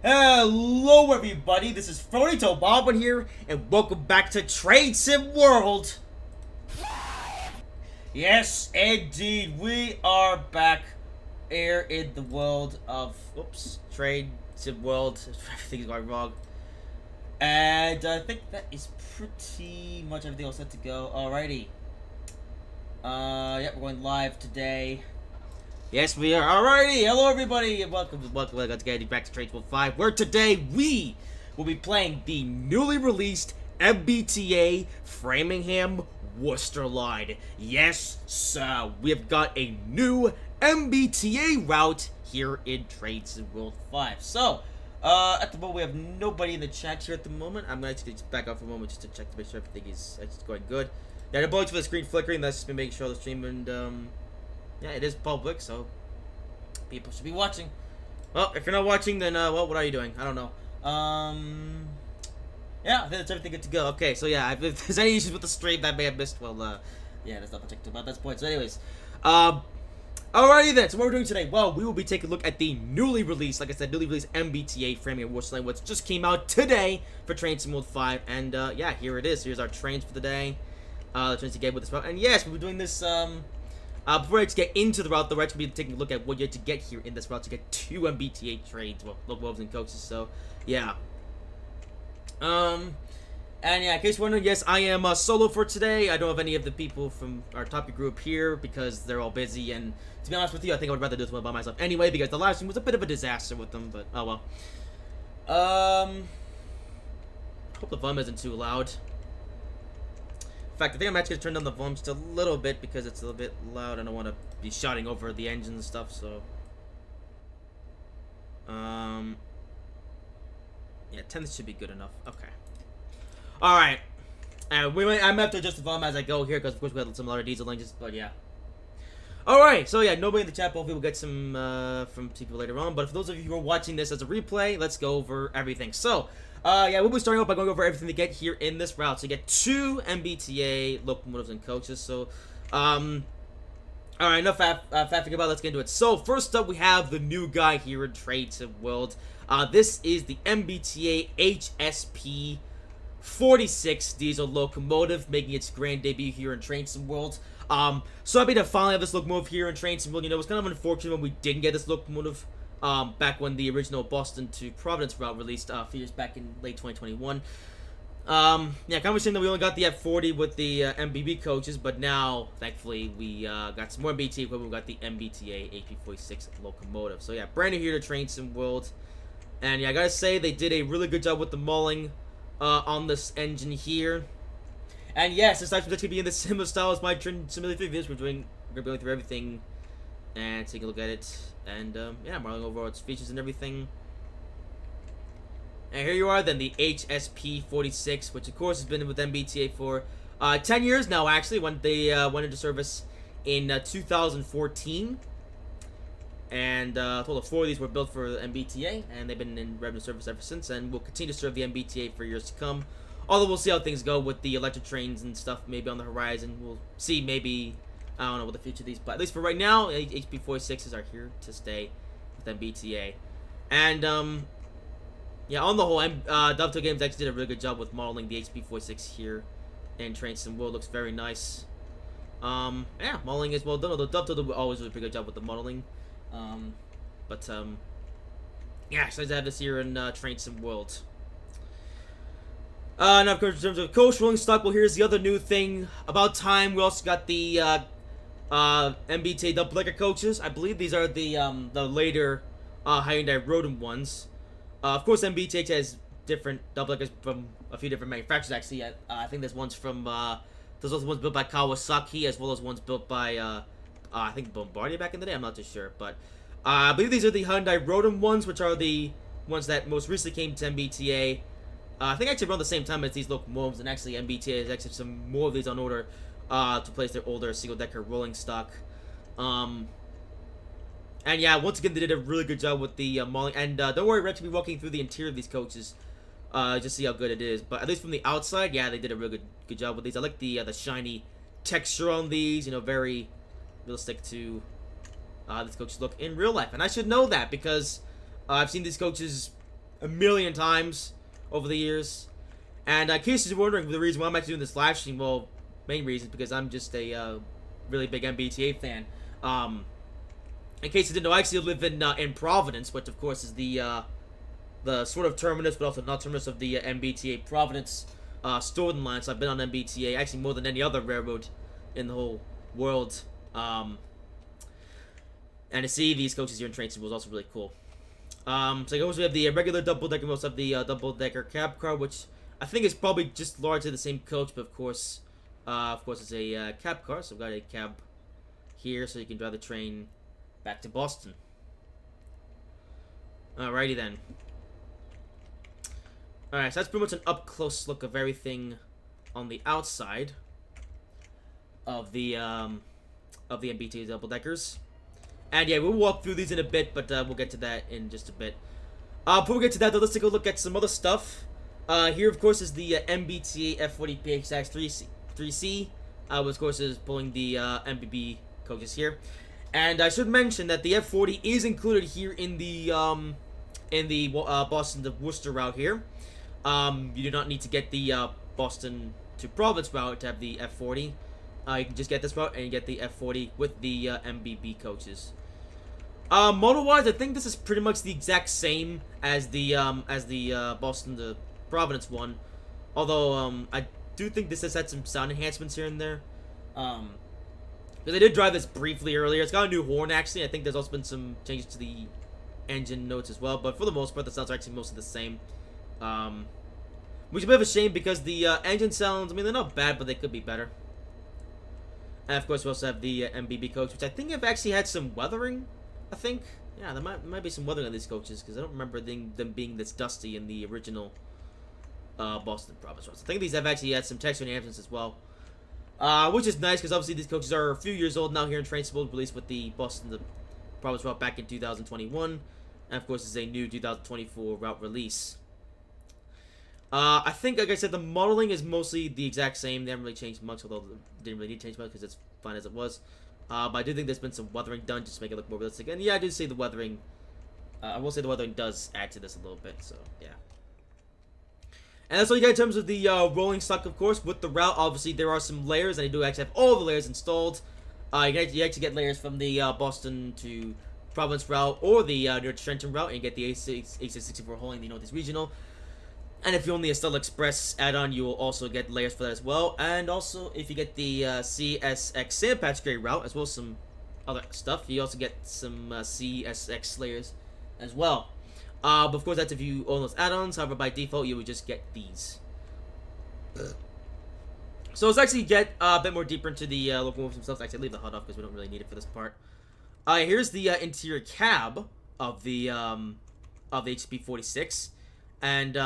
Hello everybody, this is Fronito Bobbin here, and welcome back to Trade Sim World! Yes, indeed, we are back here in the world of, Trade Sim World. Everything's going wrong. And I think that is pretty much everything all set to go. Alrighty. Yep, we're going live today. Yes, we are. Alrighty, hello everybody, and welcome once again back to Trade Sim 5, where today we will be playing the newly released MBTA Framingham Worcester line. Yes, sir, we've got a new MBTA route here in Trade Sim World 5. So, at the moment we have nobody in the chat here at the moment. I'm going to just back up for a moment just to check to make sure everything is going good. Yeah, the bugs for the screen flickering, that's just been making sure the stream and, yeah, it is public, so People should be watching. Well, if you're not watching, then well, what are you doing? I don't know. Yeah, I think that's everything good to go. Okay, so yeah, if there's any issues with the stream that I may have missed, well, yeah, that's not particular about that point. So, anyways, alrighty then. So what we're doing today? Well, we will be taking a look at the newly released, like I said, newly released MBTA Framingham Worcester, which just came out today for Train Sim World 5, and yeah, here it is. Here's our trains for the day. The trains to get with this route, and yes, we'll be doing this. Before I just get into the route, though, we're actually be taking a look at what you have to get here in this route to get 2 MBTA trains, well, locomotives and coaches. So, yeah. And yeah, in case you're wondering, yes, I am solo for today. I don't have any of the people from our topic group here because they're all busy. And to be honest with you, I think I would rather do this one by myself anyway because the live stream was a bit of a disaster with them. But oh well. Hope the volume isn't too loud. In fact, I think I'm actually gonna turn down the volume just a little bit because it's a little bit loud. I don't want to be shouting over the engine and stuff. So, yeah, 10 should be good enough. Okay. All right. I'm gonna have to adjust the volume as I go here because of course we had some other diesel engines. But yeah. All right. So yeah, nobody in the chat. Hopefully we'll get some from people later on. But for those of you who are watching this as a replay, let's go over everything. So. Yeah, we'll be starting off by going over everything to get here in this route. So you get 2 MBTA locomotives and coaches. So, alright, enough faffing about it. Let's get into it. So, first up, we have the new guy here in Train Sim World. This is the MBTA HSP 46 diesel locomotive, making its grand debut here in Train Sim World. So happy to finally have this locomotive here in Train Sim World. You know, it was kind of unfortunate when we didn't get this locomotive. Back when the original Boston to Providence route released a few years back in late 2021. Yeah, kind of saying that we only got the F40 with the MBB coaches, but now, thankfully, we got some more MBTA equipment. We got the MBTA HP46 locomotive. So yeah, brand new here to Train Sim World. And yeah, I gotta say, they did a really good job with the mulling on this engine here. And yes, this actually going to be in the similar style as my Train Simulator 3 videos. We're going to be going through everything and take a look at it. And, yeah, marking over its features and everything. And here you are, then, the HSP-46, which, of course, has been with MBTA for 10 years now, actually, when they went into service in 2014. And a total of 4 of these were built for the MBTA, and they've been in revenue service ever since, and will continue to serve the MBTA for years to come. Although we'll see how things go with the electric trains and stuff maybe on the horizon. We'll see maybe... I don't know what the future of these, but at least for right now, HP46s are here to stay with MBTA. And, yeah, on the whole, Dovetail Games actually did a really good job with modeling the HP46 here in Train Sim World. Looks very nice. Yeah, modeling is well done, although Dovetail did always do a pretty good job with the modeling. Yeah, excited to have this here in Train Sim World. Now, of course, in terms of coach rolling stock, well, here's the other new thing. About time, we also got the, MBTA double-decker coaches. I believe these are the later Hyundai Rotem ones. Of course, MBTA has different double-deckers from a few different manufacturers. Actually, I think there's ones from there's also ones built by Kawasaki as well as ones built by I think Bombardier back in the day. I'm not too sure, but I believe these are the Hyundai Rotem ones, which are the ones that most recently came to MBTA. I think actually around the same time as these locomotives, and actually MBTA has actually some more of these on order to place their older single-decker rolling stock. And yeah, once again, they did a really good job with the modeling. And don't worry, we're actually walking through the interior of these coaches just see how good it is. But at least from the outside, yeah, they did a really good job with these. I like the shiny texture on these, you know, very realistic to these coaches look in real life. And I should know that because I've seen these coaches a million times over the years. And in case you're wondering the reason why I'm actually doing this live stream, well, main reason is because I'm just a really big MBTA fan. In case you didn't know, I actually live in Providence, which of course is the sort of terminus, but also not terminus of the MBTA Providence Stoughton line. So I've been on MBTA actually more than any other railroad in the whole world. And to see these coaches here in Train Sim was also really cool. So we also have the regular double-decker, we also have the double-decker cab car, which I think is probably just largely the same coach, but of course it's a cab car, so we've got a cab here, so you can drive the train back to Boston. Alrighty then. Alright, so that's pretty much an up-close look of everything on the outside of the MBTA double-deckers. And yeah, we'll walk through these in a bit, but we'll get to that in just a bit. Before we get to that, though, let's take a look at some other stuff. Here, of course, is the MBTA F40 PHX 3C, which, of course, is pulling the MBB coaches here. And I should mention that the F40 is included here in the Boston to Worcester route here. You do not need to get the Boston to Providence route to have the F40. You can just get this route and you get the F40 with the MBB coaches. Model-wise, I think this is pretty much the exact same as the Boston to Providence one. Although I do think this has had some sound enhancements here and there. Because I did drive this briefly earlier. It's got a new horn, actually. I think there's also been some changes to the engine notes as well. But for the most part, the sounds are actually mostly the same. Which is a bit of a shame because the engine sounds, I mean, they're not bad, but they could be better. And of course, we also have the MBB coach, which I think have actually had some weathering, I think. Yeah, there might be some weathering on these coaches, because I don't remember them being this dusty in the original Boston Province routes. I think these have actually had some texture enhancements as well. Which is nice, because obviously these coaches are a few years old now here in Trainable, released with the Boston Province route back in 2021. And of course, it's a new 2024 route release. I think, like I said, the modeling is mostly the exact same. They haven't really changed much, although they didn't really need to change much because it's fine as it was. But I do think there's been some weathering done just to make it look more realistic. And yeah, I do say the weathering. I will say the weathering does add to this a little bit. So yeah. And that's all you got in terms of the rolling stock, of course. With the route, obviously there are some layers, and I do actually have all the layers installed. You actually get layers from the Boston to Providence route or the New York to Trenton route, and you get the A664 hauling the Northeast Regional. And if you own the Estella Express add-on, you will also get layers for that as well. And also, if you get the CSX Sandpatch Gray route, as well as some other stuff, you also get some CSX layers as well. But of course, that's if you own those add-ons. However, by default, you would just get these. So let's actually get a bit more deeper into the locomotives themselves. Actually, leave the HUD off because we don't really need it for this part. Here's the interior cab of the HP46, and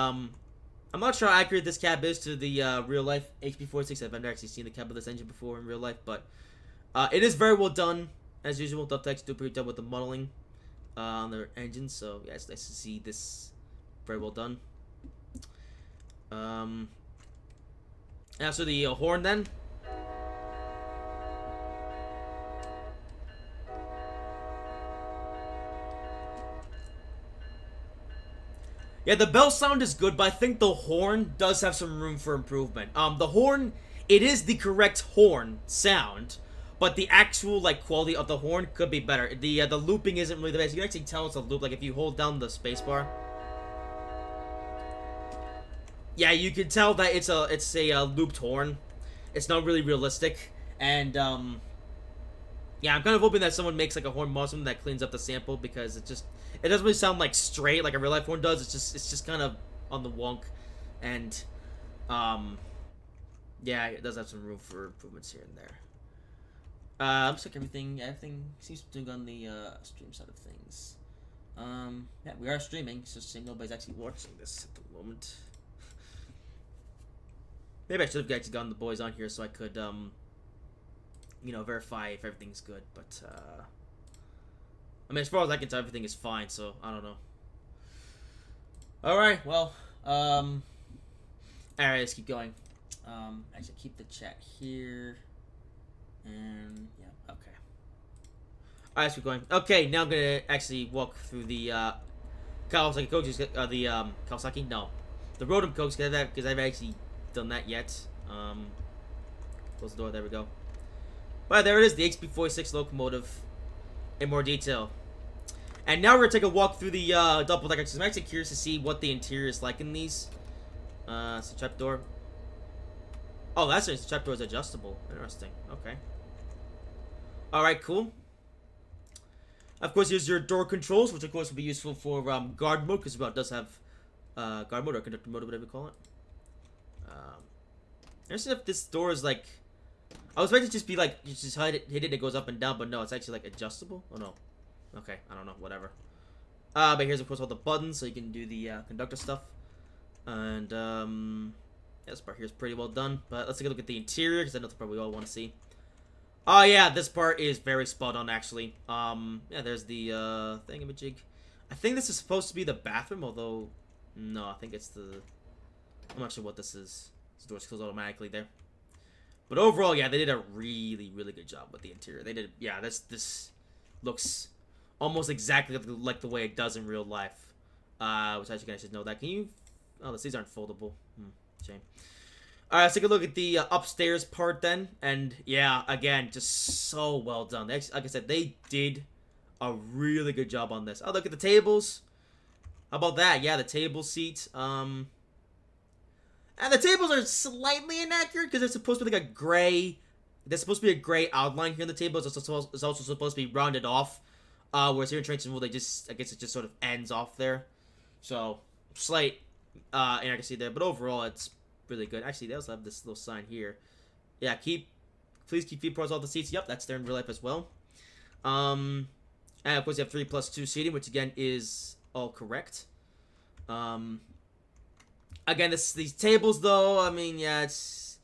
I'm not sure how accurate this cab is to the real-life HP46. I've never actually seen the cab of this engine before in real life, but it is very well done, as usual. Dovtex do pretty good with the modeling on their engines, so yeah, it's nice to see this very well done. And so the horn then. Yeah, the bell sound is good, but I think the horn does have some room for improvement. The horn, it is the correct horn sound, but the actual quality of the horn could be better. The looping isn't really the best. You can actually tell it's a loop. Like if you hold down the spacebar, yeah, you can tell that it's a looped horn. It's not really realistic, and yeah, I'm kind of hoping that someone makes a horn model that cleans up the sample, because it doesn't really sound straight like a real life horn does. It's just kind of on the wonk, and yeah, it does have some room for improvements here and there. Looks like everything seems to be on the stream side of things. Yeah, we are streaming. It's just saying nobody's actually watching this at the moment. Maybe I should have actually gotten the boys on here so I could verify if everything's good, but I mean, as far as I can tell, everything is fine, so I don't know. Alright, well, alright, let's keep going. Actually, keep the chat here, and yeah, okay. Alright, let's keep going. Okay, now I'm gonna actually walk through the Kawasaki coaches, Kawasaki? No. The Rotom coach, because I've actually done that yet. Close the door, there we go. But there it is, the HP46 locomotive in more detail. And now we're going to take a walk through the double decker. I'm actually curious to see what the interior is like in these. It's a trapdoor. Oh, that's nice. The trapdoor is adjustable. Interesting. Okay. Alright, cool. Of course, here's your door controls, which of course will be useful for guard mode, because it does have guard mode or conductor mode, whatever you call it. Interesting if this door is I was ready to just be you just hit it and it goes up and down, but no, it's actually adjustable. Oh no. Okay, I don't know, whatever. But here's of course all the buttons, so you can do the conductor stuff. And yeah, this part here is pretty well done. But let's take a look at the interior, because I know that's probably all we want to see. Oh yeah, this part is very spot on actually. Yeah, there's the thingamajig. I think this is supposed to be the bathroom, although no, I think it's the. I'm not sure what this is. This door's closed automatically there. But overall, yeah, they did a really, really good job with the interior. They did, yeah. This looks almost exactly like the way it does in real life. Which I should know that. Can you? Oh, these aren't foldable. Shame. Alright, let's take a look at the upstairs part then. And yeah, again, just so well done. Like I said, they did a really good job on this. Oh, look at the tables. How about that? Yeah, the table seats. And the tables are slightly inaccurate because they're supposed to be like a gray. There's supposed to be a gray outline here in the table. It's also supposed to be rounded off. Whereas here in Trains and Rule, they just, I guess it just sort of ends off there. So, slight inaccuracy there. But overall, it's really good. Actually, they also have this little sign here. Yeah, please keep feet pros off the seats. Yep, that's there in real life as well. And of course, you have 3+2 seating, which again is all correct. Again, these tables, though, I mean, yeah, it's.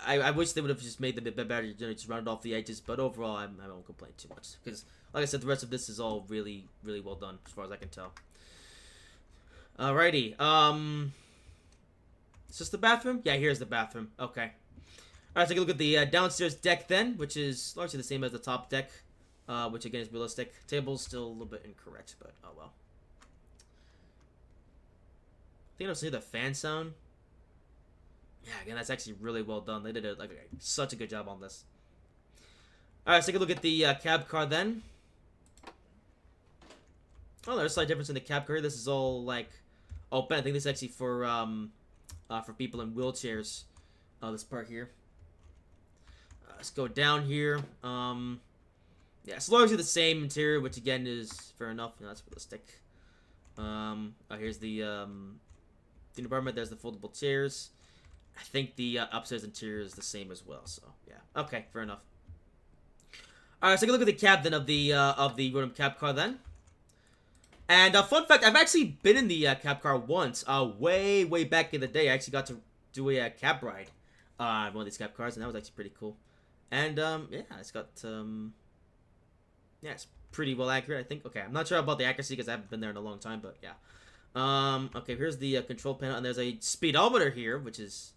I wish they would have just made them a bit better, just rounded off the edges. But overall, I won't complain too much because, like I said, the rest of this is all really, really well done as far as I can tell. Alrighty, is this the bathroom? Yeah, here's the bathroom. Okay. Alright, take a look at the downstairs deck then, which is largely the same as the top deck, which again is realistic. Table's still a little bit incorrect, but oh well. I think I'll see the fan sound. Yeah, again, that's actually really well done. They did such a good job on this. Alright, let's take a look at the cab car then. Oh, there's a slight difference in the cab car. This is all like open. I think this is actually for people in wheelchairs. This part here. Let's go down here. Yeah, it's largely the same interior, which again is fair enough. You know, that's realistic. Here's the department. There's the foldable chairs. I think the upstairs interior is the same as well. So yeah, okay, fair enough. All right, let's take a look at the cab then of the Rodham cab car then. And fun fact, I've actually been in the cab car once. Way back in the day, I actually got to do a cab ride on one of these cab cars, and that was actually pretty cool. And yeah, it's got yeah, it's pretty well accurate, I think. Okay, I'm not sure about the accuracy because I haven't been there in a long time, but yeah. Okay, here's the control panel, and there's a speedometer here, which is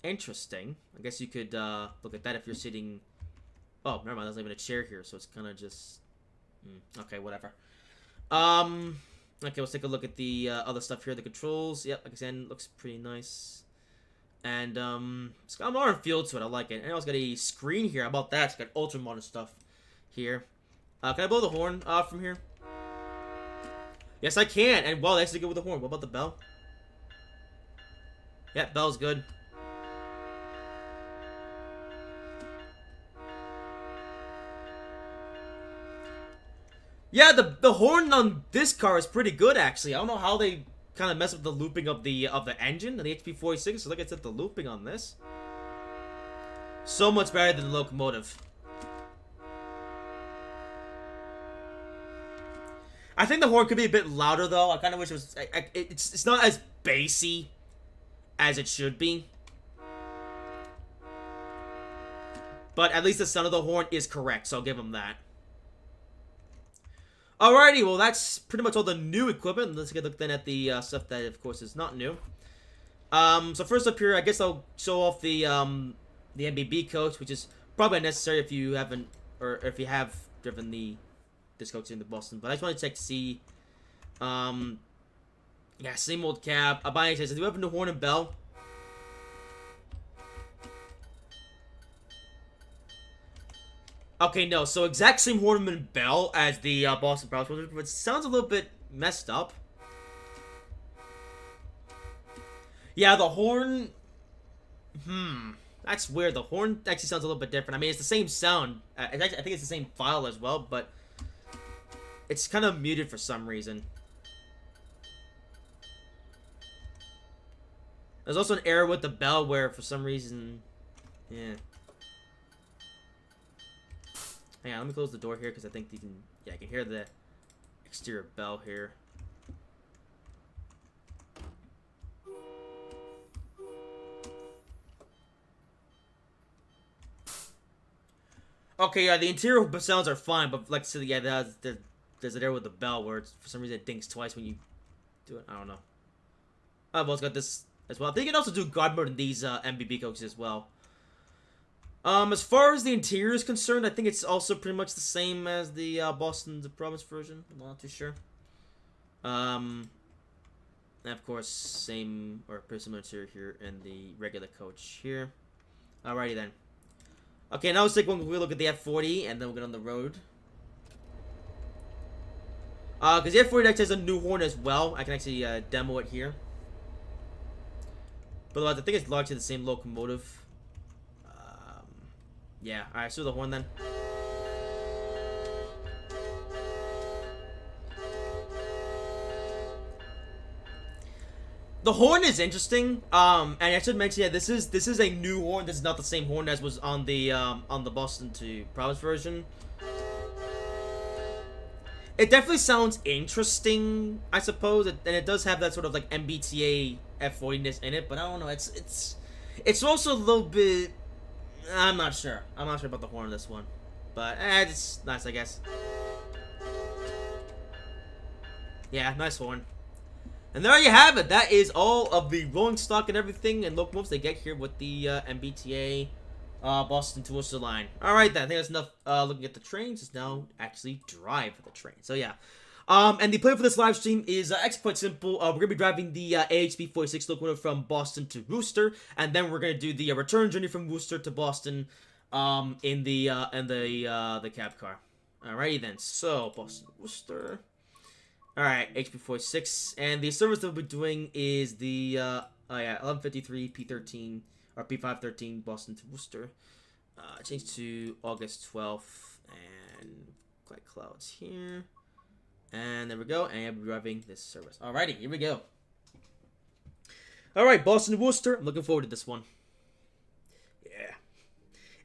interesting. I guess you could look at that if you're sitting. Oh, never mind. There's not even a chair here, so it's kind of just. Okay, whatever. Okay, let's take a look at the other stuff here. The controls. Yep, like I said, looks pretty nice. And it's got a modern feel to it. I like it. And it's got a screen here. How about that? It's got ultra modern stuff here. Can I blow the horn from here? Yes, I can. And wow, that's good with the horn. What about the bell? Yeah, bell's good. Yeah, the horn on this car is pretty good actually. I don't know how they kind of mess with the looping of the engine and the HP46. So like I said, the looping on this so much better than the locomotive. I think the horn could be a bit louder though. I kind of wish it was. It's not as bassy as it should be. But at least the sound of the horn is correct, so I'll give them that. Alrighty, well that's pretty much all the new equipment. Let's get a look then at the stuff that, of course, is not new. So first up here, I guess I'll show off the MBB coach, which is probably unnecessary if you haven't, or if you have driven this coach in the Boston. But I just want to check to see, yeah, same old cab. Abani says, do you have a new horn and bell? Okay, no, so exact same horn and bell as the Boston Proud, but it sounds a little bit messed up. Yeah, the horn... That's weird. The horn actually sounds a little bit different. I mean, it's the same sound. I think it's the same file as well, but... it's kind of muted for some reason. There's also an error with the bell where, for some reason... yeah. Hang on, let me close the door here because I think you can... yeah, I can hear the exterior bell here. Okay, yeah, the interior sounds are fine, but like, so yeah, there's a there with the bell where it's, for some reason it dings twice when you do it. I don't know. I've also got this as well. They can also do guard mode in these MBB coaches as well. As far as the interior is concerned, I think it's also pretty much the same as the Boston the Province version. I'm not too sure. And of course, same or pretty similar interior here in the regular coach here. Alrighty then. Okay, now let's take one quick look at the F40, and then we'll get on the road. Because the F40 actually has a new horn as well. I can actually demo it here. But otherwise, I think it's largely the same locomotive. Yeah, alright, so the horn then. The horn is interesting, and I should mention, yeah, this is a new horn. This is not the same horn as was on the Boston to Province version. It definitely sounds interesting, I suppose, and it does have that sort of like MBTA F40ness in it. But I don't know. It's also a little bit. I'm not sure. I'm not sure about the horn of this one, but it's nice, I guess. Yeah, nice horn. And there you have it. That is all of the rolling stock and everything and locomotives they get here with the MBTA Boston to Worcester line. Alright then, I think that's enough looking at the trains. It's now actually drive the train. So yeah. And the plan for this live stream is actually quite simple. We're going to be driving the AHB 46 locomotive from Boston to Worcester. And then we're going to do the return journey from Worcester to Boston in the cab car. Alrighty then. So, Boston, Worcester. Alright, HB 46, and the service that we'll be doing is the, 1153 P13, or P513 Boston to Worcester. Changed to August 12th, and quite clouds here. And there we go, and I'll be driving this service. Alrighty, here we go. Alright, Boston to Worcester, I'm looking forward to this one. Yeah.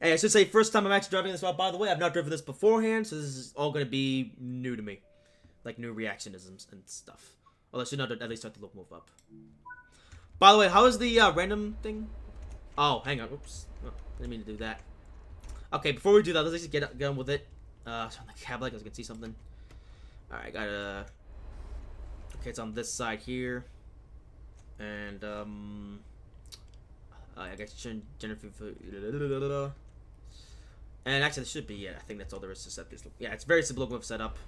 And I should say, first time I'm actually driving this route, by the way. I've not driven this beforehand, so this is all going to be new to me. Like new reactionisms and stuff. Well, I should not at least start the locomotive up. By the way, how is the random thing? Oh, hang on. Oops. Oh, didn't mean to do that. Okay, before we do that, let's just get on with it. So on the cab light, I can see something. Alright, gotta. Okay, it's on this side here. And, I guess Jennifer. And actually, it should be, yeah, I think that's all there is to set this. Yeah, it's very simple locomotive setup.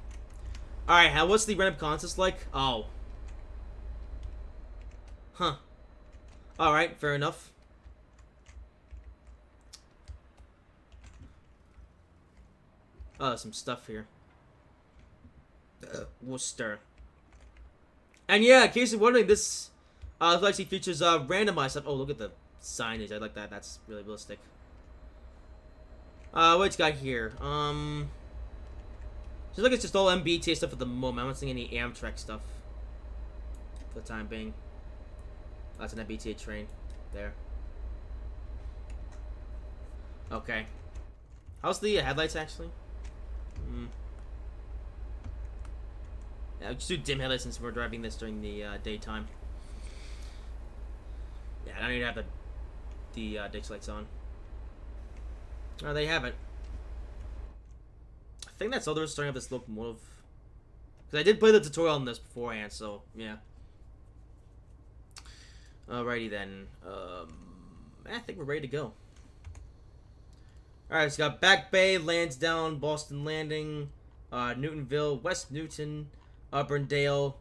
Alright, what's the random consist like? Oh. Huh. Alright, fair enough. Oh, some stuff here. Worcester. And yeah, in case you're wondering, this actually features randomized stuff. Oh, look at the signage. I like that. That's really realistic. What you got here? Seems like it's just all MBTA stuff at the moment. I'm not seeing any Amtrak stuff for the time being. That's an MBTA train there. Okay. How's the headlights actually? Yeah, I'll just do dim headlights since we're driving this during the daytime. Yeah, I don't need to have the ditch lights on. Oh, there you have it. I think that's all there is starting up this locomotive. Because I did play the tutorial on this beforehand, so yeah. Alrighty then. I think we're ready to go. Alright, so got Back Bay, Lansdowne, Boston Landing, Newtonville, West Newton, Auburndale,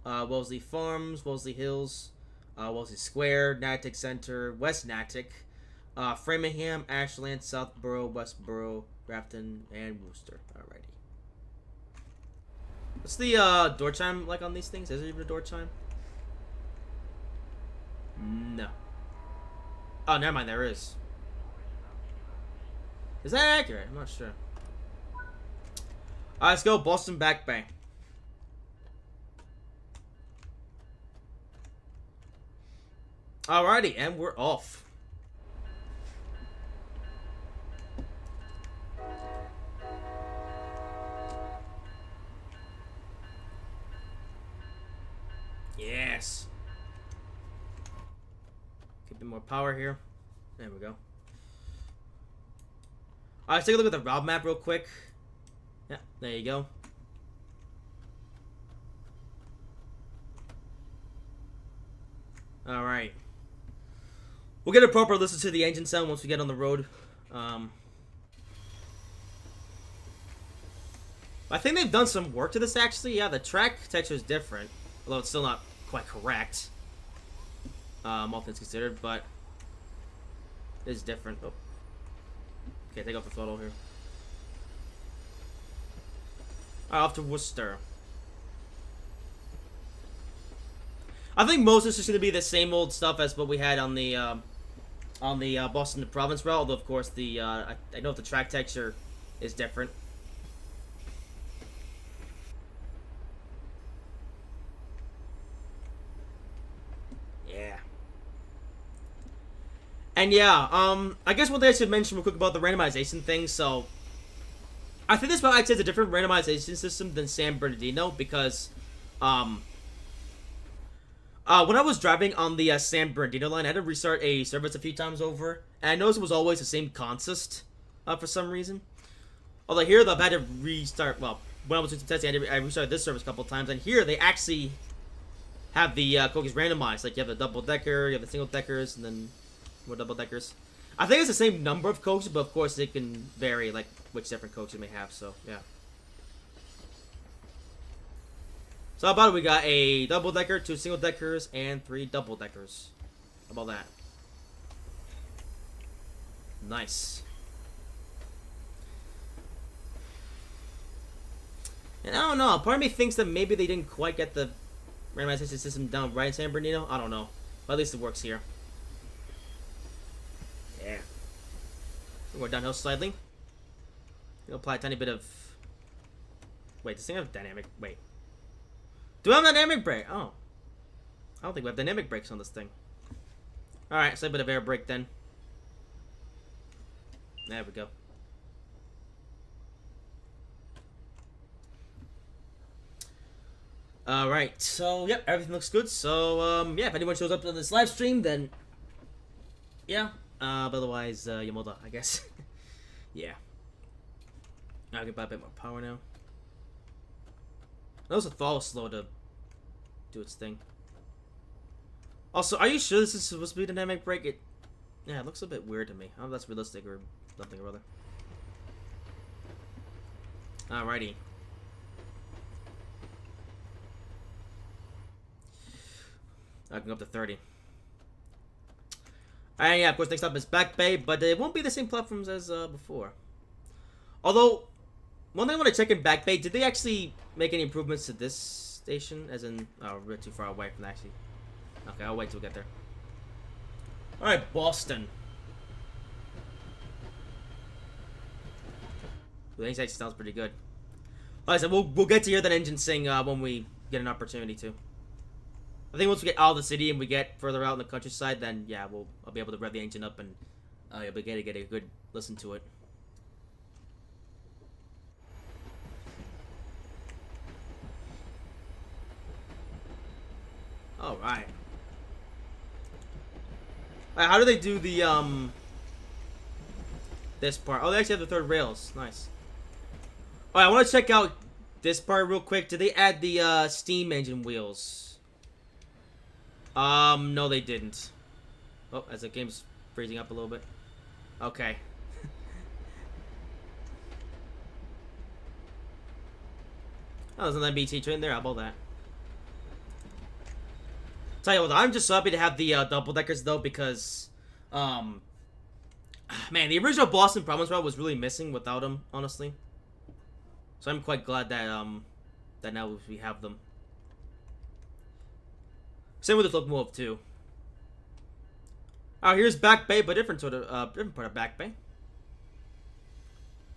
Wellesley Farms, Wellesley Hills, Wellesley Square, Natick Center, West Natick, Framingham, Ashland, Southborough, Westborough, Grafton, and Worcester. Alrighty. What's the door chime like on these things? Is there even a door chime? No. Oh, never mind. There is. Is that accurate? I'm not sure. Alright, let's go. Boston Back Bay. Alrighty, and we're off. Yes. Get a bit more power here. There we go. Alright, let's take a look at the route map real quick. Yeah, there you go. Alright. We'll get a proper listen to the engine sound once we get on the road. I think they've done some work to this, actually. Yeah, the track texture is different. Although it's still not quite correct. All things considered, but it is different. Oh. Okay, take off the throttle here. Alright, off to Worcester. I think most of this is going to be the same old stuff as what we had on the Boston to Province route. Although, of course, the I know the track texture is different. Yeah. And yeah, I guess one thing I should mention real quick about the randomization thing. So, I think this route I'd say is a different randomization system than San Bernardino because, when I was driving on the San Bernardino line, I had to restart a service a few times over, and I noticed it was always the same consist for some reason. Although here, I've had to restart. Well, when I was doing some testing, I restarted this service a couple times, and here they actually have the coaches randomized. Like you have the double decker, you have the single deckers, and then more double deckers. I think it's the same number of coaches, but of course it can vary, like which different coaches may have. So yeah. So how about it? We got a double decker, 2 single deckers, and 3 double deckers. How about that? Nice. And I don't know. Part of me thinks that maybe they didn't quite get the randomization system down right in San Bernardino. I don't know. But at least it works here. Yeah. We're downhill slightly. We'll apply a tiny bit of... Wait, does this thing have dynamic... Wait. Do we have dynamic brake? Oh. I don't think we have dynamic brakes on this thing. Alright, so a bit of air brake then. There we go. Alright, so, yep, everything looks good. So, yeah, if anyone shows up on this live stream, then, yeah. But otherwise, Yamoda, I guess. Yeah. I can buy a bit more power now. Notice the throttle slow to do its thing. Also, are you sure this is supposed to be dynamic brake? Yeah, it looks a bit weird to me. I don't know if that's realistic or something or other. Alrighty. I can go up to 30. And yeah, of course, next up is Back Bay, but it won't be the same platforms as before. Although, one thing I want to check in Back Bay, did they actually make any improvements to this station? As in, oh, we're too far away from actually. Okay, I'll wait till we get there. Alright, Boston. The thing actually sounds pretty good. Like I said, we'll get to hear that engine sing when we get an opportunity to. I think once we get out of the city and we get further out in the countryside, then yeah, I'll be able to rev the engine up and you'll be able to get a good listen to it. All right. How do they do the this part? Oh, they actually have the 3rd rails. Nice. All right, I want to check out this part real quick. Did they add the steam engine wheels? No, they didn't. Oh, as the game's freezing up a little bit. Okay. Oh, there's an MBTA train there. How about that? Tell you what, I'm just so happy to have the double deckers though, because, man, the original Boston Province route was really missing without them, honestly. So I'm quite glad that that now we have them. Same with the locomotive too. Oh, here's Back Bay, but different sort of different part of Back Bay.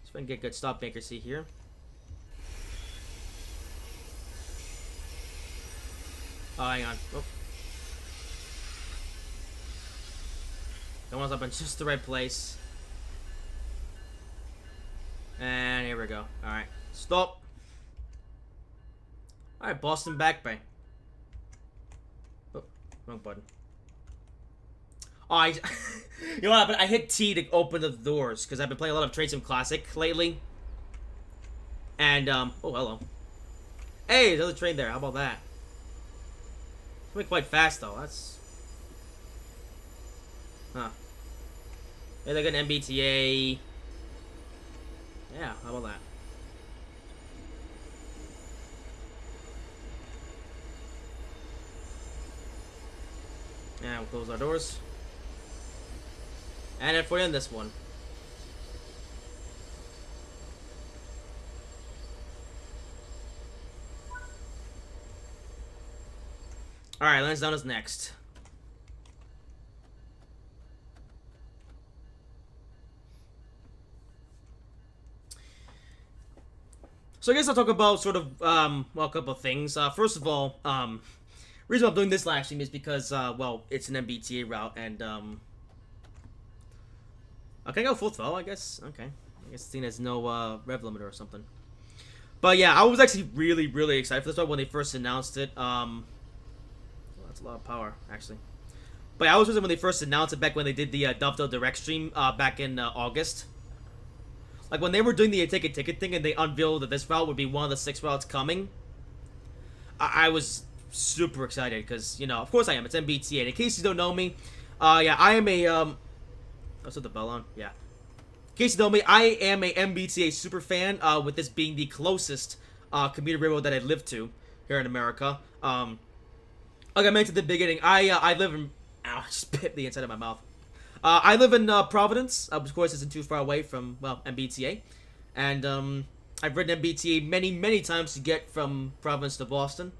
So we can get good stop accuracy here. Oh, hang on. Oh. That one's up in just the right place. And here we go. Alright. Stop. Alright, Boston Back Bay. Oh, wrong button. Oh, you know what happened? I hit T to open the doors because I've been playing a lot of Train Sim Classic lately. And, oh, hello. Hey, there's another train there. How about that? It's quite fast, though. That's... Huh. Maybe like an MBTA. Yeah, how about that? Yeah, we'll close our doors. And if we're in this one. Alright, Lansdowne is next. So I guess I'll talk about sort of, well, a couple of things. First of all, reason I'm doing this live stream is because, well, it's an MBTA route, and, okay, go full throttle, I guess. Okay. I guess it's seen as no, rev limiter or something. But yeah, I was actually really, really excited for this one when they first announced it. Well, that's a lot of power, actually. But I was when they first announced it back when they did the Dovetail Direct stream back in August. Like when they were doing the Take a Ticket thing and they unveiled that this route would be one of the 6 routes coming. I was super excited because, you know, of course I am. It's MBTA. And in case you don't know me, yeah, I am a, oh, is the bell on? Yeah. In case you don't know me, I am a MBTA super fan, with this being the closest commuter railroad that I live to here in America. Like I mentioned at the beginning, I live in... Ow, I just bit the inside of my mouth. I live in Providence. Of course, isn't too far away from, well, MBTA. And I've ridden MBTA many, many times to get from Providence to Boston.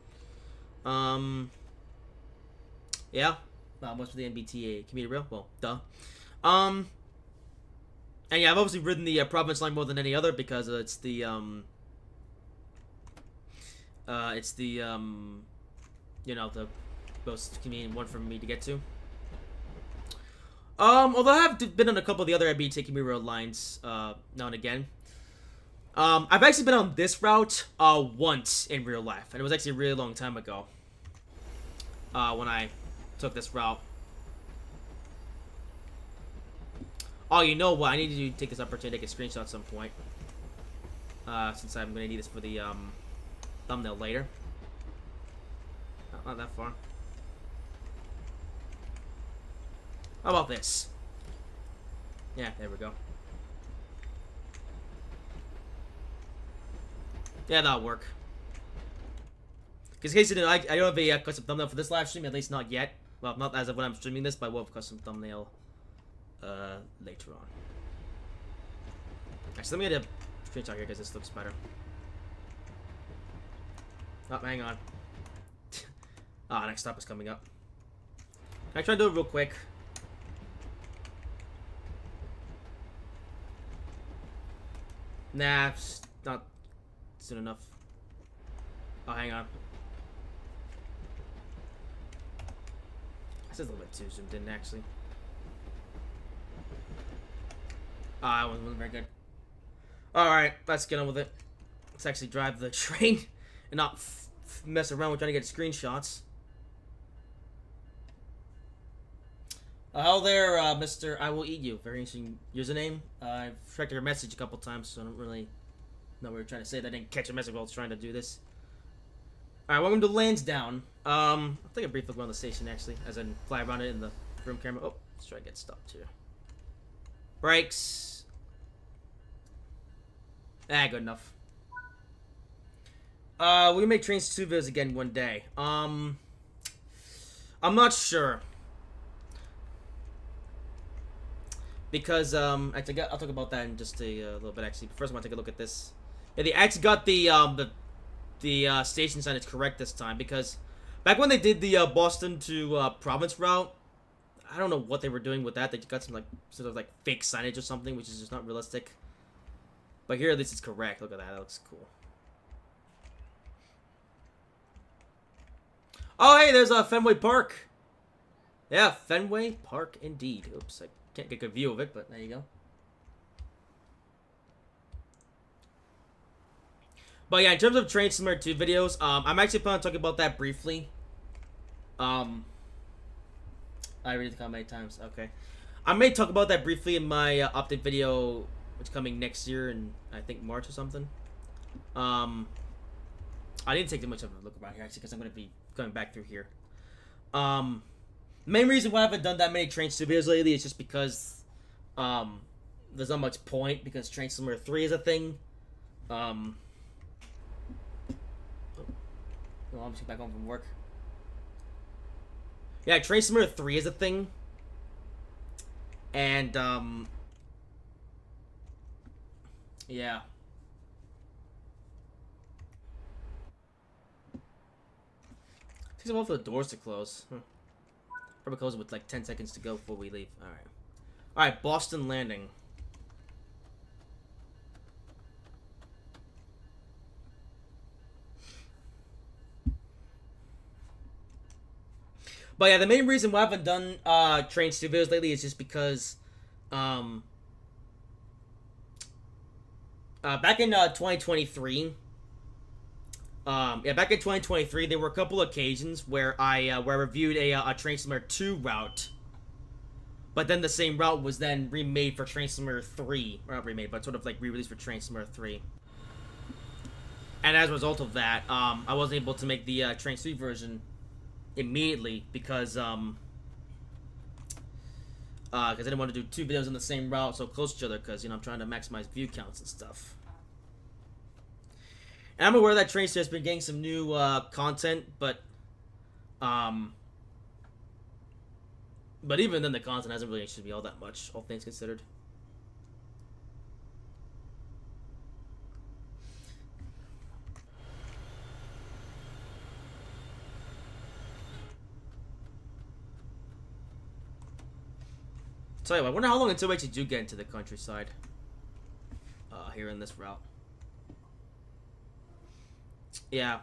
Yeah. What's for the MBTA commuter rail? Well, duh. And yeah, I've obviously ridden the Providence line more than any other because it's the you know, the most convenient one for me to get to. Although I have been on a couple of the other MBTA commuter rail lines, now and again. I've actually been on this route, once in real life, and it was actually a really long time ago. When I took this route. Oh, you know what? I need to take this opportunity to take a screenshot at some point. Since I'm gonna need this for the, thumbnail later. Not that far. How about this? Yeah, there we go. Yeah, that'll work. Because in case you didn't, I don't have a custom thumbnail for this live stream, at least not yet. Well, not as of when I'm streaming this, but I will have a custom thumbnail later on. Actually, let me get a screenshot here because this looks better. Oh, hang on. Next stop is coming up. Can I try to do it real quick? Nah, it's not soon enough. Oh, hang on. This is a little bit too zoomed in, actually. That one wasn't very good. Alright, let's get on with it. Let's actually drive the train and not mess around with trying to get screenshots. Hello there, Mr. I Will Eat You. Very interesting username. I've checked your message a couple times, so I don't really know what you're trying to say. I didn't catch a message while I was trying to do this. Alright, welcome to Lansdowne. I'll take a brief look around the station, actually, as in fly around it in the room camera. Oh, let's try to get stopped here. Brakes. Good enough. We make Trains 2 videos again one day. I'm not sure. Because, actually, I'll talk about that in just a little bit, actually. But first, I want to take a look at this. Yeah, they actually got the station sign is correct this time. Because back when they did the Boston to Providence route, I don't know what they were doing with that. They got some, like, sort of, like, fake signage or something, which is just not realistic. But here, this is correct. Look at that. That looks cool. Oh, hey, there's Fenway Park. Yeah, Fenway Park indeed. Oops, I can't get a good view of it, but there you go. But yeah, in terms of Train Simulator 2 videos, I'm actually planning on talking about that briefly. I read the comment many times. Okay. I may talk about that briefly in my update video, which is coming next year in, I think, March or something. I didn't take too much of a look around here, actually, because I'm going to be going back through here. Main reason why I haven't done that many Train Sim videos lately is just because, there's not much point, because Train Simulator 3 is a thing. I'm just back home from work. Yeah, Train Simulator 3 is a thing. And, yeah. Takes a while for the doors to close. Probably close it with like 10 seconds to go before we leave. Alright. Alright, Boston Landing. But yeah, the main reason why I haven't done Train Studios lately is just because back in 2023, back in 2023, there were a couple occasions where I reviewed a Train Simulator 2 route, but then the same route was then remade for Train Simulator 3, or not remade, but sort of like re-released for Train Simulator 3. And as a result of that, I wasn't able to make the Train 3 version immediately because I didn't want to do two videos on the same route so close to each other, because, you know, I'm trying to maximize view counts and stuff. And I'm aware that Train has been getting some new content, but even then the content hasn't really interested me all that much, all things considered. Tell you what, I wonder how long until we actually do get into the countryside. Here in this route. Yeah.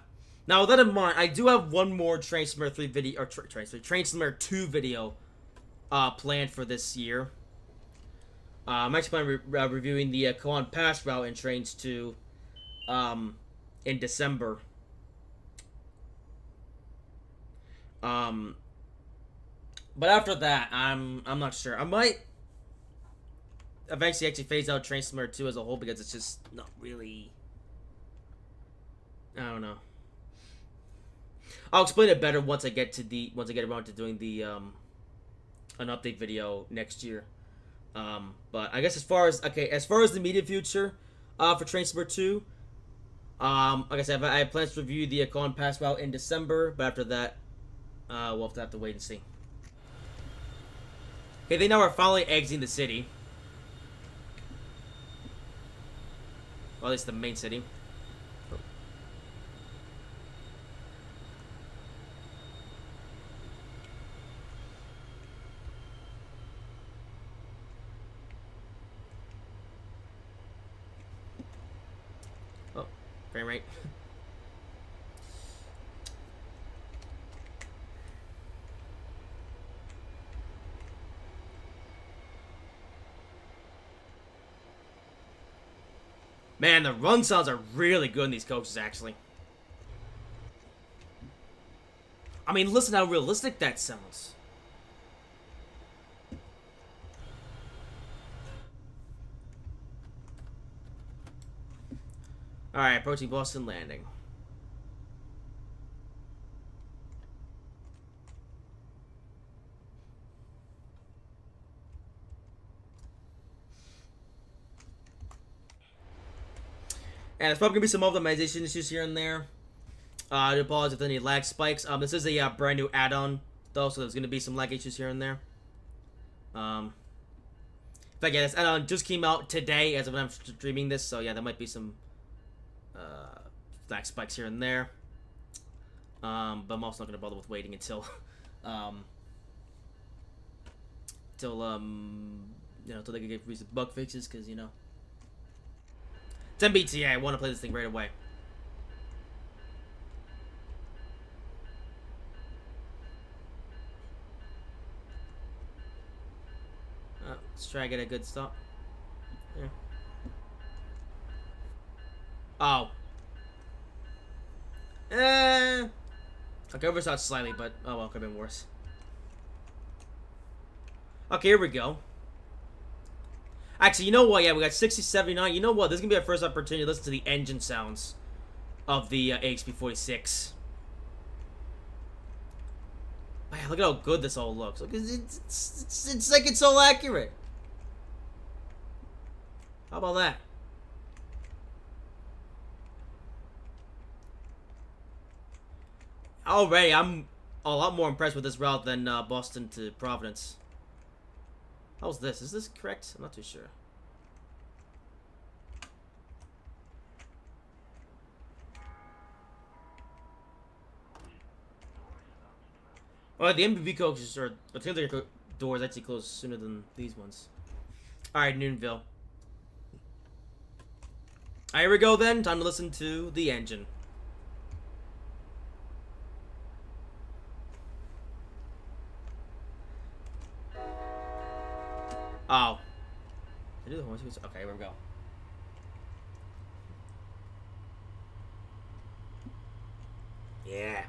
Now with that in mind, I do have one more Train Simulator 3 video, or Train Simulator 2 video, planned for this year. I'm actually planning reviewing the Kawan Pass route in Trains 2, in December. But after that, I'm not sure. I might eventually actually phase out Train Simulator 2 as a whole, because it's just not really, I don't know. I'll explain it better once I get around to doing the an update video next year. But I guess as far as the immediate future for Train Simulator 2, like I said, I have plans to review the Kawan Pass route in December, but after that, we'll have to wait and see. Okay, they now are finally exiting the city. Well, at least the main city. Oh, frame rate. Man, the run sounds are really good in these coaches, actually. I mean, listen how realistic that sounds. Alright, approaching Boston Landing. And there's probably going to be some optimization issues here and there. I do apologize if there's any lag spikes. This is a brand new add-on, though, so there's going to be some lag issues here and there. In fact, yeah, this add-on just came out today as of when I'm streaming this, so yeah, there might be some lag spikes here and there. But I'm also not going to bother with waiting until, until they can get recent bug fixes, because, you know. It's MBTA, I want to play this thing right away. Let's try to get a good stop. Yeah. Oh. Okay, overshot slightly, but oh well, could have been worse. Okay, here we go. Actually, you know what? Yeah, we got 60, 79. You know what? This is going to be our first opportunity to listen to the engine sounds of the AXP-46. Man, look at how good this all looks. Look, it's like it's all accurate. How about that? Already, I'm a lot more impressed with this route than Boston to Providence. How's this? Is this correct? I'm not too sure. Well, the MBB coaches are... It seems like their doors actually close sooner than these ones. Alright, Noonville. Alright, here we go then. Time to listen to the engine. Oh. Did I do the horn? Okay, here we go. Yeah.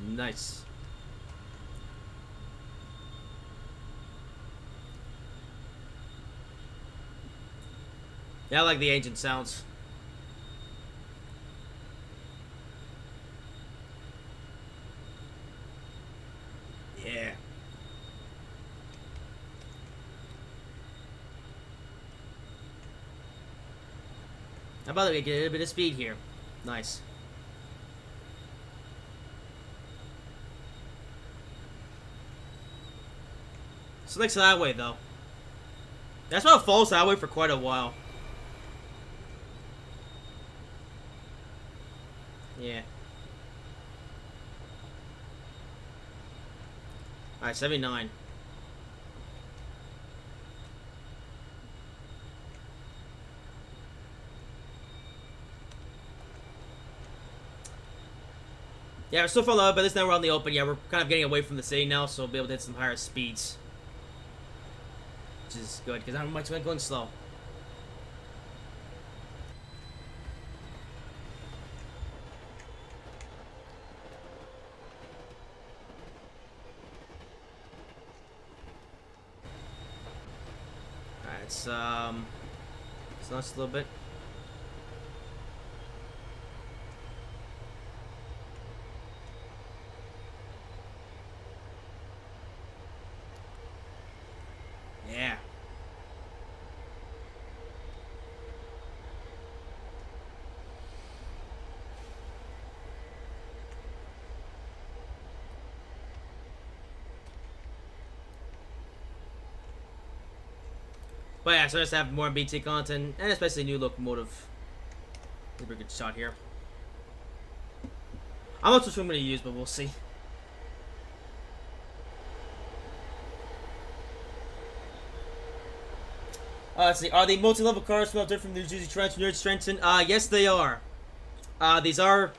Nice. Yeah, I like the engine sounds. Yeah. How about we get a bit of speed here? Nice. Slicks that way though. That's why it falls that way for quite a while. Yeah. Alright, 79. Yeah, we're still falling out, but this now we're on the open. Yeah, we're kind of getting away from the city now, so we'll be able to hit some higher speeds. Which is good, because I'm going slow. Alright, it's just a little bit. Yeah. But yeah, so let's have more MBTA content, and especially new locomotive. It's a pretty good shot here. I'm not sure what I'm going to use, but we'll see. Let's see. Are the multi-level cars well different from the New Jersey Transit, New Jersey Trenton? Yes, they are. These are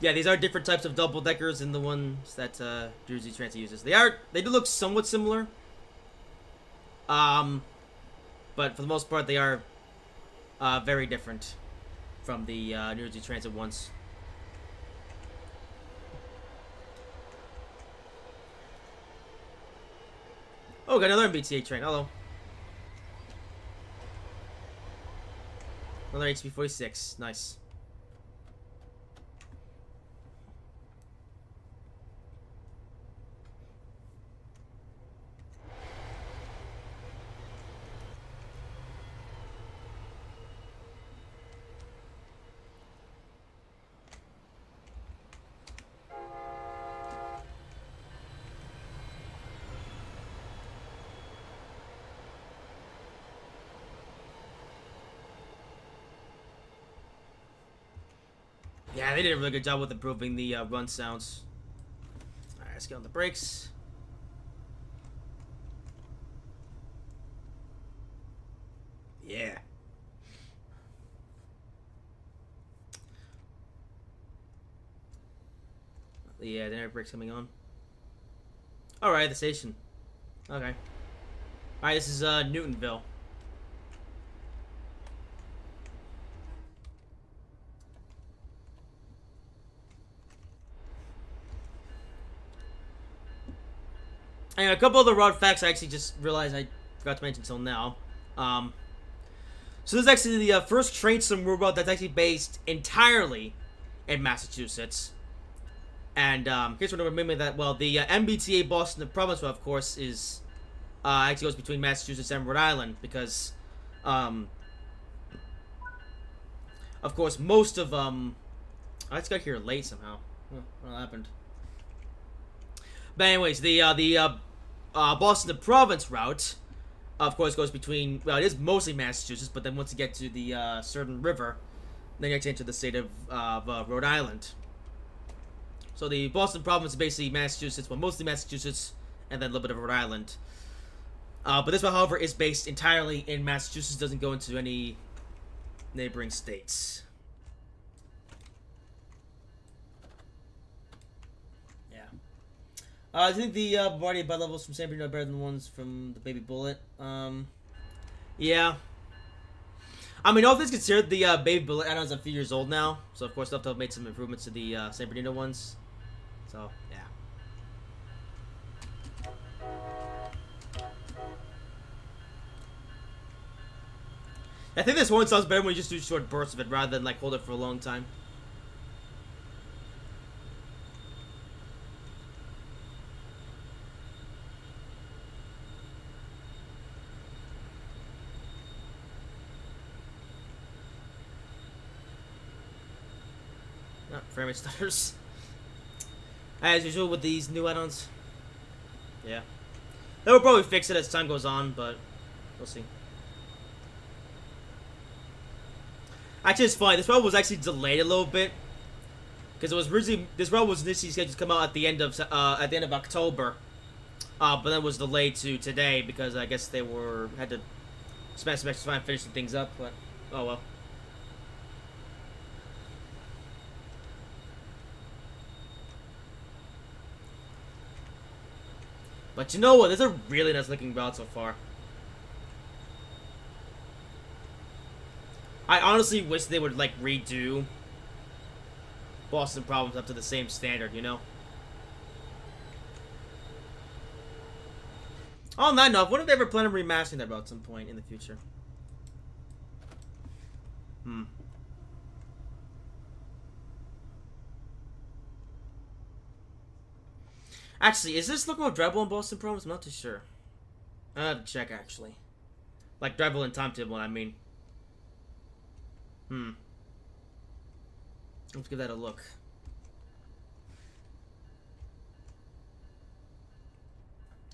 different types of double deckers than the ones that New Jersey Transit uses. They do look somewhat similar. But for the most part, they are very different from the New Jersey Transit ones. Oh, got another MBTA train. Hello. Another HP-46. Nice. Yeah, they did a really good job with improving the run sounds. Alright, let's get on the brakes. Yeah. Yeah, the air brakes coming on. Alright, the station. Okay. Alright, this is Newtonville. And a couple of the route facts I actually just realized I forgot to mention until now. So this is actually the first train system route that's actually based entirely in Massachusetts. And in case you're remembering that, well, the MBTA Boston Province route, of course, is actually goes between Massachusetts and Rhode Island because, of course, most of I just got here late somehow. What happened? But anyways, the Boston Province route, of course, goes between, well, it is mostly Massachusetts, but then once you get to the certain river, then you actually enter the state of Rhode Island. So the Boston Province is basically Massachusetts, well, mostly Massachusetts, and then a little bit of Rhode Island. But this one, however, is based entirely in Massachusetts, doesn't go into any neighboring states. I think the Bombardier bud levels from San Bernardino are better than the ones from the Baby Bullet. Yeah. I mean, all things considered, the Baby Bullet add-ons are a few years old now, so of course they'll have made some improvements to the San Bernardino ones. So, yeah. I think this one sounds better when you just do short bursts of it rather than like hold it for a long time. Frame rate stutters. As usual with these new add-ons. Yeah. They will probably fix it as time goes on, but we'll see. Actually, it's funny. This route was actually delayed a little bit because it was originally this route was initially scheduled to come out at the end of October, but then it was delayed to today because I guess they had to spend some extra time finishing things up. But oh well. But you know what? This is a really nice looking route so far. I honestly wish they would, like, redo Boston Problems up to the same standard, you know? On that note, what if they ever plan on remastering that route at some point in the future? Actually, is this locomotive drivable in Boston Problems? I'm not too sure. I have to check, actually. Like, drivable in timetable, I mean. Let's give that a look.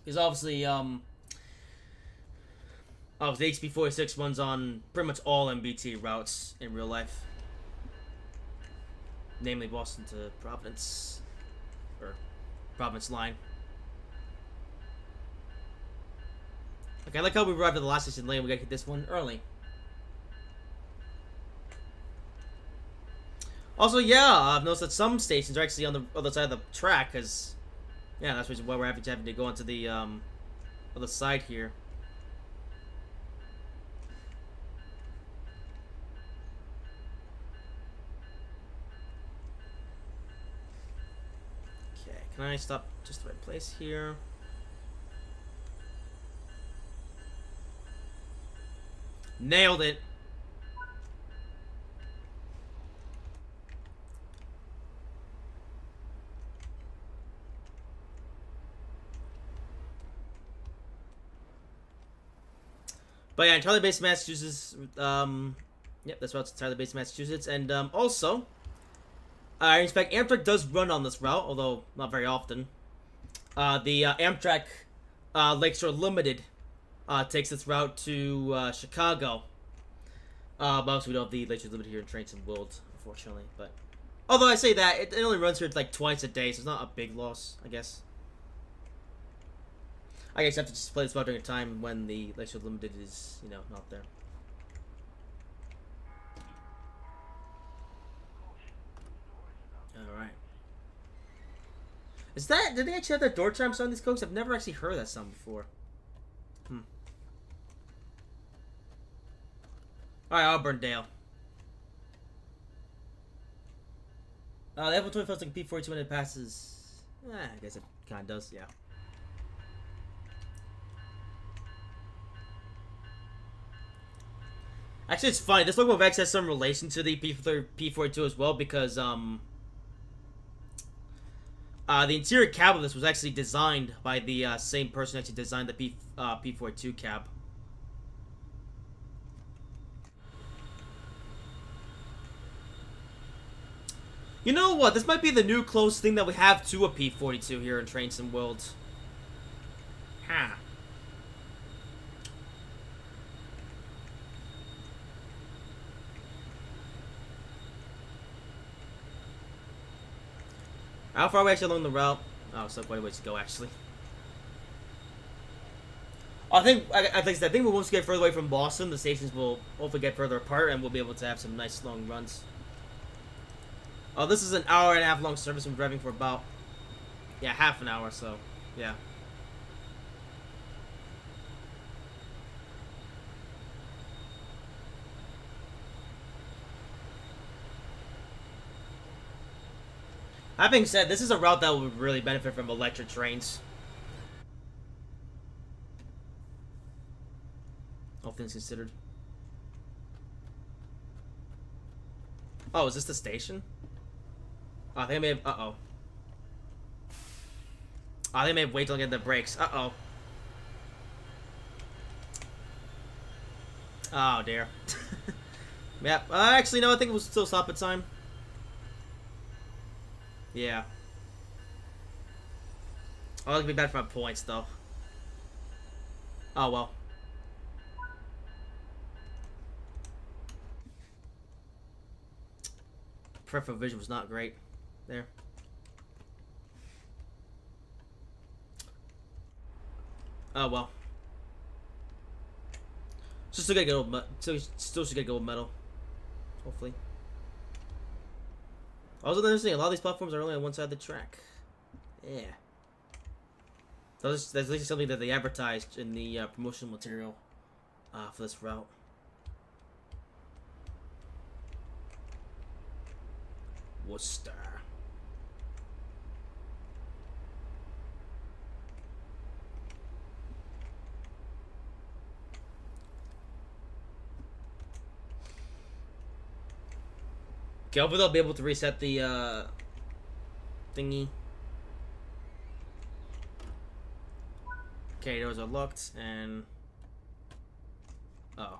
Because obviously, the HB46 runs on pretty much all MBTA routes in real life. Namely Boston to Providence. Or Providence line. Okay, I like how we arrived at the last station lane. We gotta hit this one early. Also, yeah, I've noticed that some stations are actually on the other side of the track, because, yeah, that's the reason why we're having to go onto the other side here. Okay, can I stop just the right place here? Nailed it! But yeah, entirely based in Massachusetts. Yep, that's route entirely based in Massachusetts, and also, in fact, Amtrak does run on this route, although not very often. The Amtrak Lakeshore Limited takes this route to Chicago. But also we don't have the Lakeshore Limited here in Trenton World, unfortunately. But although I say that, it only runs here like twice a day, so it's not a big loss, I guess. I guess you have to just play this route during a time when the Lakeshore Limited is, you know, not there. Alright. Is that... Did they actually have that door chime sound on these Cokes? I've never actually heard that sound before. Alright, Auburndale. The F-120 feels like a P-42 when it passes... I guess it kind of does, yeah. Actually, it's funny. This locomotive X has some relation to the P42 as well because the interior cab of this was actually designed by the same person who actually designed the P42 cab. You know what? This might be the new close thing that we have to a P42 here in Trains and Worlds. Huh. How far are we actually along the route? Oh, still quite a ways to go, actually. I think once we get further away from Boston, the stations will hopefully get further apart, and we'll be able to have some nice long runs. Oh, this is an hour and a half long service. I'm driving for about, yeah, half an hour, so, yeah. That being said, this is a route that would really benefit from electric trains. All things considered. Oh, is this the station? Oh, I think I may have... Uh-oh. Oh, they may have waited till I get the brakes. Uh-oh. Oh, dear. Yeah. Actually, no, I think it was still stop at time. Yeah. Oh, it'll be bad for my points, though. Oh, well. Peripheral vision was not great. There. Oh, well. Still should get gold medal. Hopefully. Also, interesting, a lot of these platforms are only on one side of the track. Yeah. That's at least something that they advertised in the promotional material for this route. Worcester. Okay, hopefully they'll be able to reset the thingy. Okay, doors are locked and oh.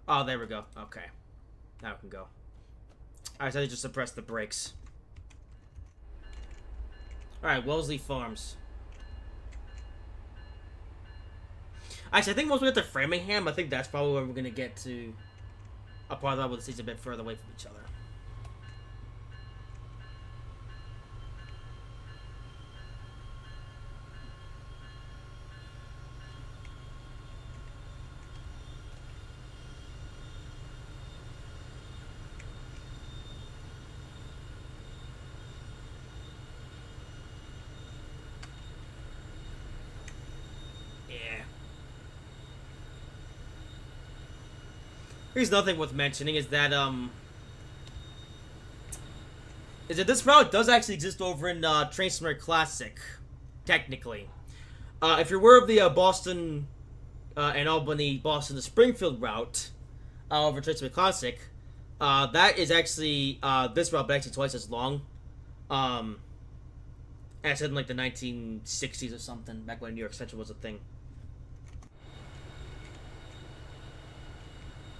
Oh, there we go. Okay. Now we can go. Alright, so I just suppress the brakes. Alright, Wellesley Farms. Actually, I think once we get to Framingham, I think that's probably where we're going to get to a part of that where the seats a bit further away from each other. Here's nothing worth mentioning is that this route does actually exist over in Train Simulator Classic, technically. If you're aware of the Boston and Albany, Boston to Springfield route over Train Simulator Classic, that is actually this route, but actually twice as long. As I said in like the 1960s or something, back when New York Central was a thing.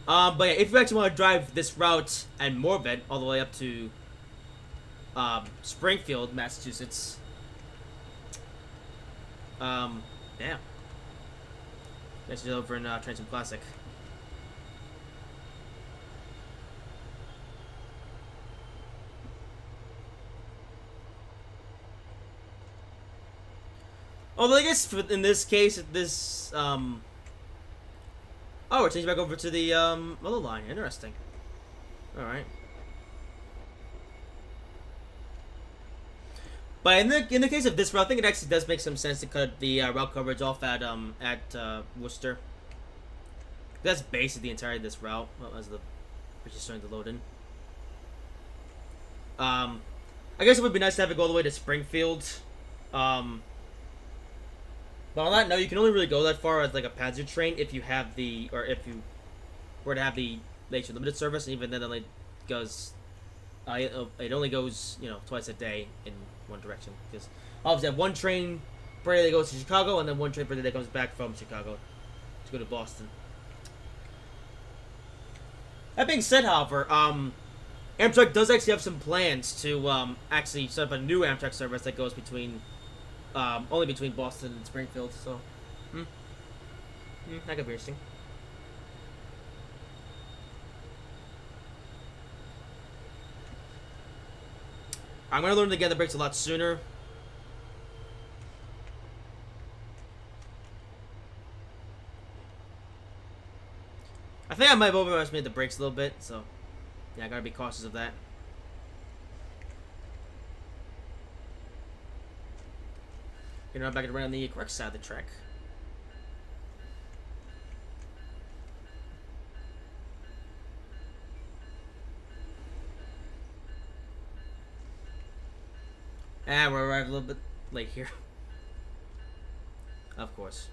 But yeah, if you actually want to drive this route and more of it all the way up to Springfield, Massachusetts, yeah, that's over in Train Sim Classic. Although I guess in this case, this oh, we're changing back over to the other line. Interesting. All right. But in the case of this route, I think it actually does make some sense to cut the route coverage off at Worcester. That's basically the entirety of this route. Well, as the which is starting to load in. I guess it would be nice to have it go all the way to Springfield. But on that note, you can only really go that far as like a passenger train if you have the, or if you were to have the later limited service, and even then it only goes, it only goes, you know, twice a day in one direction. Because obviously, I have one train per day that goes to Chicago, and then one train per day that comes back from Chicago to go to Boston. That being said, however, Amtrak does actually have some plans to actually set up a new Amtrak service that goes between, only between Boston and Springfield. So, that could be interesting. I'm gonna learn to get the brakes a lot sooner. I think I might have overestimated the brakes a little bit, so yeah, I gotta be cautious of that. You know, I'm back around the correct side of the track. And we're arrived a little bit late here. Of course.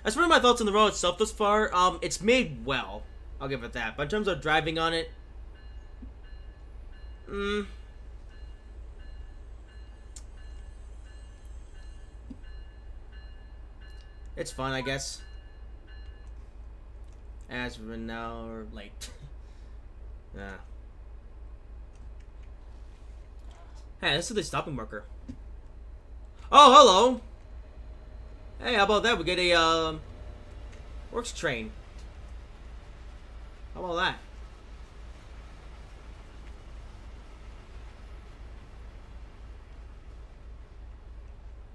As for my thoughts on the road itself thus far, it's made well. I'll give it that. But in terms of driving on it, it's fun, I guess. As we're now late. Yeah. Hey, this is the stopping marker. Oh, hello! Hey, how about that? We get a, works train. How about that?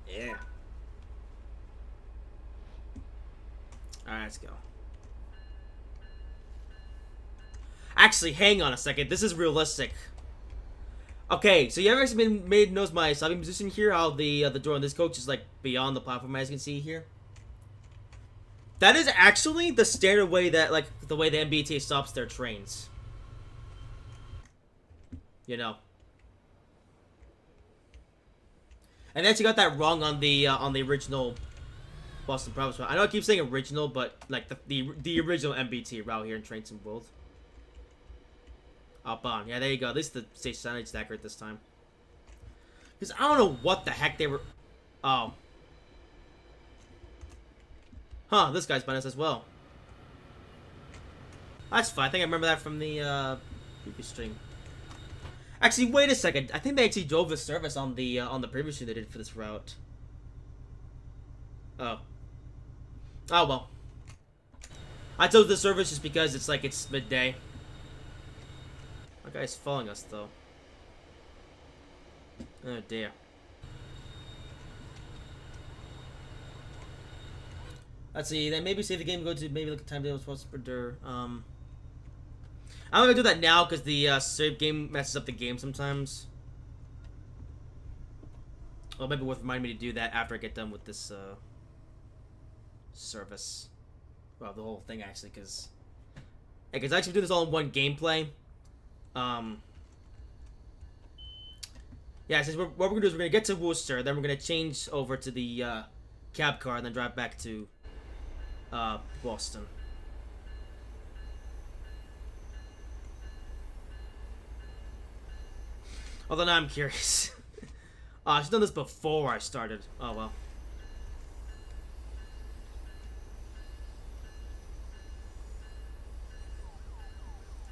Yeah. Alright, let's go. Actually, hang on a second. This is realistic. Okay, so you ever actually made notice my stopping position here? How the door on this coach is like beyond the platform, as you can see here. That is actually the standard way that, like, the way the MBTA stops their trains. You know. And they actually got that wrong on the original Boston Province route. I know I keep saying original, but like the original MBTA route here in Trains and World. Up on. Yeah, there you go. At least the station signage is accurate this time. Because I don't know what the heck they were... Oh. Huh, this guy's behind us as well. That's fine. I think I remember that from the previous stream. Actually, wait a second. I think they actually drove the service on the previous stream they did for this route. Oh. Oh, well. I chose the service just because it's like it's midday. That guy's following us, though. Oh, dear. Let's see, then maybe save the game, go to maybe look at timetable, sprinter. I'm not gonna do that now because the save game messes up the game sometimes. Well, maybe worth reminding me to do that after I get done with this service. Well, the whole thing actually, because I actually do this all in one gameplay. Yeah, since what we're gonna do is we're gonna get to Worcester, then we're gonna change over to the cab car, and then drive back to Boston. Although now I'm curious. I should have done this before I started. Oh well.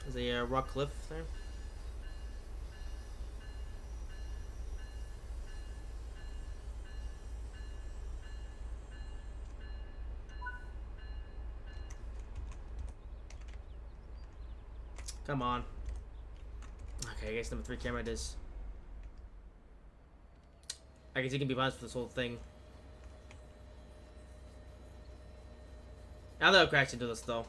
There's a rock cliff there. Come on. Okay, I guess number 3 camera it is. I guess he can be biased for this whole thing. Now they'll crash into this though.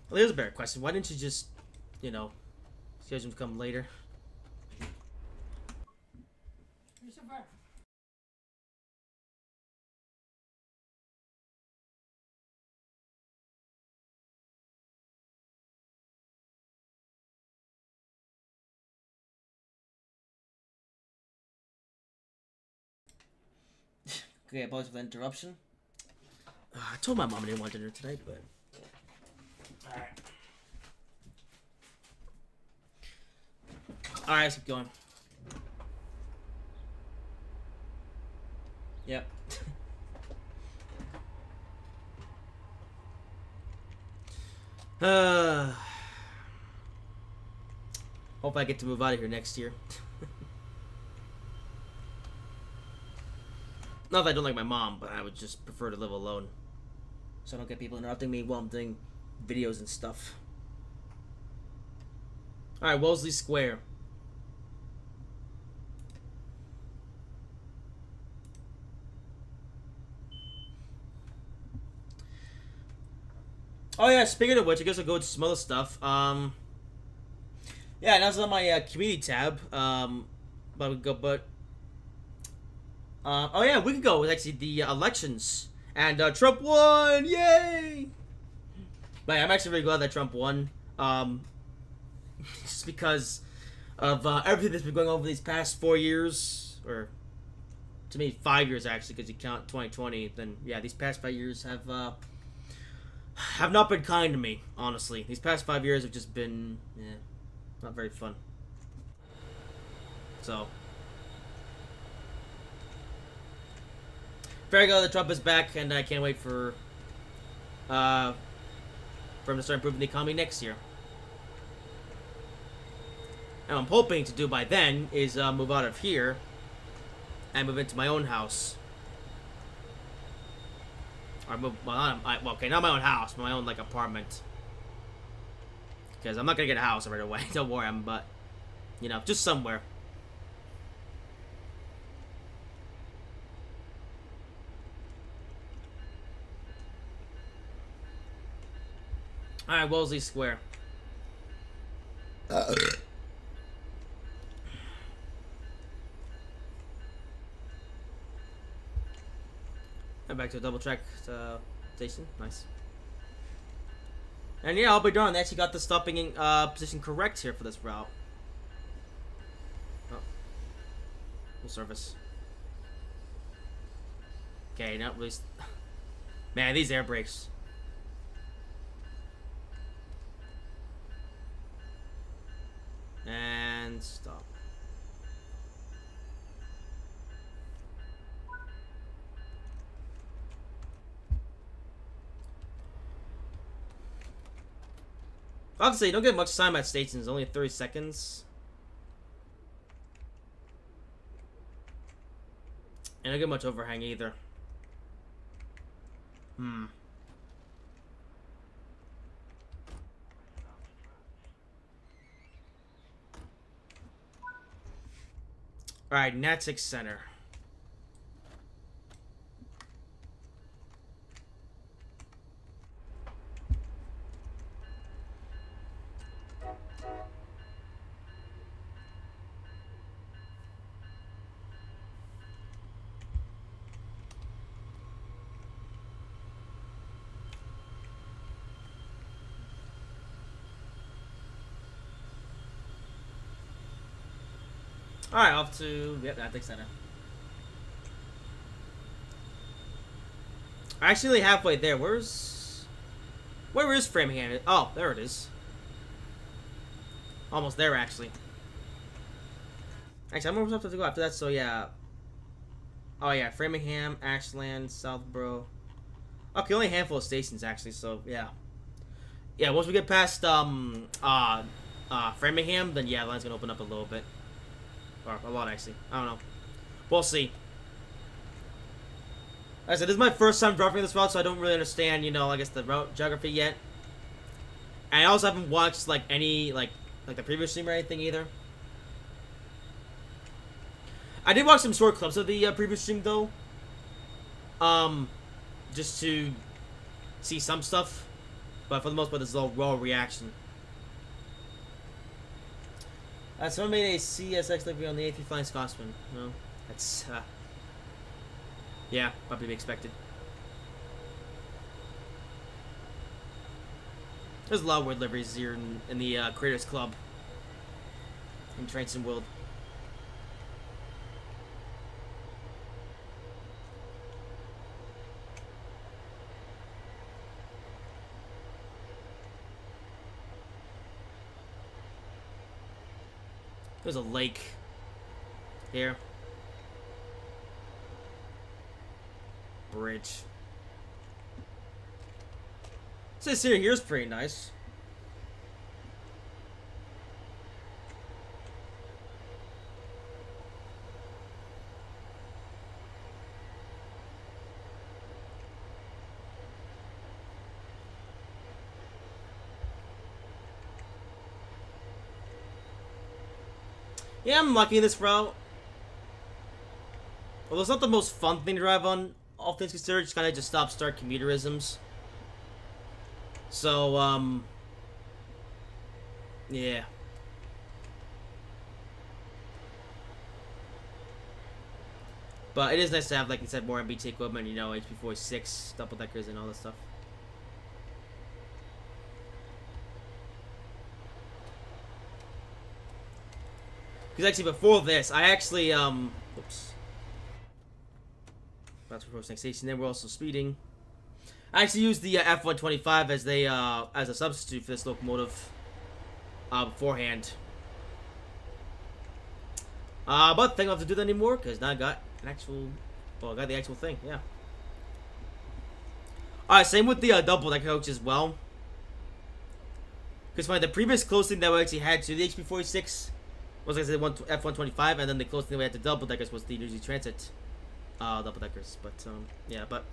Well, here's a better question. Why didn't you just, you know, schedule him to come later? Okay, apologies for the interruption. I told my mom I didn't want dinner tonight, but... Alright. Alright, let's keep going. Yep. Hope I get to move out of here next year. Not that I don't like my mom, but I would just prefer to live alone. So I don't get people interrupting me while I'm doing videos and stuff. Alright, Wellesley Square. Oh yeah, speaking of which, I guess I'll go to some other stuff. Yeah, now it's on my community tab. But we go, oh yeah, a week ago was actually the elections, and Trump won! Yay! But yeah, I'm actually really glad that Trump won. Just because of everything that's been going on over these past 4 years, or to me 5 years actually, because you count 2020. Then yeah, these past 5 years have not been kind to me, honestly. These past 5 years have just been, not very fun. So, very glad that Trump is back, and I can't wait for him to start improving the economy next year. And what I'm hoping to do by then is move out of here and move into my own house. Or move, well, okay, not my own house, but my own, like, apartment. Because I'm not gonna get a house right away, don't worry, but, you know, just somewhere. Alright, Wellesley Square. And back to a double track station. Nice. And yeah, I'll be darned. They actually got the stopping position correct here for this route. Oh. Full service. Okay, not really. Man, these air brakes. And stop. Obviously, you don't get much time at stations, only 30 seconds. And I don't get much overhang either. Alright, Natick Center. Alright, off to, yep, Natick Center. Actually halfway there. Where is Framingham? Oh, there it is. Almost there, actually. Actually, I'm almost up to go after that, so yeah. Oh yeah, Framingham, Ashland, Southborough. Okay, only a handful of stations, actually, so yeah. Yeah, once we get past, Framingham, then yeah, the line's gonna open up a little bit. Or a lot, actually. I don't know. We'll see. Like I said, this is my first time driving this route, so I don't really understand, you know, I guess the route geography yet. And I also haven't watched, like, any, like the previous stream or anything either. I did watch some short clips of the previous stream, though. Just to see some stuff. But for the most part, this is all raw reaction. Someone made a CSX delivery on the A3 Flying Scotsman. No, that's, yeah, probably be expected. There's a lot of weird liveries here in the Creators Club in Transit World. There's a lake here. Bridge. This area here's pretty nice. Yeah, I'm lucky in this route. Although it's not the most fun thing to drive on, all things considered. Just kind of just stop-start commuterisms. So, yeah. But it is nice to have, like I said, more MBTA equipment, you know, HP46, double-deckers, and all that stuff. Because actually, before this, I actually, oops. About to approach next station, then we're also speeding. I actually used the F-125 as as a substitute for this locomotive, beforehand. But I think I don't have to do that anymore, because now I got an actual, well, I got the actual thing, yeah. Alright, same with the double-decker coach as well. Because the previous close thing that we actually had to the HP46 was, like I said, F-125, and then the closest thing we had to double-deckers was the New Jersey Transit double-deckers. But, yeah, but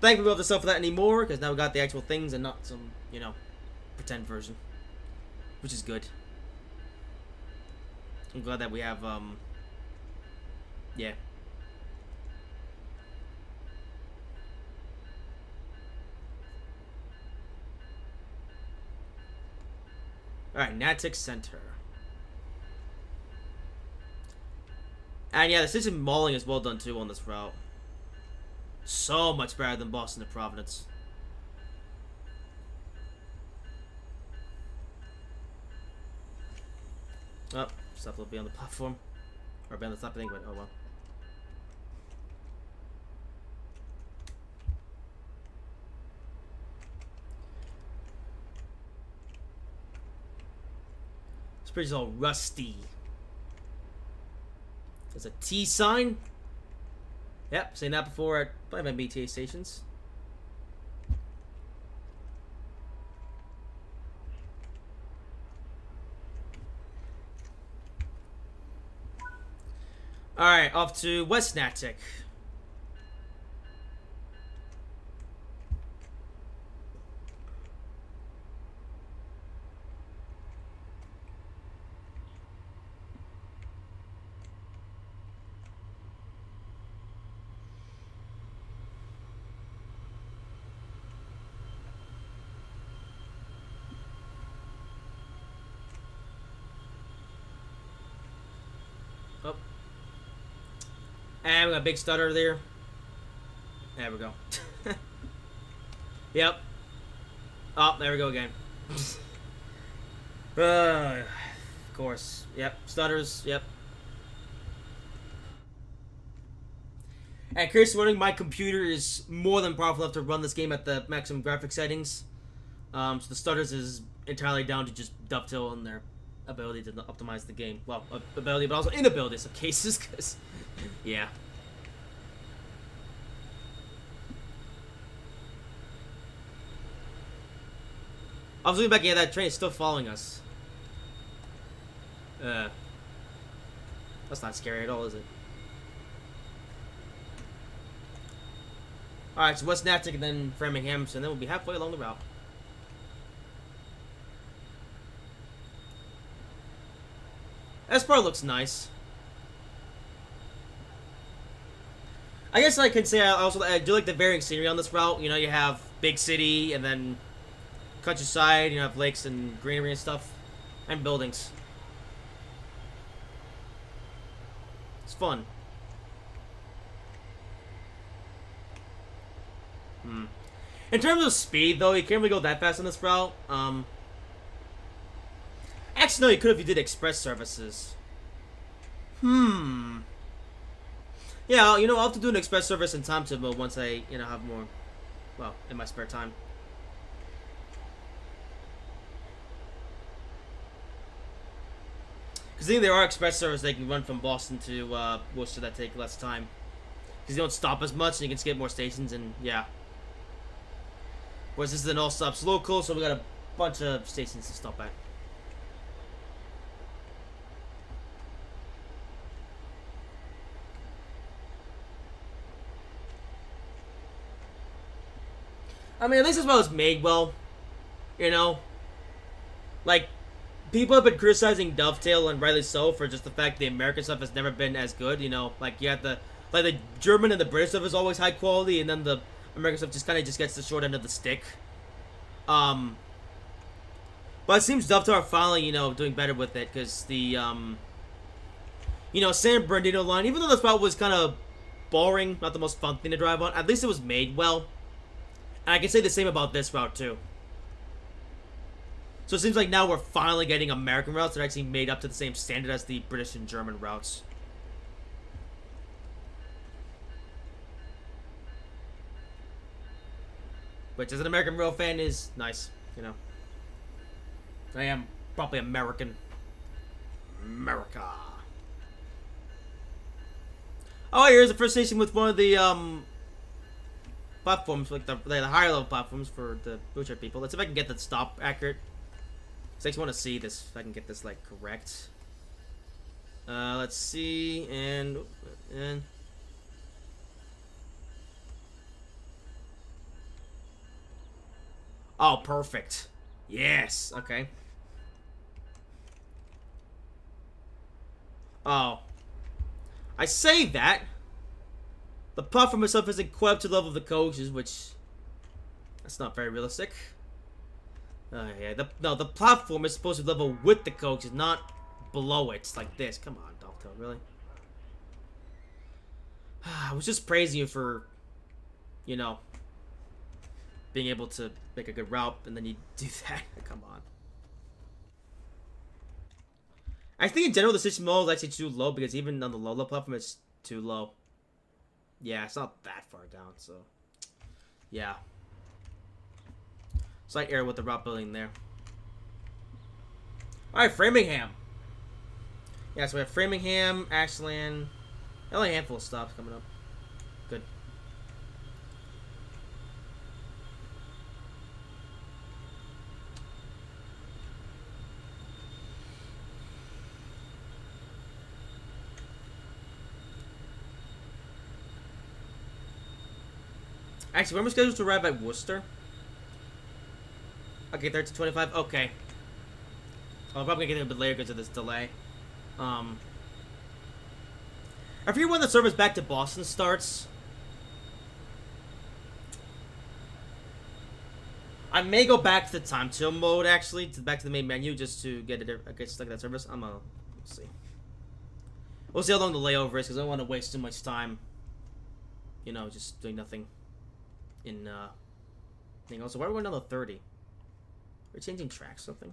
thankfully we don't have to suffer that anymore, because now we got the actual things and not some, you know, pretend version. Which is good. I'm glad that we have, yeah. Alright, Natick Center. And yeah, the system mauling is well done too on this route. So much better than Boston to Providence. Oh, stuff will be on the platform. Or be on the top, I think, but oh well. This bridge is all rusty. There's a T sign. Yep, seen that before at probably my MBTA stations. Alright, off to West Natick. Oh. And we got a big stutter there. There we go. Yep. Oh, there we go again. Of course. Yep. Stutters. Yep. And curious wondering, my computer is more than powerful enough to run this game at the maximum graphics settings. So the stutters is entirely down to just dovetail on their ability to optimize the game. Well, ability, but also inability in some cases, because, yeah. I was looking back, yeah, that train is still following us. That's not scary at all, is it? Alright, so West Natick and then Framingham, and then we'll be halfway along the route. This part looks nice. I guess I could say I do like the varying scenery on this route. You know, you have big city and then countryside. You have lakes and greenery and stuff, and buildings. It's fun. In terms of speed, though, you can't really go that fast on this route. Actually, no, you could if you did express services. Yeah, you know, I'll have to do an express service in time to mode once I, you know, have more, well, in my spare time. Because either there are express service they can run from Boston to Worcester that take less time. Because they don't stop as much and you can skip more stations and yeah. Whereas this is an all stops local, so we got a bunch of stations to stop at. I mean, at least as well as made well. You know? Like, people have been criticizing Dovetail, and rightly so, for just the fact the American stuff has never been as good, you know? Like, you have the... Like, the German and the British stuff is always high quality, and then the American stuff just kind of just gets the short end of the stick. But it seems Dovetail are finally, you know, doing better with it, because the, you know, San Bernardino line, even though the spot was kind of boring, not the most fun thing to drive on, at least it was made well. And I can say the same about this route, too. So it seems like now we're finally getting American routes that are actually made up to the same standard as the British and German routes. Which, as an American rail fan, is nice, you know. I am probably American. America. Oh, here's the first station with one of the, platforms, like the higher level platforms for the wheelchair people. Let's see if I can get the stop accurate. So I just want to see this, if I can get this, like, correct. Let's see, and... Oh, perfect. Yes, okay. Oh. I say that. The platform itself isn't quite up to the level of the coaches, which... That's not very realistic. Yeah, the platform is supposed to be level with the coaches, not below it. It's like this. Come on, Delta, really? I was just praising you for, you know, being able to make a good route, and then you do that. Come on. I think in general the system level is actually too low, because even on the low level platform it's too low. Yeah, it's not that far down, so yeah. Slight error with the route building there. Alright, Framingham. Yeah, so we have Framingham, Ashland. Only a handful of stops coming up. Good. Actually, when we're scheduled to arrive at Worcester. Okay, 13:25. Okay. I'm probably gonna get a bit later because of this delay. I forget when the service back to Boston starts. I may go back to the time chill mode, actually, back to the main menu, just to get stuck in that service. We'll see. We'll see how long the layover is, because I don't want to waste too much time. You know, just doing nothing. In thing. Also, why are we going down to 30? We're changing tracks, something.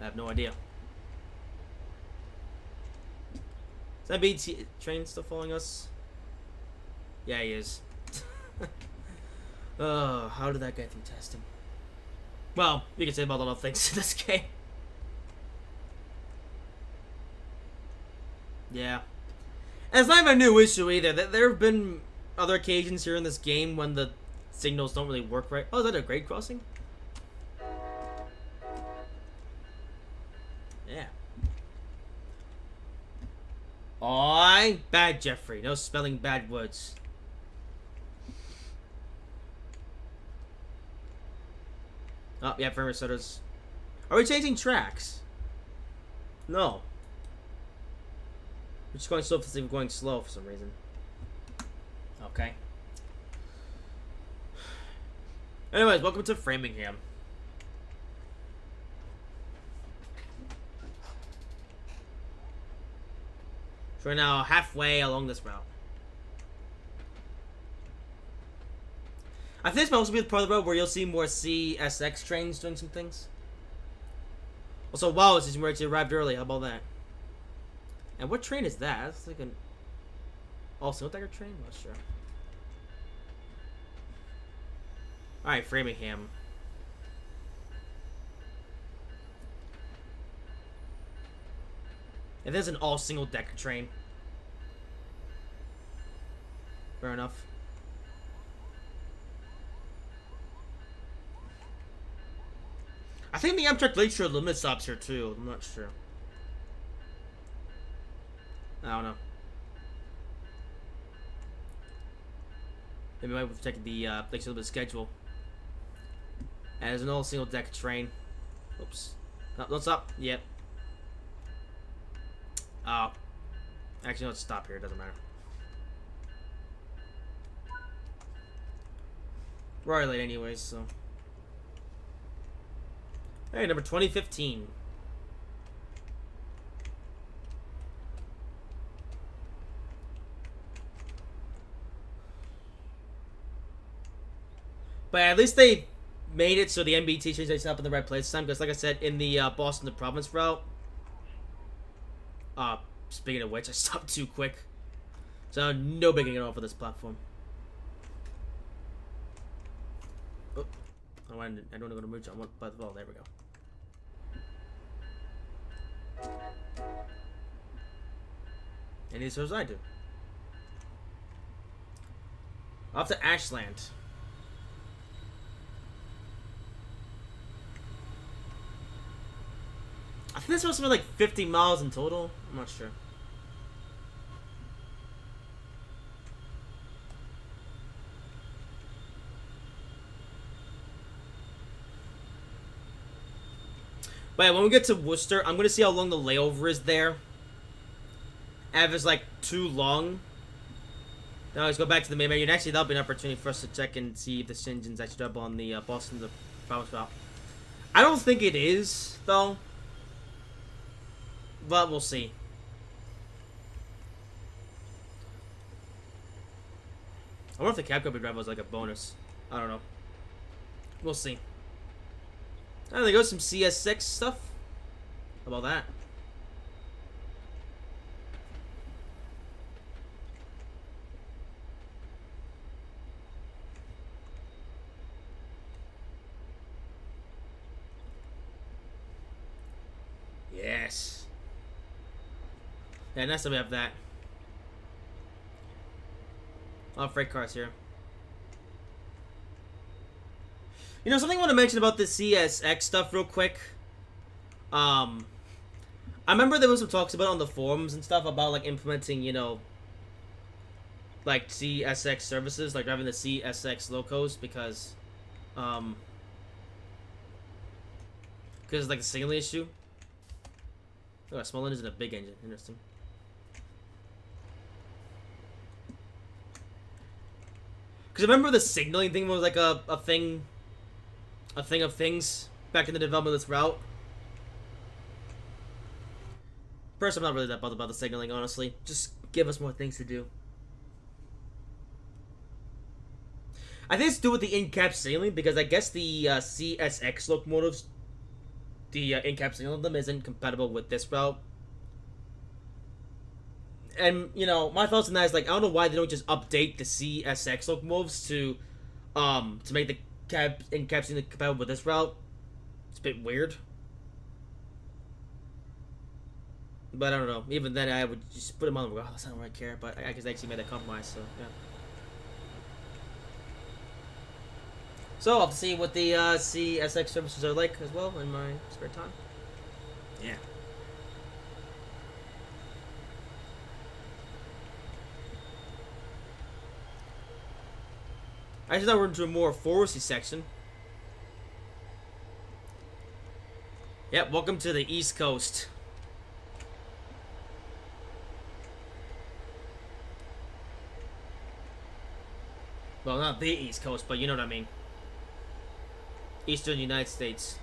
I have no idea. Is that MBTA train still following us? Yeah, he is. Oh, how did that get through testing? Well, you can say about a lot of things in this game. Yeah. And it's not even a new issue either. There have been other occasions here in this game when the signals don't really work right. Oh, is that a grade crossing? Yeah. Oi, bad Jeffrey. No spelling bad words. Oh, yeah, Framingham Sodas. Are we changing tracks? No. We're just going slow for going slow for some reason. Okay. Anyways, welcome to Framingham. So we're now halfway along this route. I think this might also be the part of the road where you'll see more CSX trains doing some things. Also, wow, this is where it arrived early. How about that? And what train is that? That's like an single decker train? Not sure. Alright, Framingham. And there's an all single decker train. Fair enough. I think the Amtrak Lakeshore limit stops here too. I'm not sure. I don't know. Maybe I might check the Lakeshore limit schedule. And there's an all single decker train. Oops. No, don't stop. Yep. Oh. Actually, let's stop here. It doesn't matter. We're already late anyways, so. Hey, number 2015. But at least they made it so the MBT changed itself in the right place this time. Because like I said, in the Boston to Province route. Speaking of which, I stopped too quick. So no bigging at all for this platform. Oh, I don't want to go to merge on one, but well, there we go. And so as I do. Off to Ashland. I think that's supposed to be like 50 miles in total. I'm not sure. But yeah, when we get to Worcester, I'm going to see how long the layover is there. And if it's like too long, then I'll just go back to the main menu. And actually, that'll be an opportunity for us to check and see if the engine's actually up on the Boston to Province route. I don't think it is, though. But we'll see. I wonder if the cab company driver was like a bonus. I don't know. We'll see. Oh, there goes some CS6 stuff. How about that? Yes. Yeah, next time we have that. Oh, freight cars here. You know, something I want to mention about the CSX stuff real quick. I remember there was some talks about it on the forums and stuff about, like, implementing, you know, like, CSX services, like, driving the CSX locos, because, like, the signaling issue. Oh, a small engine and a big engine. Interesting. Because remember the signaling thing was, like, a thing of things back in the development of this route. First, I'm not really that bothered about the signaling, honestly. Just give us more things to do. I think it's to do with the in-cab signaling, because I guess the CSX locomotives, the in-cab signaling of them isn't compatible with this route. And, you know, my thoughts on that is, like, I don't know why they don't just update the CSX locomotives to make the in-cab signaling compatible with this route. It's a bit weird. But I don't know. Even then, I would just put them on regardless. I don't really care. But I guess they actually made that compromise, so yeah. So I'll have to see what the CSX services are like as well in my spare time. Yeah. Actually, now we're into a more foresty section. Yep, welcome to the East Coast. Well, not the East Coast, but you know what I mean. Eastern United States.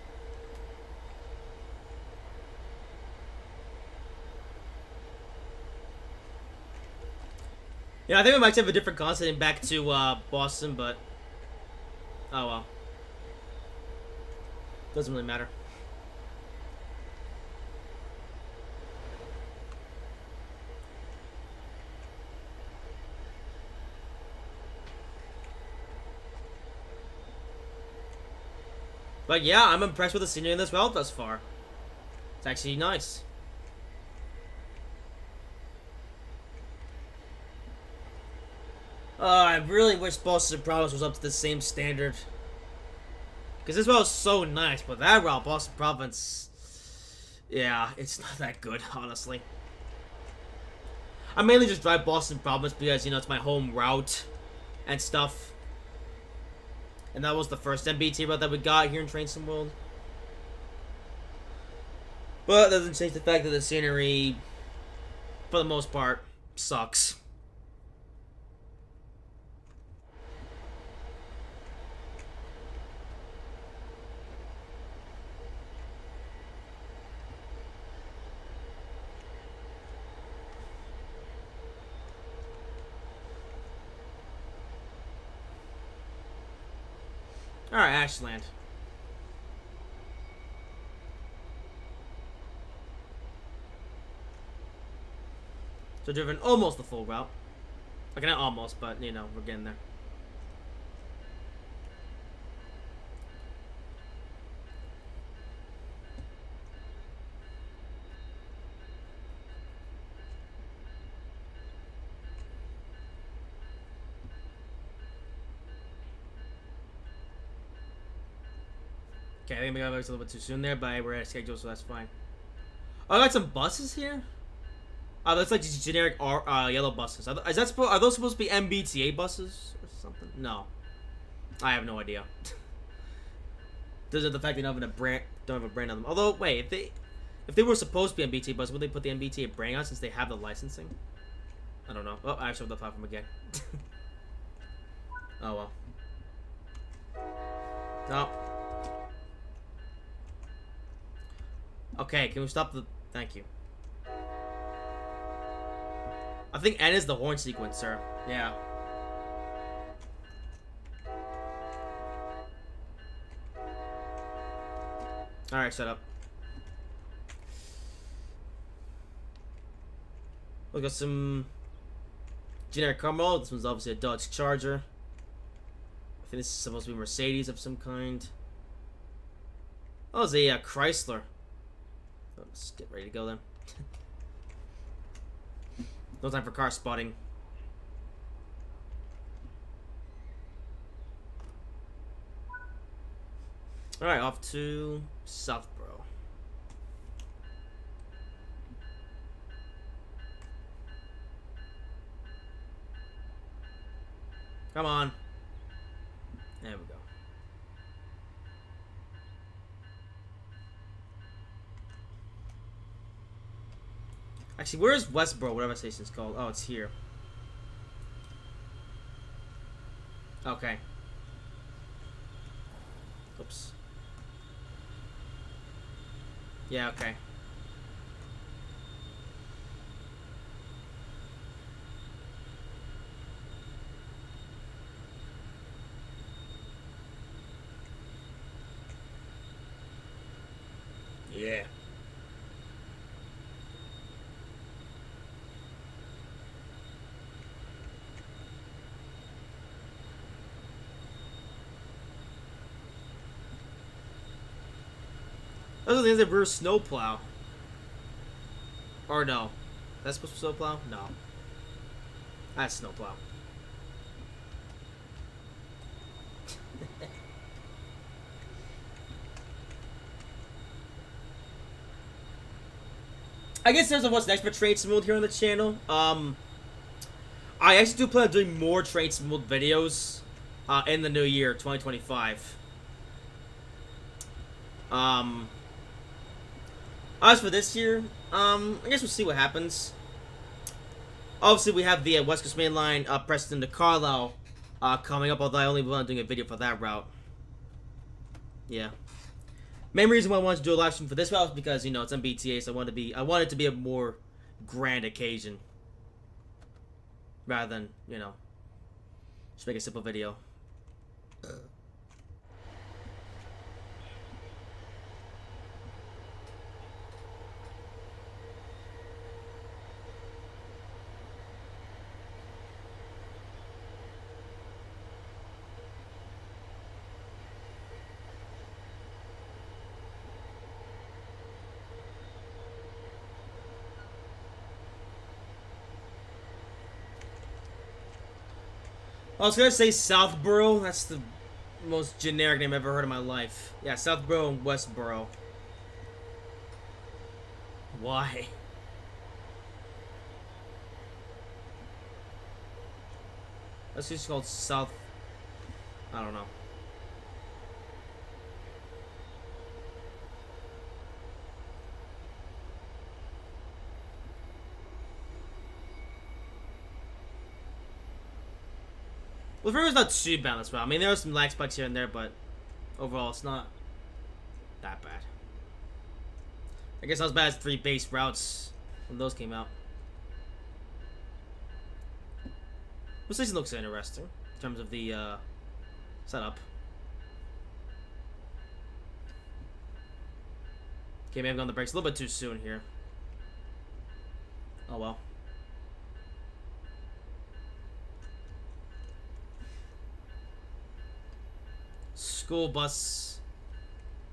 Yeah, I think we might have a different concept back to Boston, but oh well. Doesn't really matter. But yeah, I'm impressed with the scenery in this route thus far. It's actually nice. I really wish Boston Province was up to the same standard. Because this route was so nice, but that route, Boston Province... Yeah, it's not that good, honestly. I mainly just drive Boston Province because, you know, it's my home route and stuff. And that was the first MBTA route that we got here in Train Sim World. But that doesn't change the fact that the scenery, for the most part, sucks. Alright, Ashland. So driven almost the full route. Okay, not almost, but, you know, we're getting there. Okay, I think we got a little bit too soon there, but we're at a schedule, so that's fine. Oh, I got some buses here? Oh, that's like just generic yellow buses. Are those supposed to be MBTA buses or something? No, I have no idea. Does it the fact they don't have a brand on them? Although, wait, if they were supposed to be MBTA buses, would they put the MBTA brand on since they have the licensing? I don't know. Oh, I showed the platform again. Oh well. No. Okay, can we stop the... Thank you. I think N is the horn sequence, sir. Yeah. Alright, shut up. We got some generic car model. This one's obviously a Dodge Charger. I think this is supposed to be a Mercedes of some kind. Oh, it's a Chrysler. Let's get ready to go then. No time for car spotting. Alright, off to Southborough. Come on. There we go. Actually, where is Westboro, whatever station's called? Oh, it's here. Okay. Oops. Yeah, okay. Yeah. Those are the things that were snowplow. Or no. That's supposed to be snowplow? No. That's snowplow. I guess there's what's next for Train Sim here on the channel. I actually do plan on doing more Train Sim videos in the new year, 2025. As for this year, I guess we'll see what happens. Obviously, we have the West Coast Main Line Preston to Carlisle coming up, although I only plan on doing a video for that route. Yeah. Main reason why I wanted to do a live stream for this route is because, you know, it's MBTA, so I want it to be a more grand occasion. Rather than, you know, just make a simple video. I was gonna say Southborough. That's the most generic name I've ever heard in my life. Yeah, Southborough and Westborough. Why? That's just called South. I don't know. Well, Framinham's not too bad as well. I mean, there are some lag spikes here and there, but overall, it's not that bad. I guess not as bad as 3 base routes when those came out. This station looks interesting in terms of the setup. Okay, maybe I've gone the brakes a little bit too soon here. Oh well. School bus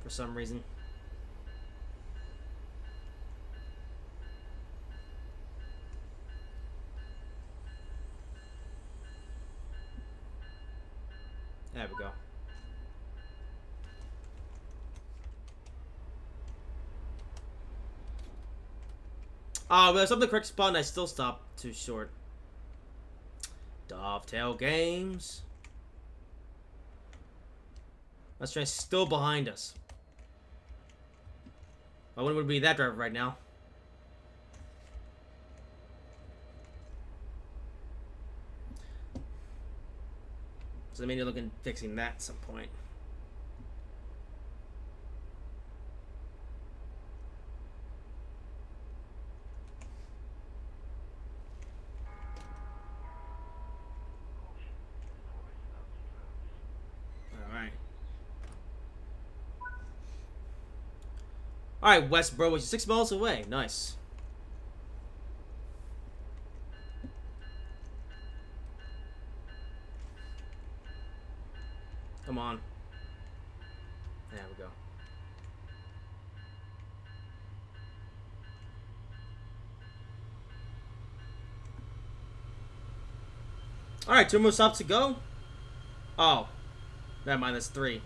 for some reason. There we go. Oh, but something correct spot and I still stopped too short. Dovetail Games. That's try still behind us. I wonder what would be that driver right now. So maybe you're looking fixing that at some point. Alright, Westboro, which is 6 miles away. Nice. Come on. There we go. Alright, 2 more stops to go. Oh. Never mind, that's 3.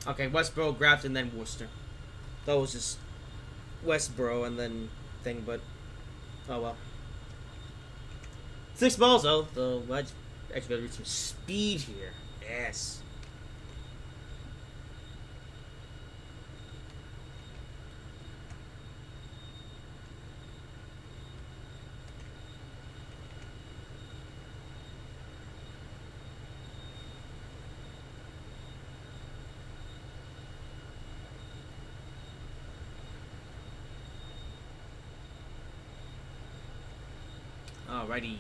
Okay, Westboro, Grafton, then Worcester. That was just Westboro and then thing, but oh well. 6 miles though. So I actually gotta reach some speed here. Yes. Alrighty.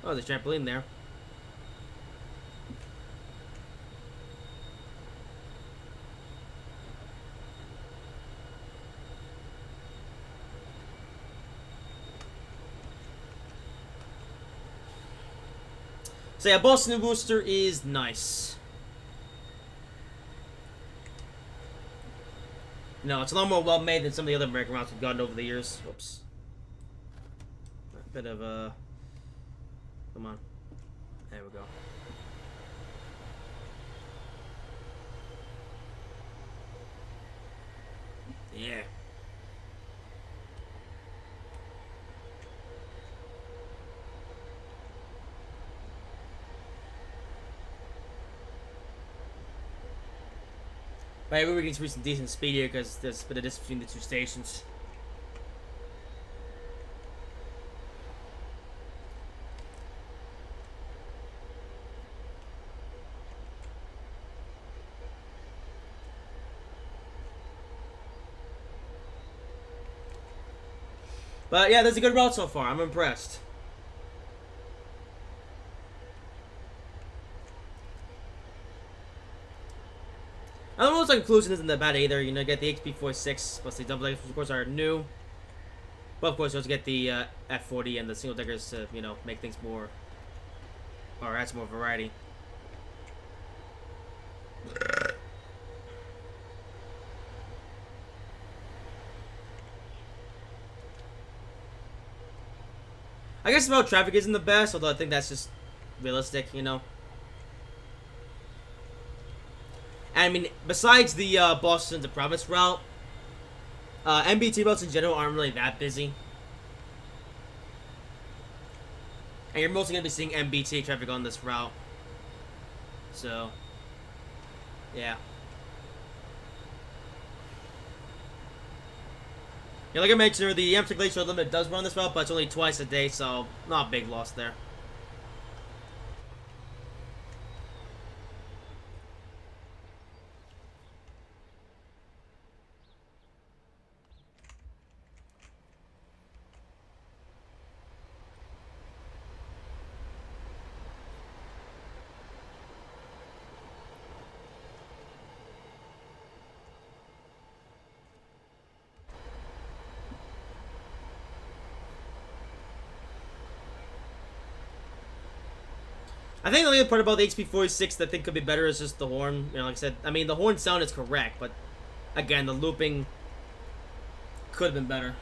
Oh, there's a trampoline there. So yeah, Boston and Worcester is nice. No, it's a lot more well made than some of the other American routes we've gotten over the years. Whoops. A bit of a... Come on. There we go. Yeah. But we're getting to reach some decent speed here because there's a bit of distance between the 2 stations. But yeah, that's a good route so far. I'm impressed. I don't know if the inclusion isn't that bad either. You know, get the HP46 plus the double deckers, of course, are new. But of course, you also get the F40 and the single deckers to, you know, make things more Or adds more variety. I guess about traffic isn't the best, although I think that's just realistic, you know. And I mean, besides the Boston to Providence route, MBT routes in general aren't really that busy. And you're mostly going to be seeing MBTA traffic on this route. So, yeah. Yeah, like I mentioned, the Amsterdam Glacier Limit does run this route, but it's only twice a day, so not a big loss there. I think the only part about the HP46 that I think could be better is just the horn. You know, like I said, I mean, the horn sound is correct, but again, the looping could have been better.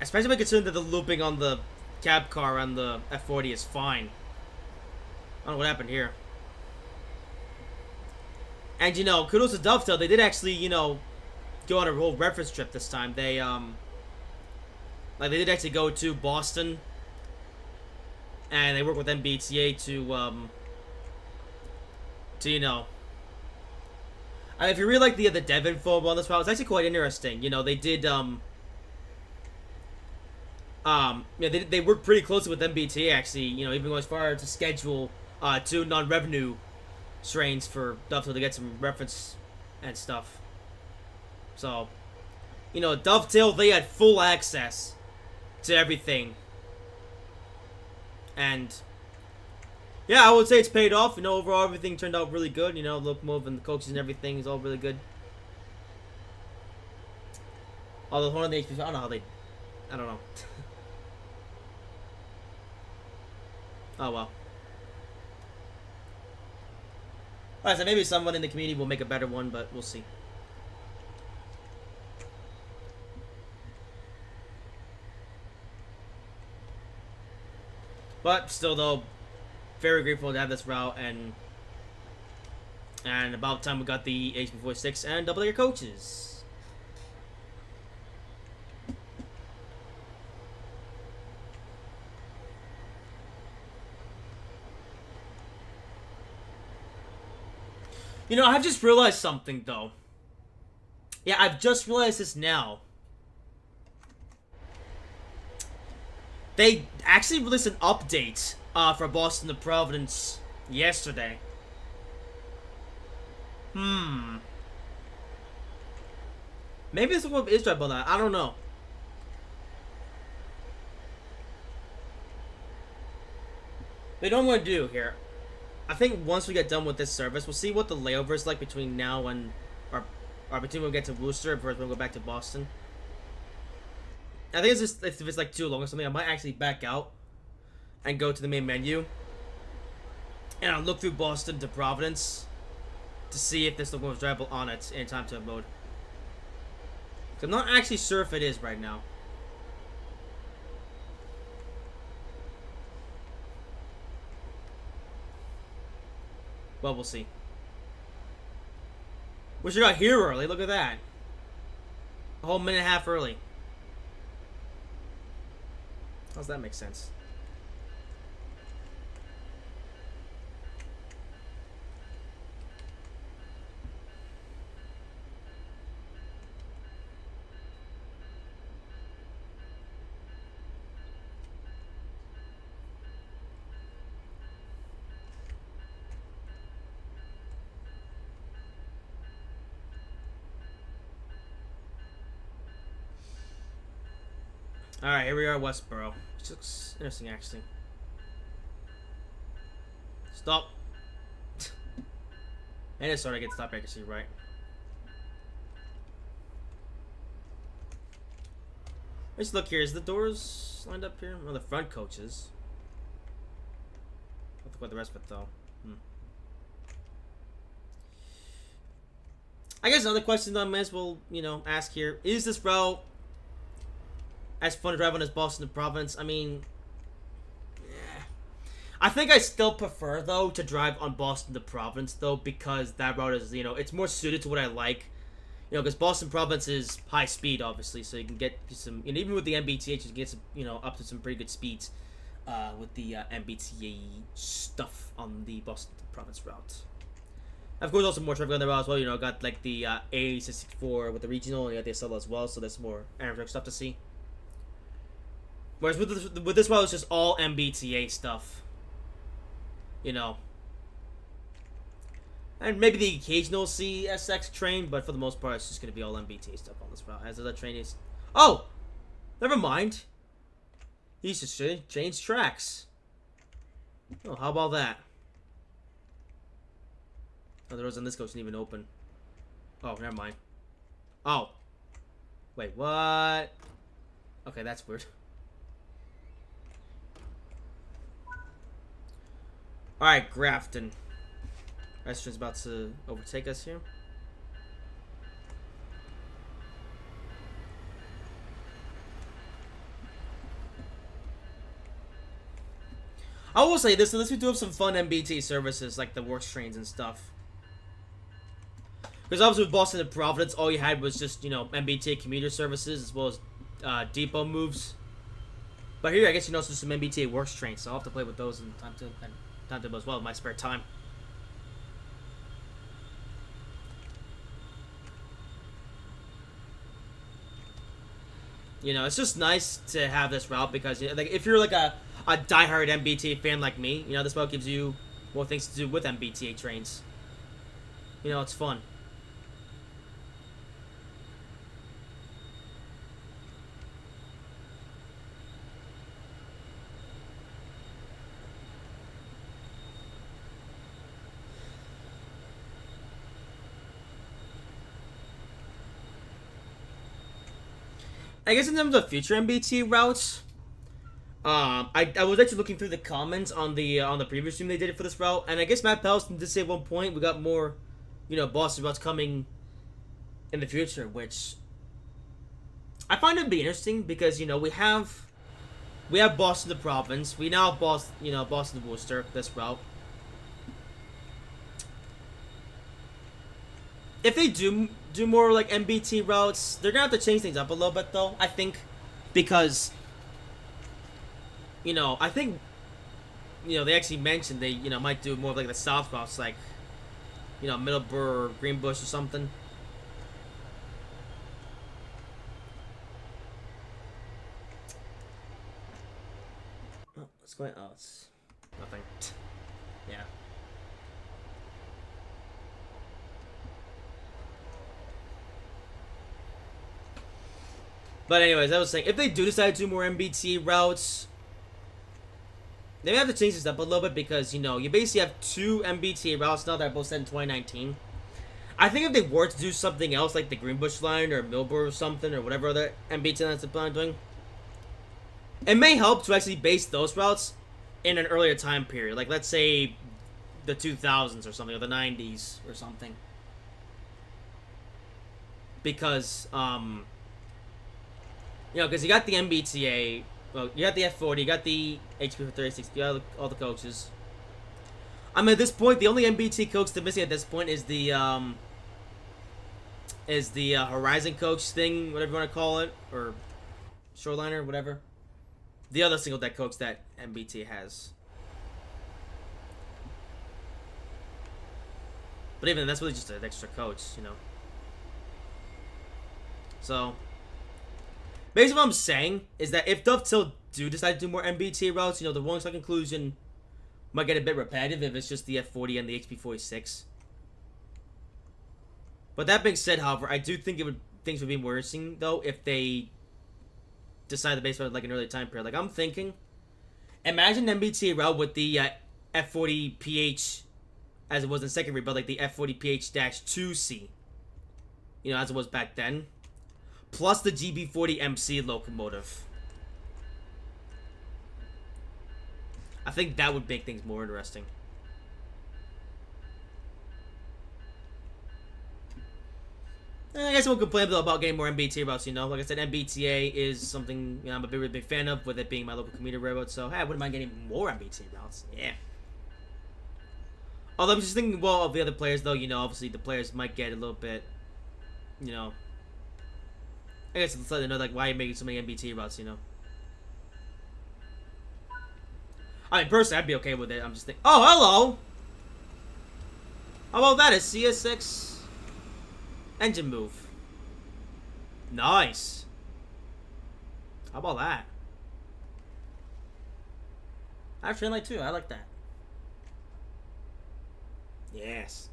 Especially when considering that the looping on the cab car on the F40 is fine. I don't know what happened here. And, you know, kudos to Dovetail. They did actually, you know, go on a whole reference trip this time. They, like, they did actually go to Boston. And they work with MBTA to, you know. If you really like the dev info on this route, it's actually quite interesting. You know, they did, yeah, they worked pretty closely with MBTA, actually, you know, even going as far to schedule, 2 non-revenue trains for Dovetail to get some reference and stuff. So, you know, Dovetail, they had full access to everything. And, yeah, I would say it's paid off. You know, overall, everything turned out really good. You know, locomotive and the coaches and everything is all really good. Although, one of the HP, I don't know how they, I don't know. Oh, well. Alright, so maybe someone in the community will make a better one, but we'll see. But still, though, very grateful to have this route, and about time we got the HP46 and double-decker coaches. You know, I've just realized something, though. Yeah, I've just realized this now. They actually released an update for Boston to Providence yesterday. Maybe this one is right about that. I don't know. But you know what I'm going to do here? I think once we get done with this service, we'll see what the layover is like between now and... Or between when we get to Worcester and when we go back to Boston. I think it's just, if it's like too long or something, I might actually back out and go to the main menu. And I'll look through Boston to Providence to see if there's locomotive drivable on it in time to upload. I'm not actually sure if it is right now. Well, we'll see. We should got here early, look at that. A whole minute and a half early. How's that make sense? Alright, here we are, Westboro. Which looks interesting, actually. Stop. And it's sort of get stop accuracy right. Let's look here. Is the doors lined up here? Oh, the front coaches. forgot the rest of it though. I guess another question that I might as well, ask here. Is this route as fun to drive on as Boston to Providence? I mean, I think I still prefer, though, to drive on Boston to Providence, though, because that route is, it's more suited to what I like. Because Boston Providence is high speed, obviously, so you can get some, and even with the MBTA, you can get some, up to some pretty good speeds with the MBTA stuff on the Boston to Providence route. Of course, also more traffic on the route as well. Got like the A64 with the regional, and you got the SL as well, so there's more aerodynamic stuff to see. Whereas with this route, it's just all MBTA stuff. And maybe the occasional CSX train, but for the most part, it's just going to be all MBTA stuff on this route. As the train is... Oh! Never mind. He's just changed tracks. Oh, how about that? Oh, the roads on this coast didn't even open. Oh, never mind. Oh. Wait, what? Okay, that's weird. Alright, Grafton. Restaurant's about to overtake us here. I will say this, unless we do have some fun MBT services like the Works trains and stuff. Because obviously with Boston to Providence, all you had was just, MBTA commuter services as well as depot moves. But here, I guess also some MBTA Works trains, so I'll have to play with those in time to as well in my spare time. It's just nice to have this route because like if you're like a diehard MBTA fan like me, this route gives you more things to do with MBTA trains. It's fun. I guess in terms of future MBTA routes, I was actually looking through the comments on the previous stream they did it for this route, and I guess Matt Pelston did say at one point we got more, Boston routes coming in the future, which I find it to be interesting because we have Boston to Providence, we now have Boston to Worcester, this route. If they do more like MBT routes, they're gonna have to change things up a little bit though, I think, because I think they actually mentioned they might do more of like the south routes, like Middleborough or Greenbush or something. Oh, what's going on? Oh, it's nothing. Yeah. But anyways, I was saying, if they do decide to do more MBT routes, they may have to change this up a little bit because, you basically have two MBTA routes now that are both set in 2019. I think if they were to do something else, like the Greenbush line or Millborough or something, or whatever other MBTA lines they're planning on doing, it may help to actually base those routes in an earlier time period. Like, let's say the 2000s or something, or the 90s or something. Because, because you got the MBTA, well, you got the F40, you got the HP 36, you got all the coaches. I mean, at this point, the only MBT coach they're missing at this point is the Horizon coach thing, whatever you want to call it, or Shoreliner, whatever. The other single deck coach that MBT has. But even then, that's really just an extra coach, So, basically what I'm saying is that if Dovetail do decide to do more MBTA routes, the rolling stock conclusion might get a bit repetitive if it's just the F40 and the HP 46. But that being said, however, I do think things would be more interesting, though, if they decide to base on like an early time period. Like, I'm thinking, imagine an MBTA route with the F40PH as it was in second rebuild, like the F40PH-2C, as it was back then, plus the GB40MC locomotive. I think that would make things more interesting. I guess I won't complain about getting more MBTA routes, you know. Like I said, MBTA is something, you know, I'm a big fan of, with it being my local commuter railroad. So, hey, I wouldn't mind getting more MBTA routes. Yeah. Although I'm just thinking, well, of the other players, though, you know, obviously the players might get a little bit, you know. I guess let's let them know, like, why you're making so many MBTA routes, you know. I mean, personally, I'd be okay with it. I'm just thinking, oh, hello! How about that? A CS6 engine move. Nice. How about that? I have train light too. I like that. Yes.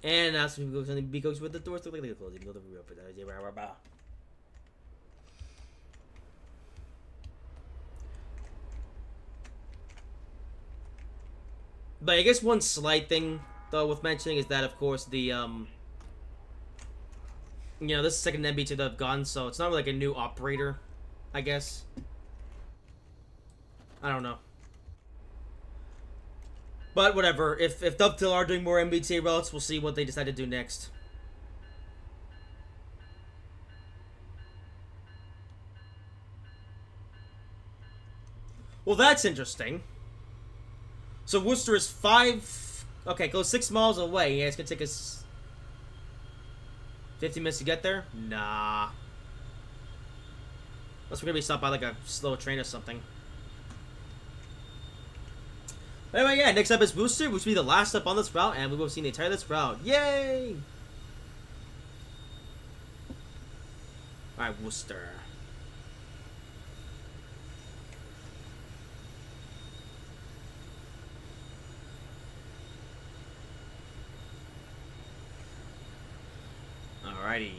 And now some people goes with the doors look like they're closed, even though they're real for that. But I guess one slight thing, though, worth mentioning is that, of course, the, you know, this is the second MBTA that I've gotten, so it's not really like a new operator, I guess. I don't know. But whatever, if Dovetail are doing more MBTA routes, we'll see what they decide to do next. Well, that's interesting. So Worcester is 6 miles away. Yeah, it's gonna take us 50 minutes to get there? Nah. Unless we're gonna be stopped by like a slow train or something. Anyway, yeah, next up is Worcester, which will be the last step on this route, and we will have seen the entire this route. Yay! Alright, Worcester. Alrighty.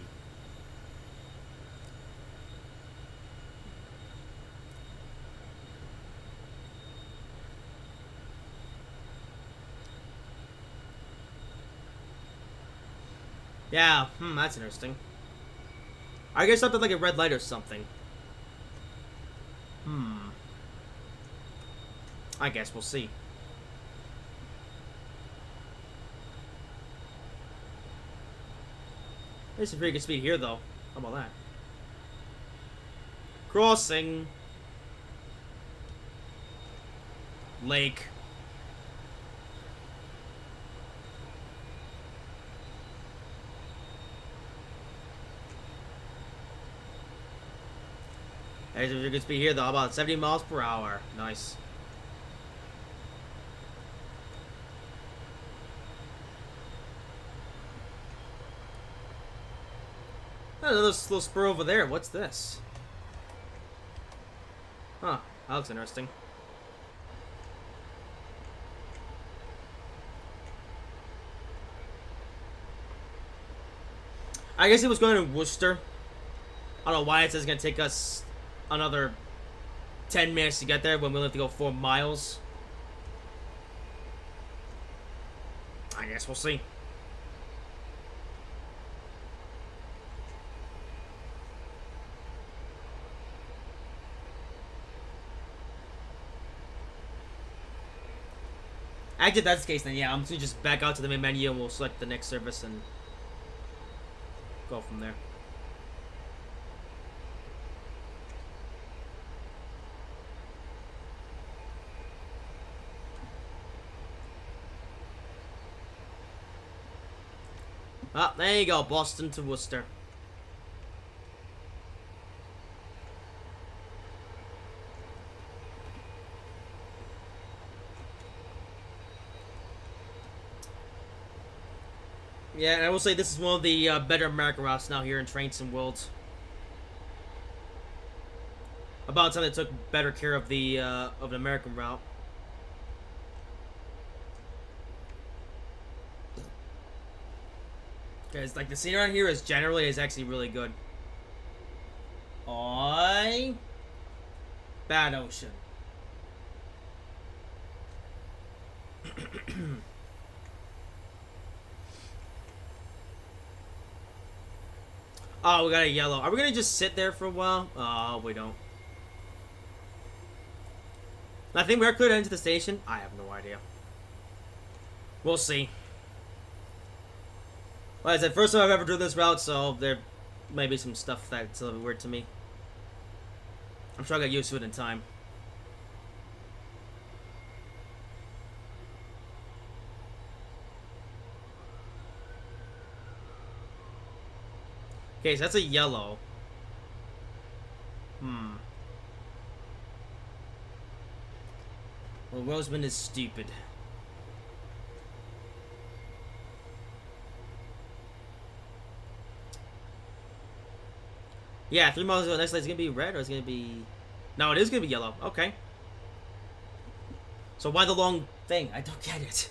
Yeah, that's interesting. I guess something like a red light or something. I guess we'll see. There's some pretty good speed here, though. How about that? Crossing. Lake. There's a pretty good speed here, though. How about 70 miles per hour? Nice. Another little spur over there. What's this? Huh. That looks interesting. I guess it was going to Worcester. I don't know why it says it's going to take us another 10 minutes to get there when we only have to go 4 miles. I guess we'll see. Actually, if that's the case, then yeah, I'm just gonna just back out to the main menu and we'll select the next service and go from there. Ah, there you go, Boston to Worcester. Yeah, and I will say this is one of the better American routes now here in Trainson World. About time they took better care of the American route. Because like the scene around here is actually really good. Oi, Bad Ocean. Oh, we got a yellow. Are we gonna just sit there for a while? Oh, we don't. I think we're clear to enter the station. I have no idea. We'll see. Like I said, first time I've ever driven this route, so there may be some stuff that's a little bit weird to me. I'm sure I'll get used to it in time. Okay, so that's a yellow. Well, Roseman is stupid. Yeah, 3 miles ago, next light's gonna be red, or it's gonna be... No, it is gonna be yellow. Okay. So why the long thing? I don't get it.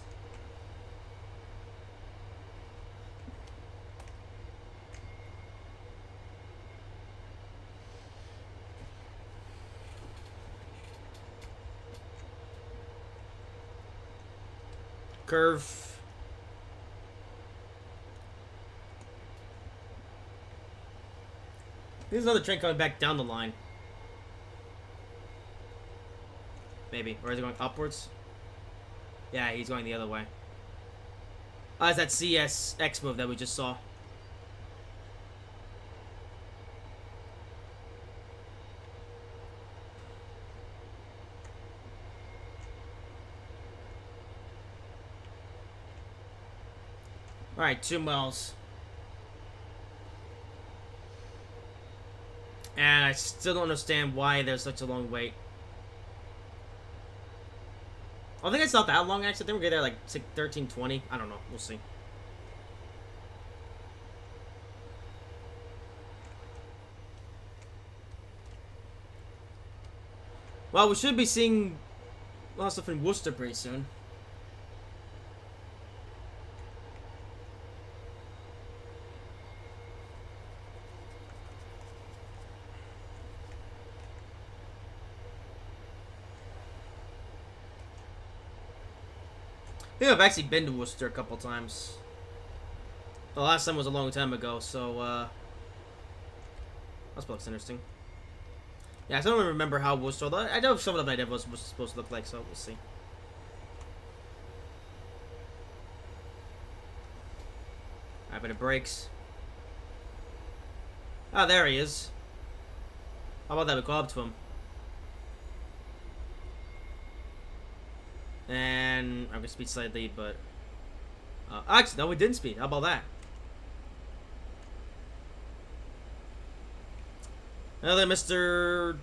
Curve. There's another train coming back down the line. Maybe. Or is it going upwards? Yeah, he's going the other way. Oh, it's that CSX move that we just saw. Alright, 2 miles. And I still don't understand why there's such a long wait. I think it's not that long, actually. I think we're there like 13:20. I don't know. We'll see. Well, we should be seeing a lot of stuff in Worcester pretty soon. I think I've actually been to Worcester a couple times. The last time was a long time ago, so, that looks interesting. Yeah, I don't really remember how Worcester, although I know some of the idea was supposed to look like, so we'll see. Alright, but it breaks. Ah, there he is. How about that? We call up to him. And I'm gonna speed slightly, but actually, no, we didn't speed. How about that? Another Mr.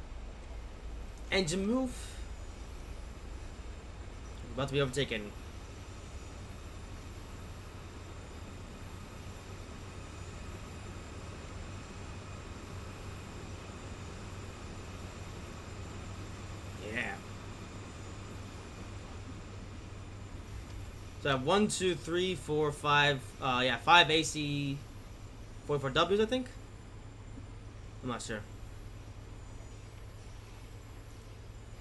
Engine move. About to be overtaken. Yeah. So I have 1, 2, 3, 4, 5. Yeah, 5 AC, 44 Ws, I think. I'm not sure.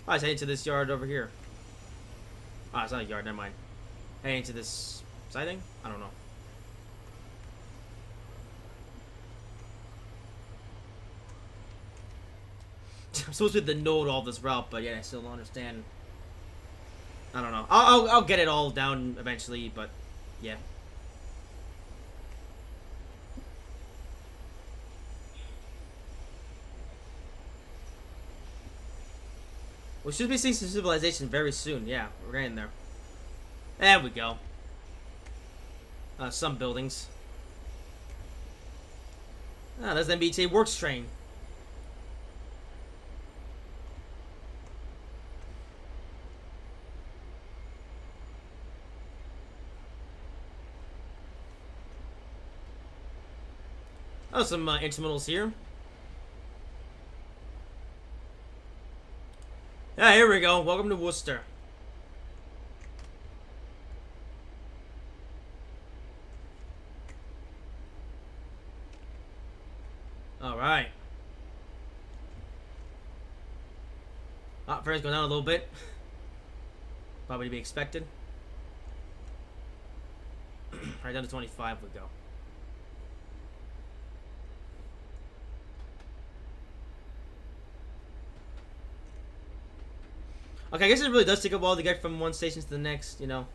Oh, it's heading to this yard over here. Oh, it's not a yard. Never mind. Heading to this siding. I don't know. I'm supposed to be the node all this route, but yeah, I still don't understand. I don't know. I'll get it all down eventually, but yeah. We should be seeing some civilization very soon. Yeah, we're getting there. There we go. Some buildings. Ah, there's the MBTA works train. Oh, some instrumentals here. Yeah, here we go. Welcome to Worcester. Alright. Fair's going down a little bit. Probably to be expected. Right down to 25 we go. Okay, I guess it really does take a while to get from one station to the next, you know.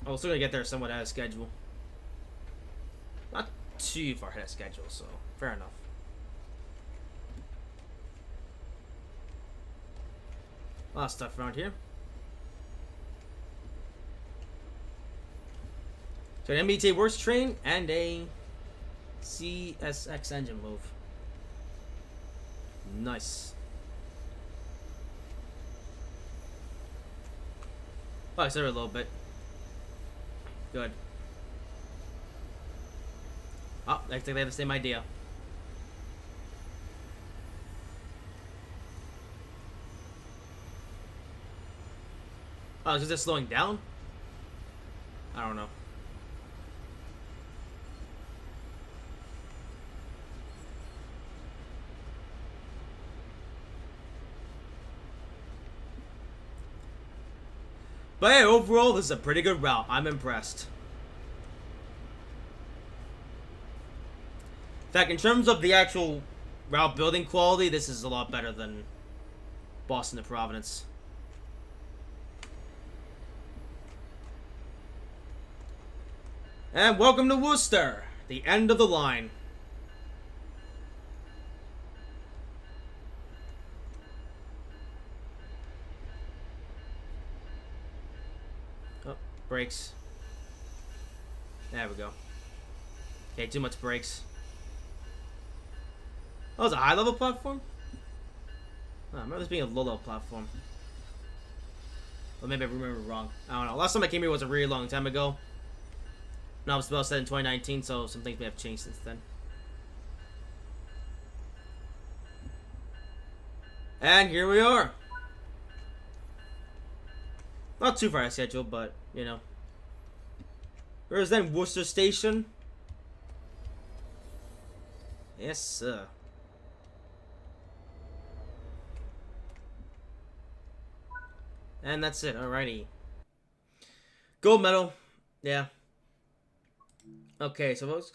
Oh, we're still gonna get there somewhat out of schedule. Not too far ahead of schedule, so fair enough. A lot of stuff around here. So an MBTA Worcester train and a CSX engine move. Nice. Oh, I accelerate a little bit. Good. Oh, I think they have the same idea. Oh, is this slowing down? I don't know. But hey, overall, this is a pretty good route. I'm impressed. In fact, in terms of the actual route building quality, this is a lot better than Boston to Providence. And welcome to Worcester, the end of the line. Oh, brakes. There we go. Okay, too much brakes. Oh, it's a high-level platform? Oh, I remember this being a low-level platform. Or maybe I remember wrong. I don't know. Last time I came here was a really long time ago. Now it's about set in 2019, so some things may have changed since then. And here we are. Not too far out of schedule, but, you know. Where's then Worcester Station? Yes, sir. And that's it, alrighty. Gold medal. Yeah. Okay, so let's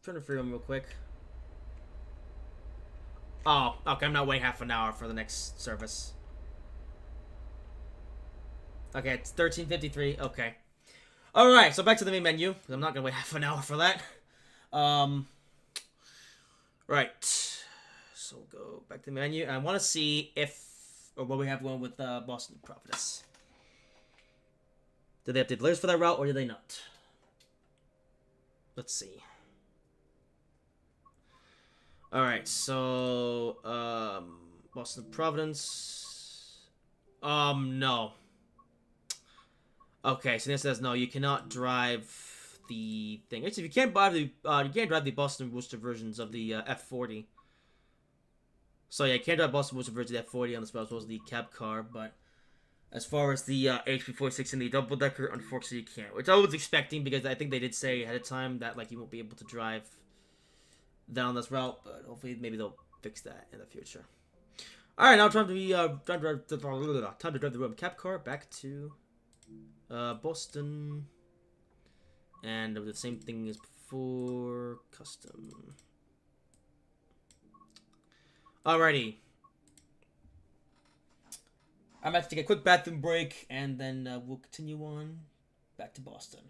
turn to freedom real quick. Oh, okay, I'm not waiting half an hour for the next service. Okay, it's 13:53. Okay. Alright, so back to the main menu. I'm not gonna wait half an hour for that. Right. So we'll go back to the menu. I want to see if, or what we have going with Boston Providence. Did they update the layers for that route, or did they not? Let's see. Alright, so, Boston Providence. No. Okay, so this says no, you cannot drive the thing. Actually, you can't drive the Boston Worcester versions of the F40. So yeah, you can't drive Boston Worcester version of the F40 on the as well as the cab car, but as far as the HP46 and the double decker, unfortunately you can't. Which I was expecting because I think they did say ahead of time that like you won't be able to drive down this route, but hopefully maybe they'll fix that in the future. All right, now time to drive the cab car back to Boston, and the same thing as before. Custom. Alrighty. I'm about to take a quick bathroom break, and then we'll continue on back to Boston.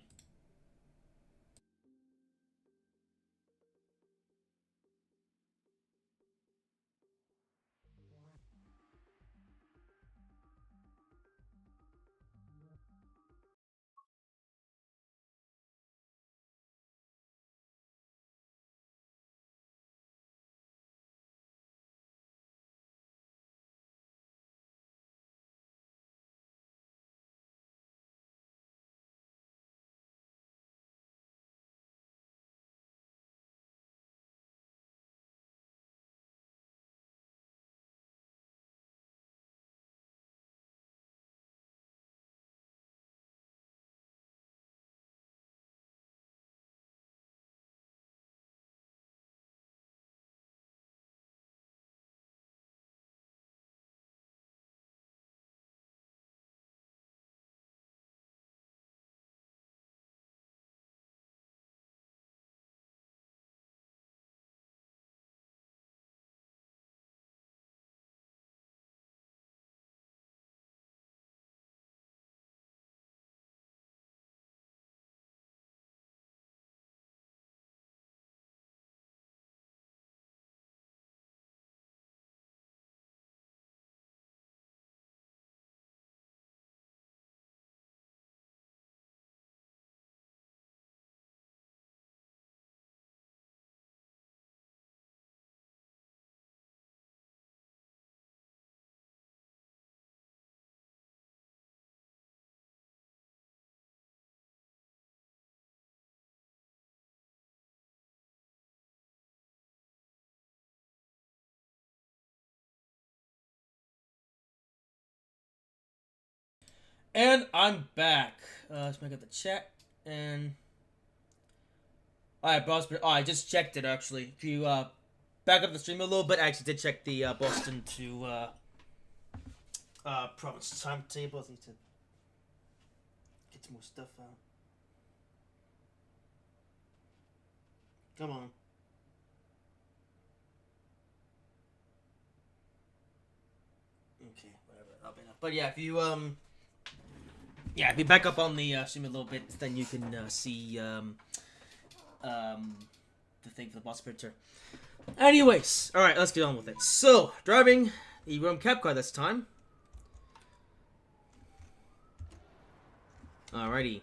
And I'm back. Let's make up the chat. And alright, Boston. Oh, I just checked it actually. If you back up the stream a little bit, I actually did check the Boston to province timetable. I need to get some more stuff out. Come on. Okay, whatever. I'll be enough. But yeah, if you if you back up on the stream a little bit, then you can see the thing for the boss picture. Anyways, all right, let's get on with it. So, driving the Rome cab car this time. Alrighty.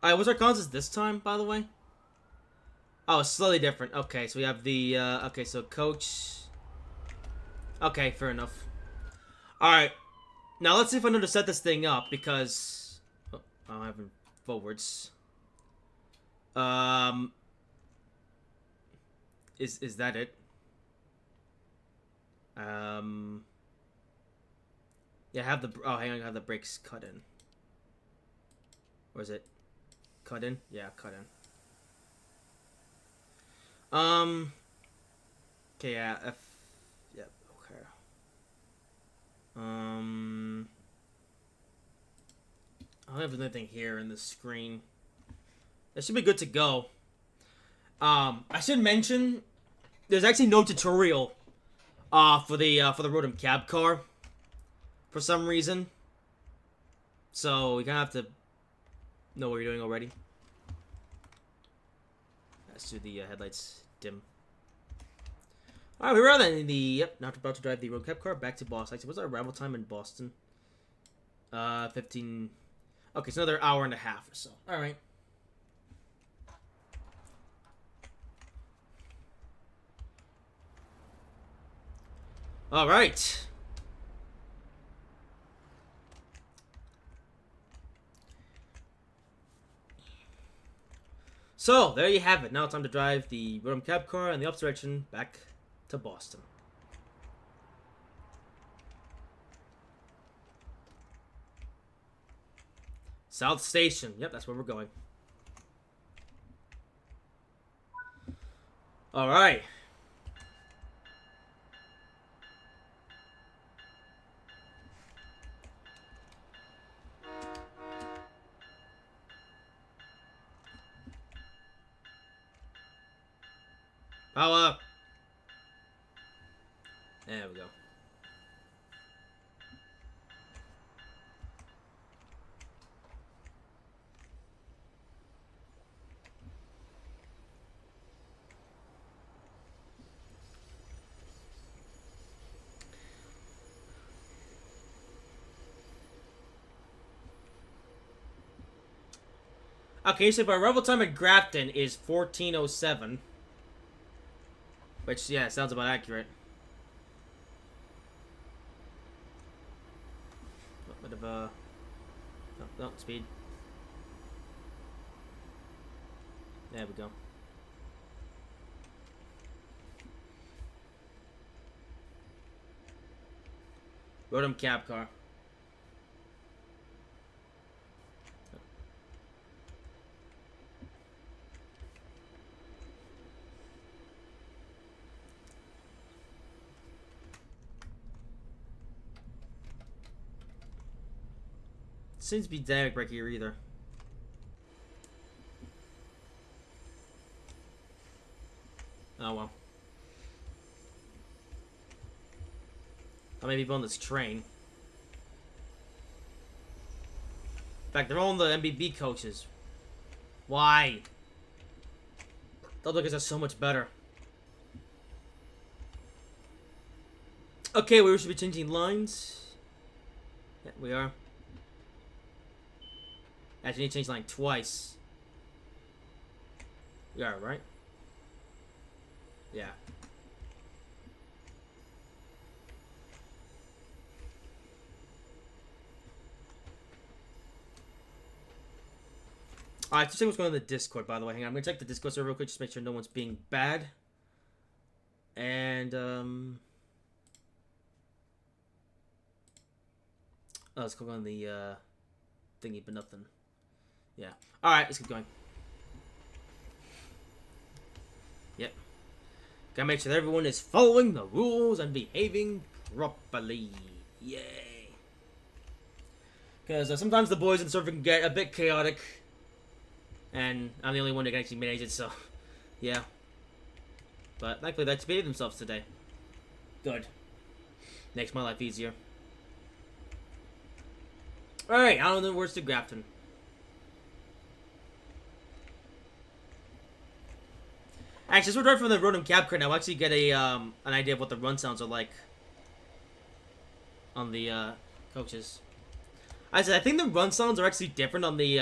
Alright, what's our causes this time, by the way? Oh, it's slightly different. Okay, so we have the, okay, so coach. Okay, fair enough. Alright. Now, let's see if I know to set this thing up, because... Oh, I'm having forwards. Is that it? Yeah, have the... Oh, hang on, I have the brakes cut in. Or is it... Cut in? Yeah, cut in. Okay, yeah, F... Yep, okay. I don't have anything here in the screen. That should be good to go. I should mention... There's actually no tutorial for the Rotom cab car. For some reason. So, you're gonna have to know what you're doing already. Let's do the headlights dim. Alright, we were then in the... Yep, now about to drive the road cab car back to Boston. What's our arrival time in Boston? 15... Okay, it's another hour and a half or so. Alright. Alright. So, there you have it. Now it's time to drive the Rotom cab car in the opposite direction back to Boston. South Station. Yep, that's where we're going. Alright. Power. There we go. Okay, so our arrival time at Grafton is 14:07. Which, yeah, sounds about accurate. A bit of a... No, speed. There we go. Rotom cab car. Seems to be dynamic right here either. Oh well. How many people on this train? In fact, they're all in the MBB coaches. Why? Those look are so much better. Okay, we should be changing lines. Yeah, we are. Actually, need to change line twice. We are, right? Yeah. Alright, just check what's going on in the Discord, by the way. Hang on, I'm gonna check the Discord server real quick, just to make sure no one's being bad. And, Oh, let's click on the thingy, but nothing. Yeah. Alright, let's keep going. Yep. Gotta make sure that everyone is following the rules and behaving properly. Yay. Because sometimes the boys in server can get a bit chaotic. And I'm the only one that can actually manage it, so... Yeah. But thankfully they behaved themselves today. Good. Makes my life easier. Alright, I don't know where's the Grafton. Actually, since we're driving from the Rotom Cab Car now, I'll actually get a an idea of what the run sounds are like on the coaches. I think the run sounds are actually different on the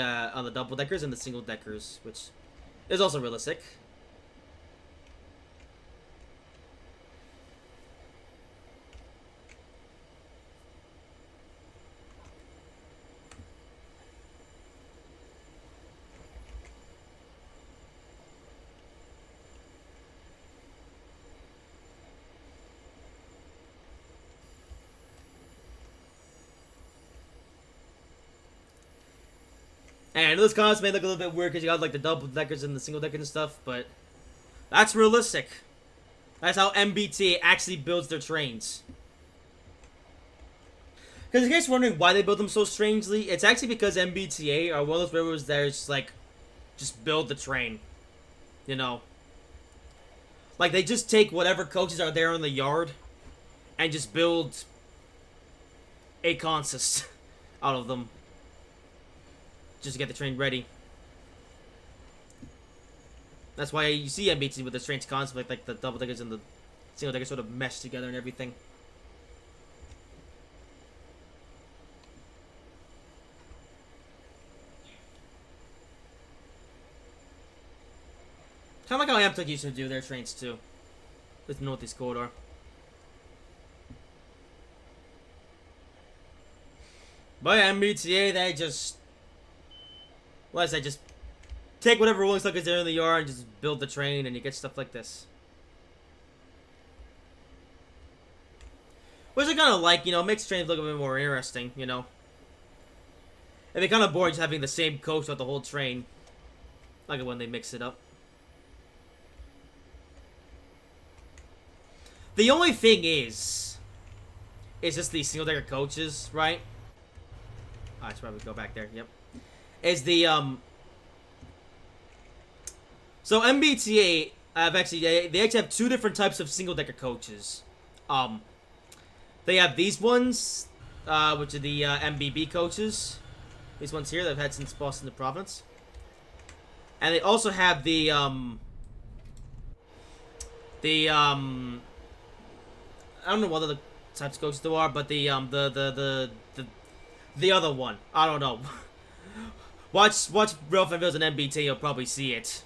double deckers and the single deckers, which is also realistic. And those comments may look a little bit weird because you got like the double deckers and the single deckers and stuff, but that's realistic. That's how MBTA actually builds their trains. Because in case you're wondering why they build them so strangely, it's actually because MBTA are one of those railroads that are just like, just build the train. You know? Like they just take whatever coaches are there in the yard and just build a consist out of them. Just to get the train ready. That's why you see MBT with the trains constantly, like the double deckers and the single deckers sort of mesh together and everything. Kind of like how Amtech used to do their trains too, with the Northeast Corridor. But MBTA, they just... What I say, just take whatever rolling stock is there in the yard and just build the train and you get stuff like this. Which I kind of like, you know, makes trains look a bit more interesting, you know. It'd be kind of boring just having the same coach throughout the whole train. I like it when they mix it up. The only thing is just the single decker coaches, right? I should probably go back there, yep. Is the, so MBTA, they actually have two different types of single-decker coaches. They have these ones, which are the, MBB coaches. These ones here that I've had since Boston to Providence. And they also have the, I don't know what other types of coaches there are, but the other one. I don't know. Watch Real Fan Videos and MBT, you'll probably see it.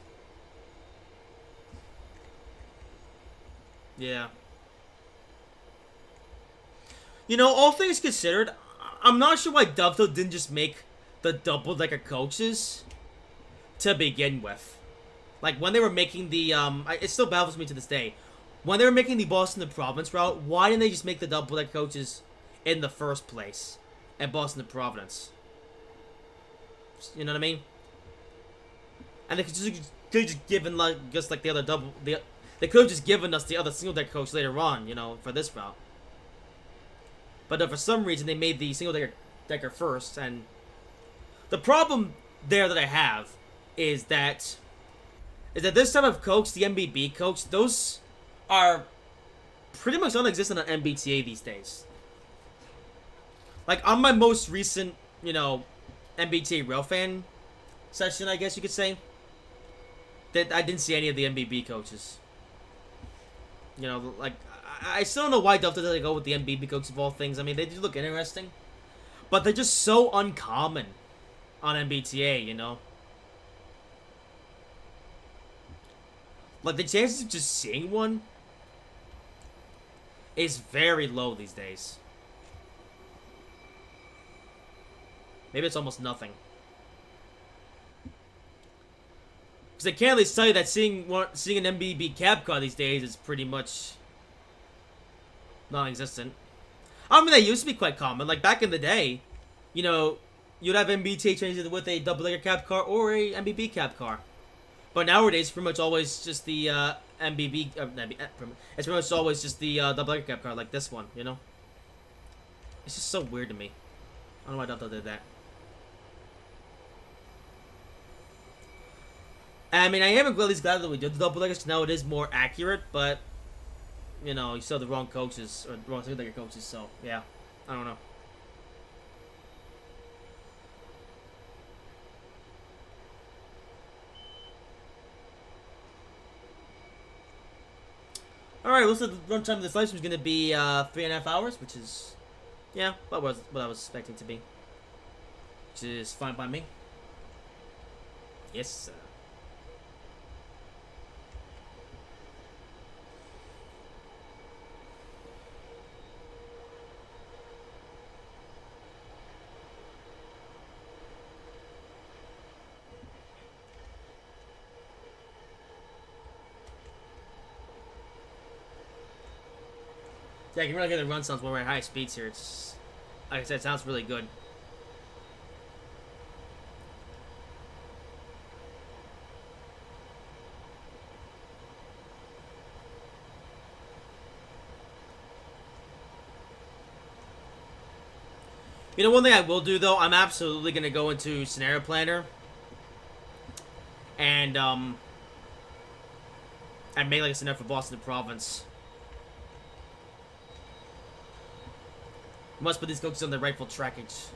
Yeah. You know, all things considered, I'm not sure why Dovetail didn't just make the double-decker coaches to begin with. Like, when they were making the, it still baffles me to this day. When they were making the Boston to Providence route, why didn't they just make the double-decker coaches in the first place at Boston to Providence? You know what I mean? And they could just given like just like the other double they could have just given us the other single decker coach later on, you know, for this route. But for some reason they made the single decker first, and the problem there that I have is that this type of coach, the MBB coach, those are pretty much non-existent on MBTA these days. Like on my most recent, you know, MBTA Railfan session, I guess you could say, that I didn't see any of the MBB coaches. You know, like, I still don't know why Delta doesn't go with the MBB coaches of all things. I mean, they do look interesting, but they're just so uncommon on MBTA, you know? Like, the chances of just seeing one is very low these days. Maybe it's almost nothing. Because I can't at least tell you that seeing an MBB cab car these days is pretty much non-existent. I mean, they used to be quite common. Like, back in the day, you know, you'd have MBTA trains with a double-decker cab car or a MBB cab car. But nowadays, pretty much always just the MBB. It's pretty much always just the double-decker cab car, like this one. You know, it's just so weird to me. I don't know why Delta did that. I mean, I am at least glad that we did the double-deckers. Now it is more accurate, but you know, you still have the wrong coaches or the wrong single-decker coaches. So yeah, I don't know. Alright, looks like the runtime of this live stream is going to be 3.5 hours, which is, yeah, what I was expecting to be. Which is fine by me. Yes, sir. Yeah, I can really hear the run sounds when we're at high speeds here. It's, like I said, it sounds really good. You know, one thing I will do, though, I'm absolutely going to go into Scenario Planner and make like a scenario for Boston Province. Must put these coaches on the rightful trackage.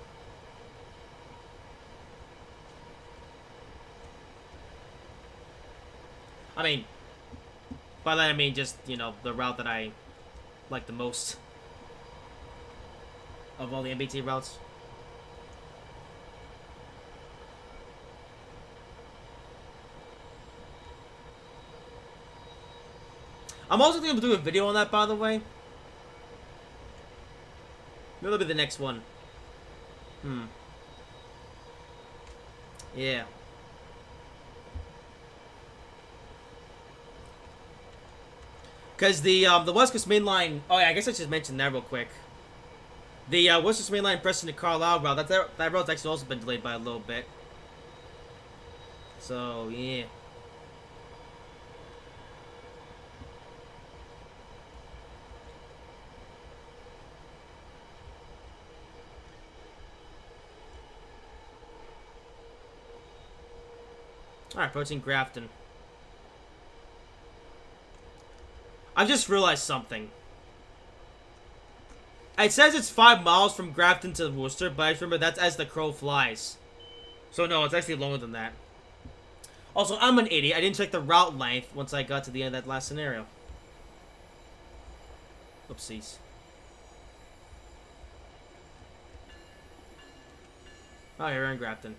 I mean, by that I mean just, you know, the route that I like the most of all the MBT routes. I'm also going to do a video on that, by the way. Maybe that'll be the next one. Yeah. Because the West Coast Main Line... Oh, yeah, I guess I should mention that real quick. The West Coast Main Line Preston to Carlisle route, that route's actually also been delayed by a little bit. So, yeah. Alright, approaching Grafton. I've just realized something. It says it's 5 miles from Grafton to Worcester, but I remember that's as the crow flies. So no, it's actually longer than that. Also, I'm an idiot. I didn't check the route length once I got to the end of that last scenario. Oopsies. Oh, here we're in Grafton.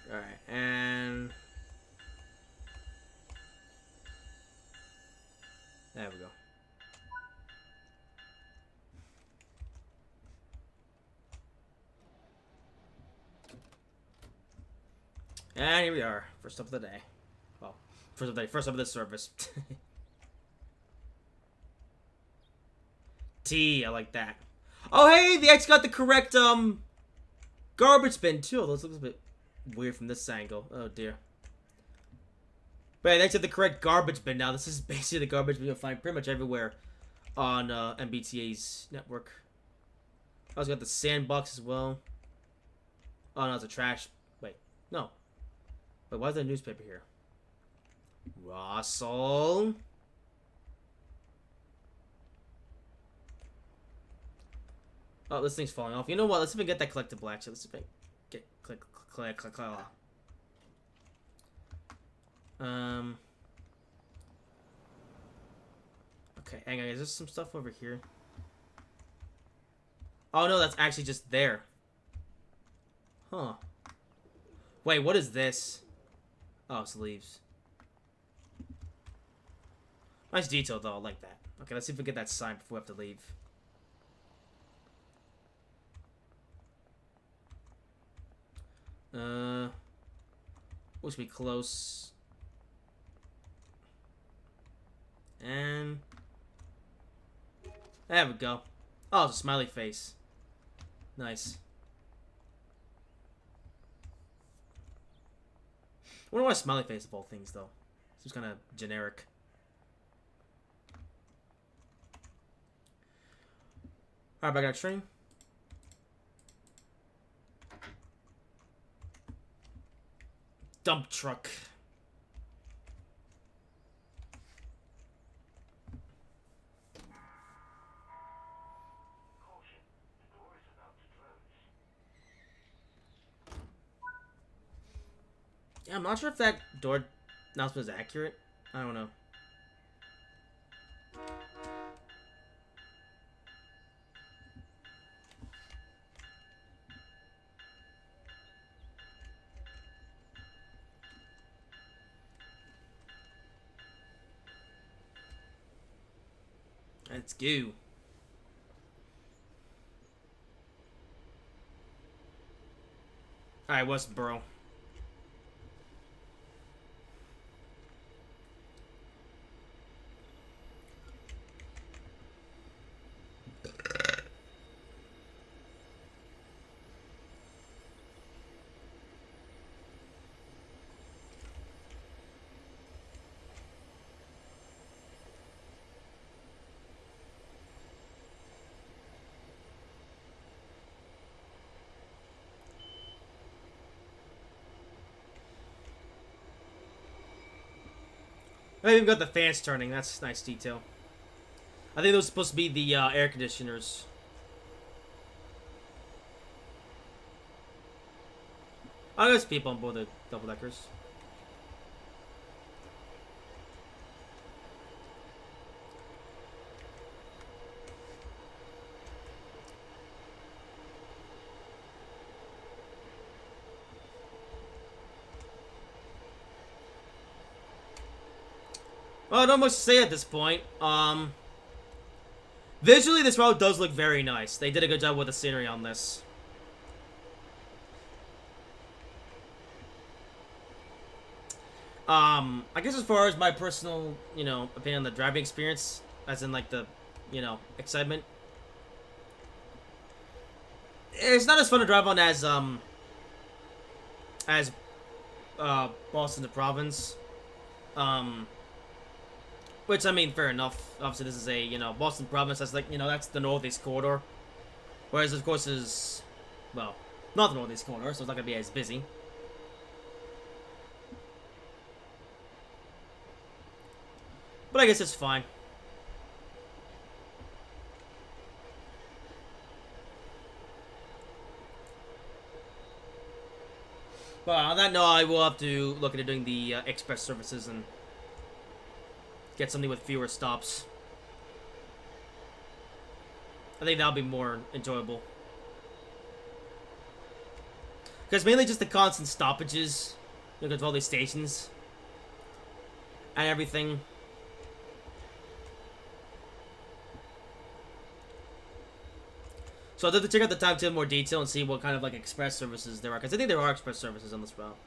Alright, and... there we go. And here we are. First up of the day. Well, first up of the day. First up of this service. T, I like that. Oh, hey! The X got the correct, garbage bin, too. This looks a bit weird from this angle. Oh, dear. But yeah, the X got the correct garbage bin now. This is basically the garbage bin you'll find pretty much everywhere on, MBTA's network. I also got the sandbox as well. Oh, no, it's a trash. Wait, no. Wait, why is there a newspaper here? Russell. Oh, this thing's falling off. You know what? Let's even get that collectible, actually. Let's even get click. Okay, hang on. Is there some stuff over here? Oh, no, that's actually just there. Huh. Wait, what is this? Oh, it's leaves. Nice detail, though. I like that. Okay, let's see if we get that sign before we have to leave. Looks to be close. And... there we go. Oh, it's a smiley face. Nice. I wonder why smiley face of all things, though. Seems kind of generic. Alright, back on train. Dump truck. Yeah, I'm not sure if that door announcement is accurate. I don't know. Let's go. Alright, Westboro. I even got the fans turning. That's nice detail. I think those are supposed to be the air conditioners. Oh, there's people on board the double-deckers. Well, not much to say at this point. Visually, this road does look very nice. They did a good job with the scenery on this. I guess as far as my personal, opinion on the driving experience, as in, like, the, excitement. It's not as fun to drive on as Boston to Province. Which, I mean, fair enough. Obviously, this is a, Boston Province. That's like, that's the Northeast Corridor. Whereas, of course, is, well, not the Northeast Corridor, so it's not going to be as busy. But I guess it's fine. But on that note, I will have to look into doing the express services and get something with fewer stops. I think that'll be more enjoyable. Because mainly just the constant stoppages. Because of all these stations. And everything. So I'll have to check out the timetable in more detail and see what kind of like express services there are. Because I think there are express services on this route.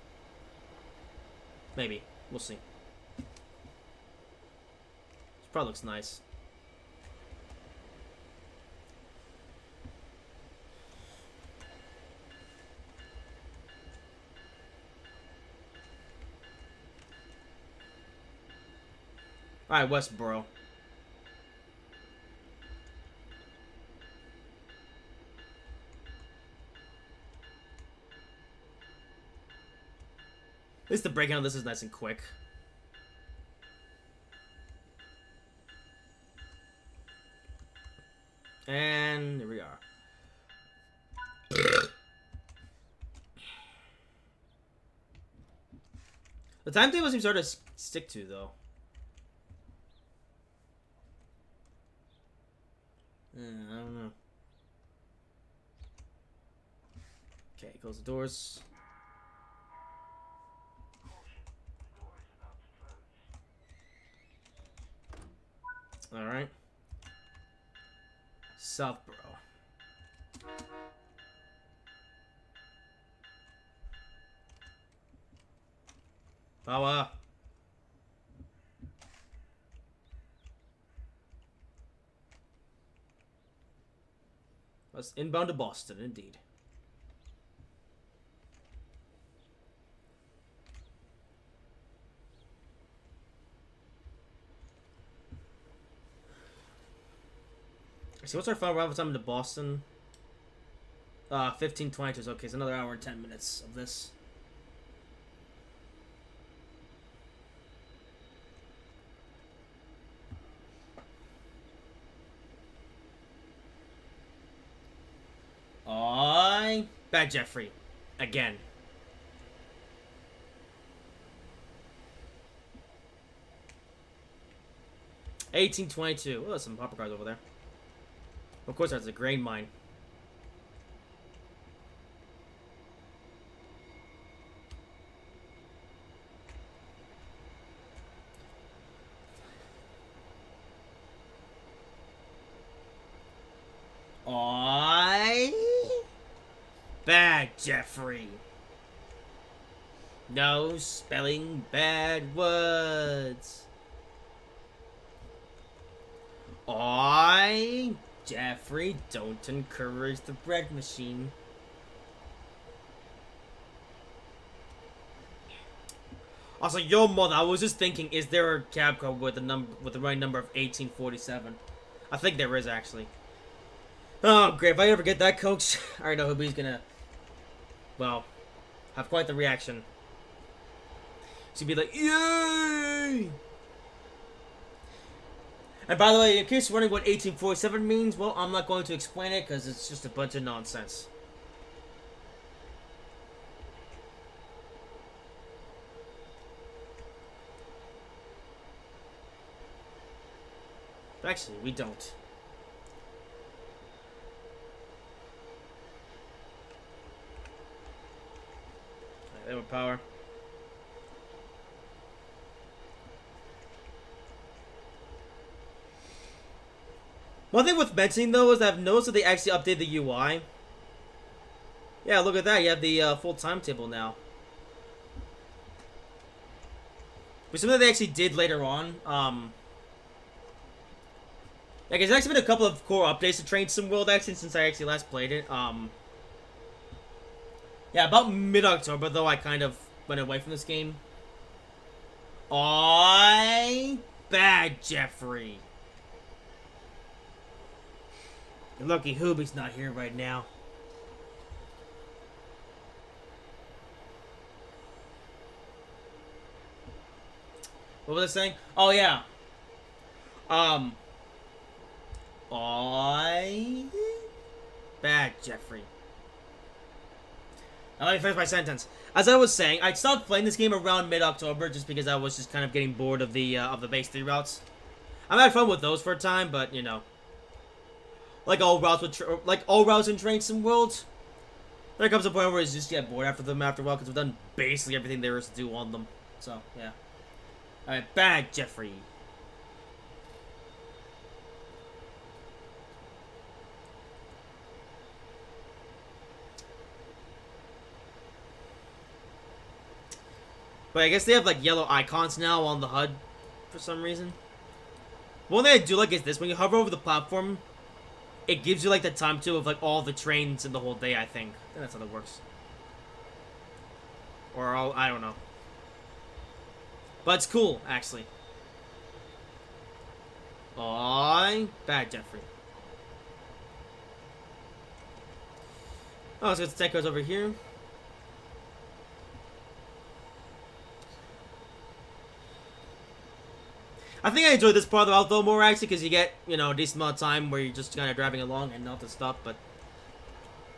Maybe. We'll see. Probably looks nice. Alright, Westboro. At least the breakdown of this is nice and quick. And here we are. The timetable seems hard to stick to, though. I don't know. Okay, close the doors. Alright. Southborough. Power. Let's inbound to Boston, indeed. See, what's our final arrival time to Boston? 15:22. Okay, it's another hour and 10 minutes of this. Bad Jeffrey. Again. $18.22. Oh, there's some popper cars over there. Of course, that's a grain mine. Bad Jeffrey. No spelling bad words. Jeffrey, don't encourage the bread machine. Also, your mother, I was just thinking, is there a cab car with the right number of 1847? I think there is, actually. Oh, great. If I ever get that coach, I already know who he's gonna, well, have quite the reaction. She'd be like, yay! And by the way, in case you're wondering what 1847 means, well, I'm not going to explain it because it's just a bunch of nonsense. Actually, we don't. They have power. One thing worth mentioning, though, is that I've noticed that they actually updated the UI. Yeah, look at that. You have the full timetable now. But something they actually did later on. Like, there's actually been a couple of core updates to Train Sim World, actually, since I actually last played it. Yeah, about mid-October, though, I kind of went away from this game. Bad Jeffrey. You're lucky Hoobie's not here right now. What was I saying? Oh, yeah. Bad Jeffrey. Now let me finish my sentence. As I was saying, I stopped playing this game around mid-October just because I was just kind of getting bored of the base 3 routes. I've had fun with those for a time, but you know, like all routes in Train Sim World, there comes a point where you just get bored after them after a while because we've done basically everything there is to do on them. So yeah. All right, bad Jeffrey. But I guess they have like yellow icons now on the HUD for some reason. One thing I do like is this: when you hover over the platform, it gives you like the time too of like all the trains in the whole day. I think that's how that works. Or I don't know. But it's cool, actually. Bad Jeffrey. Oh, let's get the tech cars over here. I think I enjoyed this part of the route though more actually because you get, you know, a decent amount of time where you're just kind of driving along and not to stop. But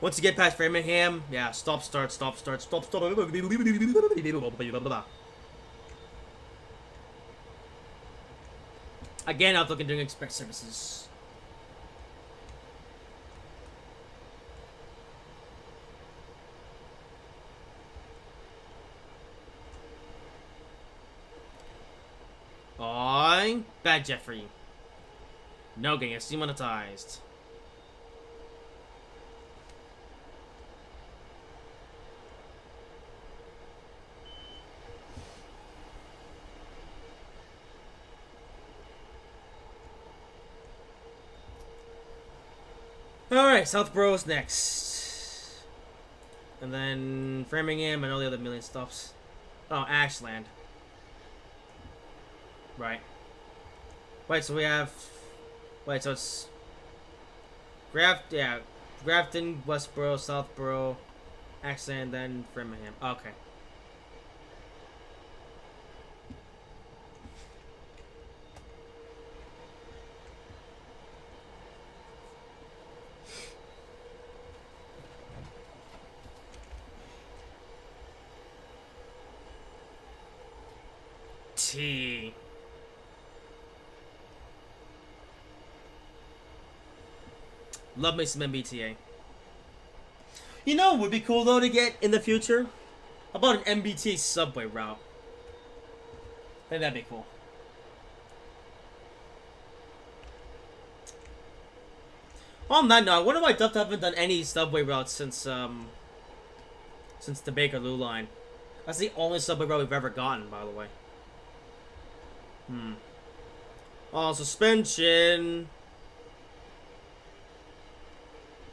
once you get past Framingham, yeah, stop, start, stop, start, stop, stop. Again, I'm looking doing express services. Bad Jeffrey. No, getting demonetized. Alright, Southborough's next. And then Framingham and all the other million stops. Oh, Ashland. Right. Wait, so we have... Wait, so it's... Grafton, Westboro, Southborough, Ashland, then Framingham. Okay. T. Love me some MBTA. You know what would be cool though to get in the future? About an MBTA subway route. I think that'd be cool. On that note, I wonder why Duff haven't done any subway routes since the Bakerloo line. That's the only subway route we've ever gotten, by the way. Oh, suspension.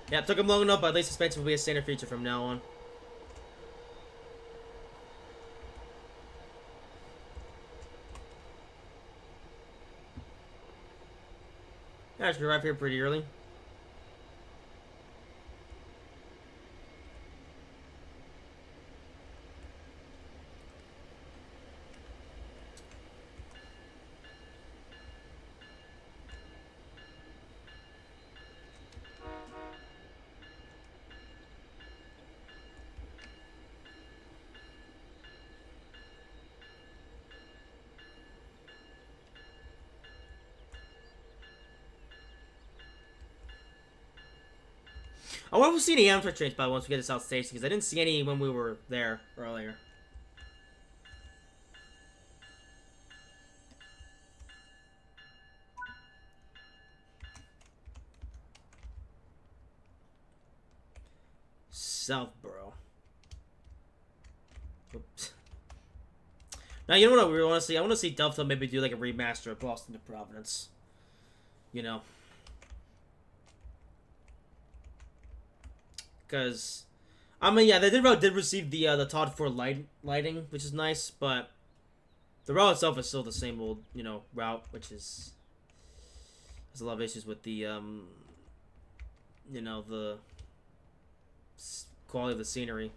Yeah, it took him long enough, but at least suspension will be a standard feature from now on. Yeah, I should arrive here pretty early. I wonder if we'll see any Amtrak trains by once we get to South Station, because I didn't see any when we were there earlier. Southborough. Oops. Now, you know what I really want to see? I want to see Delta maybe do like a remaster of Boston to Providence. You know. Because, I mean, yeah, the route did receive the Todd Ford lighting, which is nice, but the route itself is still the same old, you know, route, which is... There's a lot of issues with the, you know, the quality of the scenery.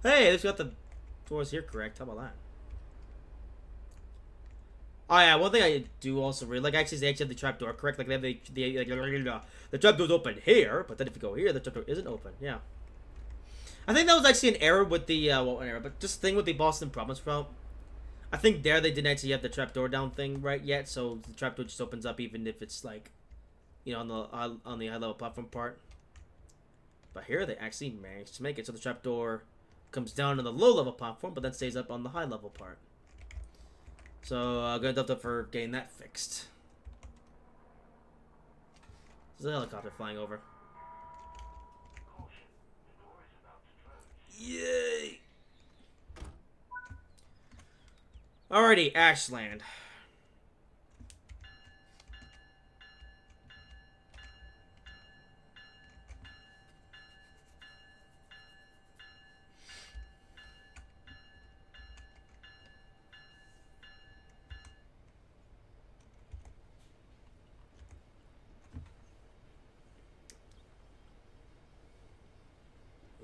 Hey, they've got the doors here correct. How about that? Oh yeah, one thing I do also really like actually is they actually have the trapdoor correct. Like they have the trapdoor's open here, but then if you go here, the trapdoor isn't open. Yeah, I think that was actually an error with the well, an error, but just thing with the Boston Province route. I think there they didn't actually have the trapdoor down thing right yet, so the trapdoor just opens up even if it's like, you know, on the high level platform part. But here they actually managed to make it so the trapdoor comes down on the low level platform, but then stays up on the high level part. So, good up for getting that fixed. There's a helicopter flying over. Yay! Alrighty, Ashland.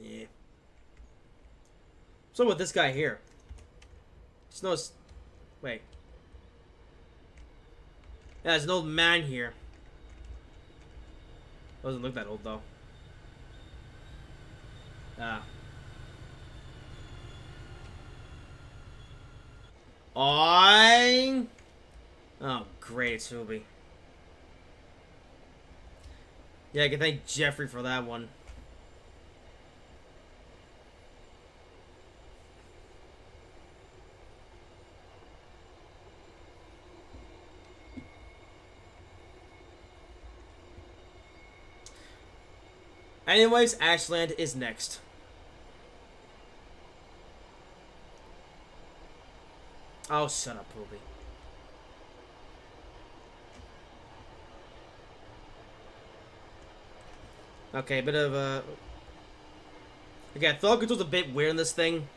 Yeah. So with this guy here. Just notice. Wait. Yeah, there's an old man here. Doesn't look that old though. Ah. Oh, great, it's Ruby. Yeah, I can thank Jeffrey for that one. Anyways, Ashland is next. Oh, shut up, Poopy. Okay, bit of a... Okay, thought control's a bit weird in this thing.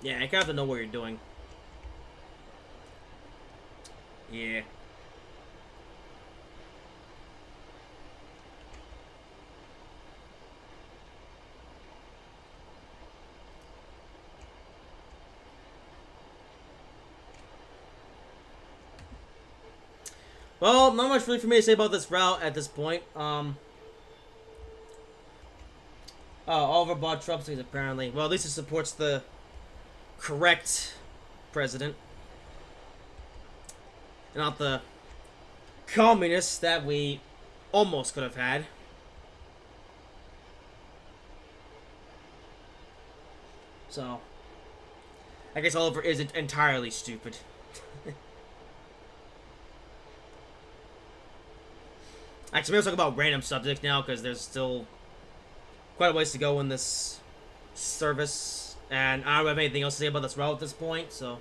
Yeah, I kind of have to know what you're doing. Yeah. Well, not much really for me to say about this route at this point. Oliver bought Trump things apparently. Well, at least it supports the correct president. And not the communists that we almost could have had. So, I guess Oliver isn't entirely stupid. Actually, maybe I'll talk about random subjects now, because there's still quite a ways to go in this service. And I don't have anything else to say about this route at this point, so...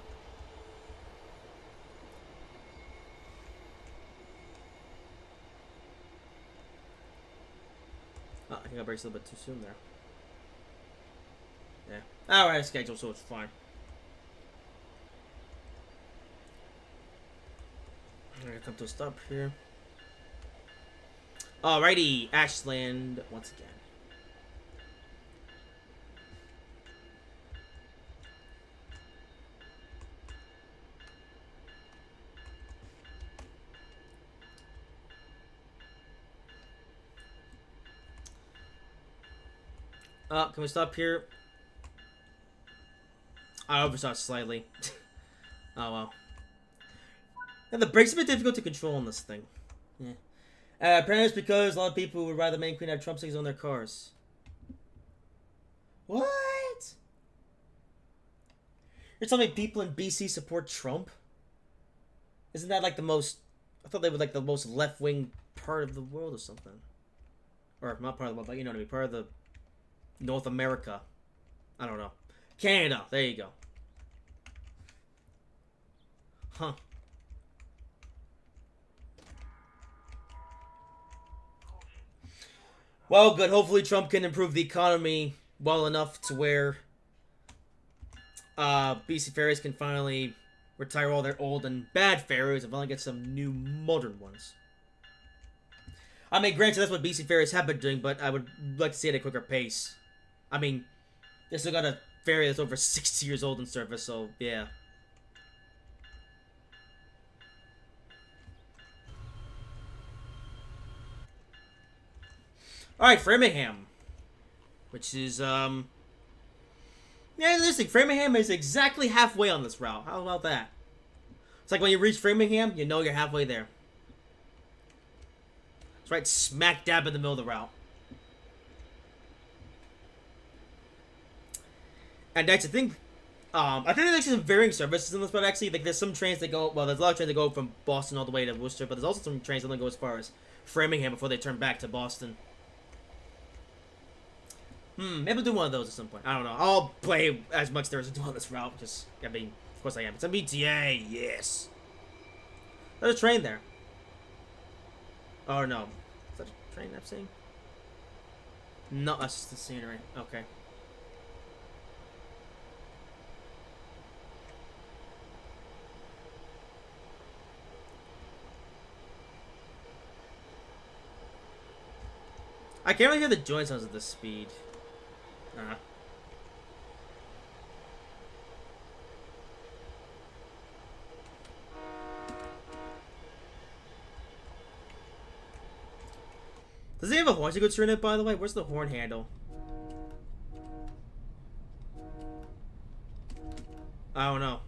Oh, I think I braked a little bit too soon there. Yeah. Alright, schedule, so it's fine. I'm gonna come to a stop here. Alrighty, Ashland once again. Can we stop here? I overshot slightly. Oh well. And the brakes are a bit difficult to control on this thing. Yeah. Apparently it's because a lot of people would rather Main Queen have Trump stickers on their cars. What? You're telling me people in BC support Trump? Isn't that like the most... I thought they were like the most left-wing part of the world or something. Or not part of the world, but you know what I mean. Part of the North America. I don't know. Canada. There you go. Huh. Well, good. Hopefully Trump can improve the economy well enough to where BC ferries can finally retire all their old and bad ferries and finally get some new modern ones. I mean, granted, that's what BC ferries have been doing, but I would like to see it at a quicker pace. I mean, they still got a ferry that's over 60 years old in service, so yeah. Alright, Framingham. Which is, yeah, listen, Framingham is exactly halfway on this route. How about that? It's like when you reach Framingham, you know you're halfway there. It's right smack dab in the middle of the route. And that's the thing. I think there's actually some varying services in this, but actually, like, there's some trains that go, well, there's a lot of trains that go from Boston all the way to Worcester, but there's also some trains that only go as far as Framingham before they turn back to Boston. Maybe I'll do one of those at some point. I don't know. I'll play as much there as I do on this route. Just, I mean, of course I am. It's MBTA, yes. There's a train there. Oh, no. Is that a train I'm seeing? No, that's just the scenery. Okay. I can't really hear the joint sounds at this speed. Does he have a horn sequencer in it, by the way? Where's the horn handle? I don't know.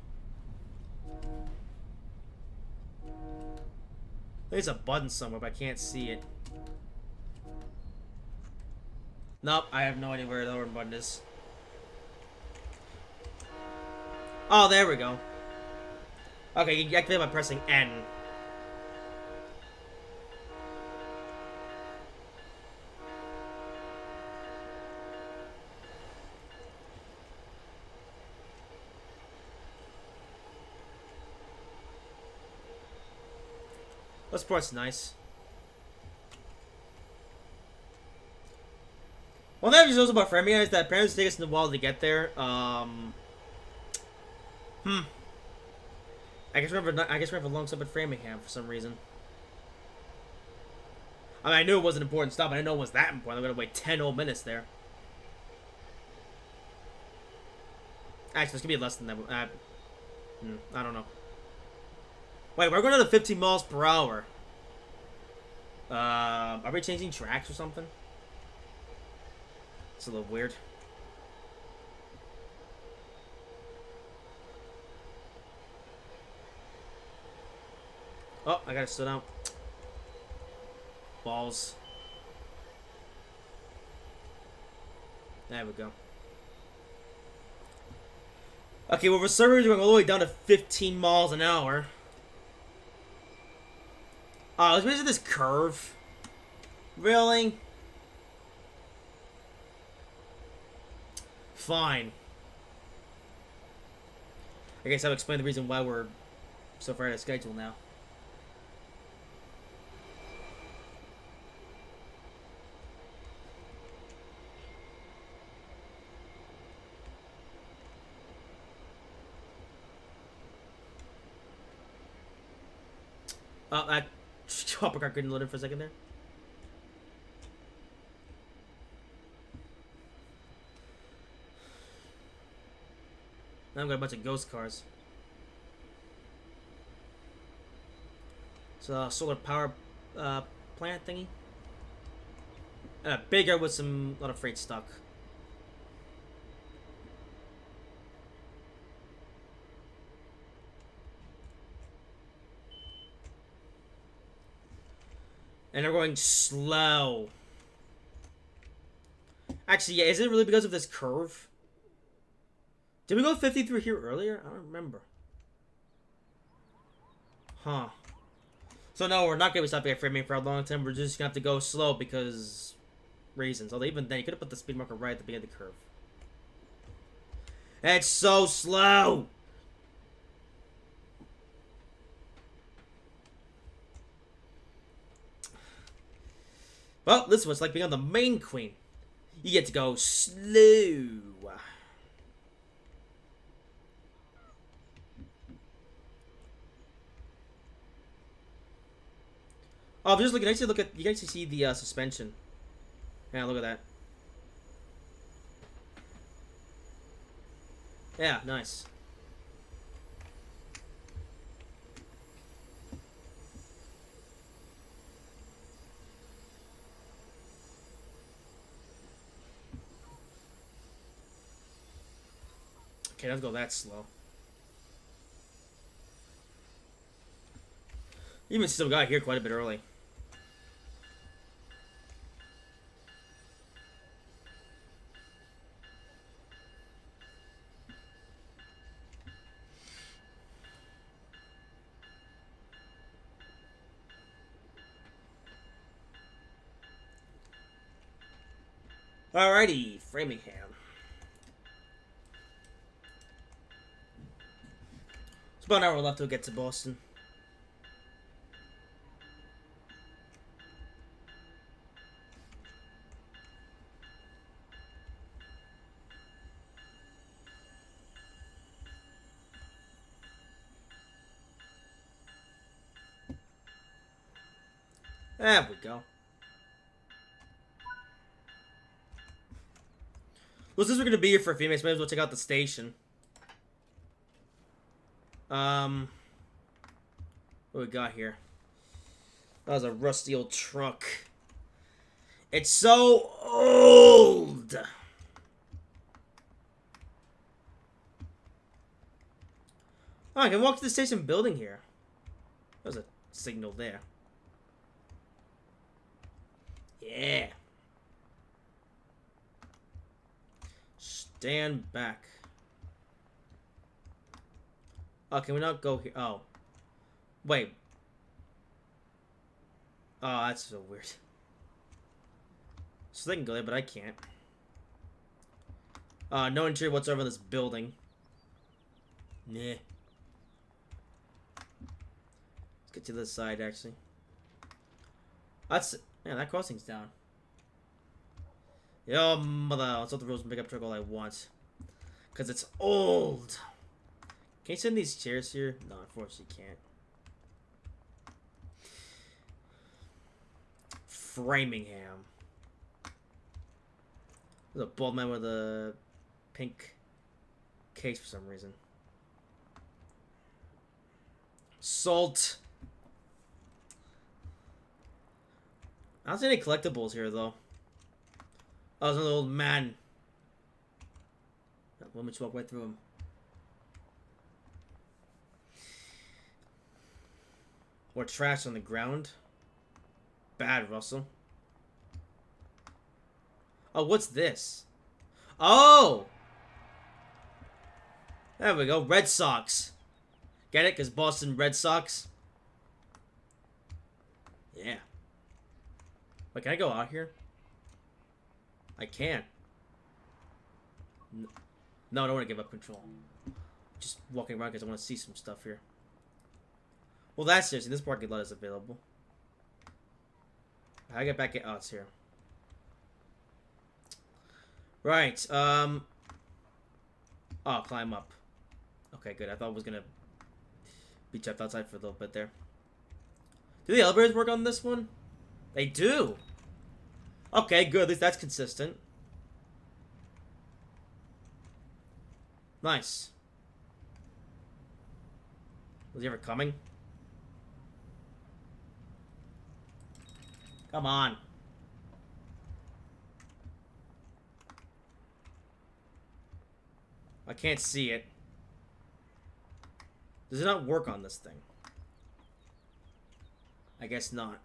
There's a button somewhere, but I can't see it. Nope, I have no idea where the horn button is. Oh, there we go. Okay, you activate by pressing N. This part's nice. One thing I just knows about Framingham is that apparently it's taking us a while to get there. I guess we have a long stop at Framingham for some reason. I mean, I knew it was an important stop. I didn't know it was that important. I'm gonna wait 10 whole minutes there. Actually, it's gonna be less than that. I don't know. Wait, we're going to 15 miles per hour. Are we changing tracks or something? It's a little weird. Oh, I gotta sit down. Balls. There we go. Okay, well, for some reason, we're going all the way down to 15 miles an hour. Oh, let's visit this curve. Really? Fine. I guess I'll explain the reason why we're so far out of schedule now. Oh, that chopper car couldn't load in for a second there. Now I've got a bunch of ghost cars. It's a solar power plant thingy. Bigger with a lot of freight stock. And they're going slow. Actually, yeah, is it really because of this curve? Did we go 50 through here earlier? I don't remember. Huh. So no, we're not going to be stopping at Framingham for a long time. We're just going to have to go slow because reasons. Although even then, you could have put the speed marker right at the beginning of the curve. It's so slow! Well, this one's like being on the main queen. You get to go slow. Oh, just look. You can actually see the suspension. Yeah, look at that. Yeah, nice. Okay, let's go that slow. Even still got here quite a bit early. Alrighty, Framingham. It's about an hour left to get to Boston. There we go. Well, since we're gonna be here for a few minutes, might as well check out the station. What we got here? That was a rusty old truck. It's so old! Oh, I can walk to the station building here. There's a signal there. Yeah. Stand back. Oh, can we not go here? Oh. Wait. Oh, that's so weird. So they can go there, but I can't. No interior whatsoever in this building. Nah. Let's get to this side, actually. That's yeah, that crossing's down. Yo, mother, I'll stop the rules and pick up truck all I want. Cause it's old. Can you send these chairs here? No, unfortunately can't. Framingham. There's a bald man with a pink case for some reason. Salt. I don't see any collectibles here though. Oh, there's another old man. Let me just walk right through him. More trash on the ground. Bad, Russell. Oh, what's this? Oh! There we go. Red Sox. Get it? Because Boston Red Sox. Yeah. Wait, can I go out here? I can. No, I don't want to give up control. Just walking around because I want to see some stuff here. Well, that's seriously. This parking lot is available. How do I get back in? Oh, it's here. Right. Oh, climb up. Okay, good. I thought it was gonna be trapped outside for a little bit there. Do the elevators work on this one? They do. Okay, good. At least that's consistent. Nice. Was he ever coming? Come on. I can't see it. Does it not work on this thing? I guess not.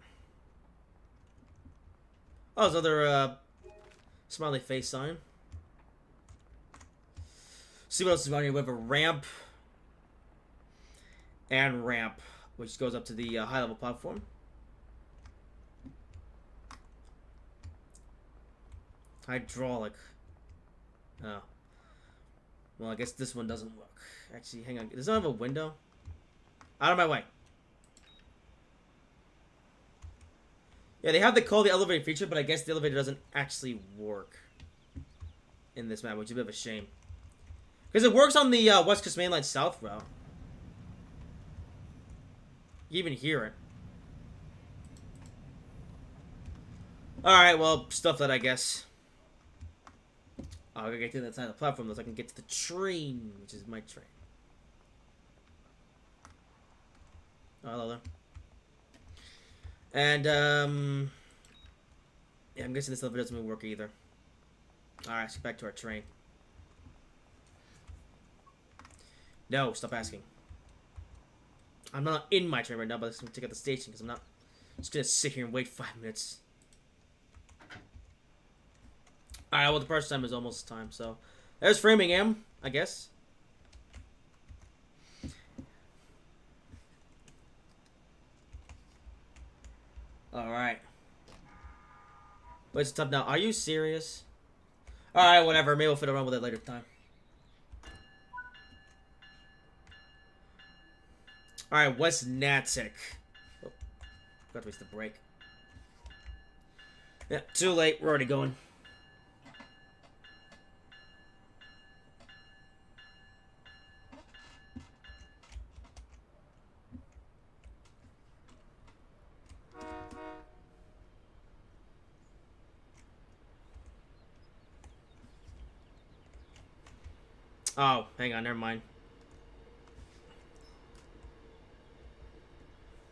Oh, there's another smiley face sign. See what else is around here. We have a ramp and ramp, which goes up to the high level platform. Hydraulic. Oh. Well, I guess this one doesn't work. Actually, hang on. Does it have a window? Out of my way. Yeah, they have the call the elevator feature, but I guess the elevator doesn't actually work in this map, which is a bit of a shame. Because it works on the West Coast Main Line South route. You even hear it. Alright, well, stuff that I guess. Oh, I gotta get to the side of the platform so I can get to the train, which is my train. Oh, hello there. And, yeah, I'm guessing this elevator doesn't work either. Alright, let's get back to our train. No, stop asking. I'm not in my train right now, but I'm just gonna take out the station because I'm not just gonna sit here and wait 5 minutes. Alright, well, the first time is almost time, so there's Framingham, I guess. Alright. Wait, it's tough now. Are you serious? Alright, whatever. Maybe we'll fit around with it later time. Alright, West Natick. Oh, got to waste the break. Yeah, too late. We're already going. Oh, hang on, never mind.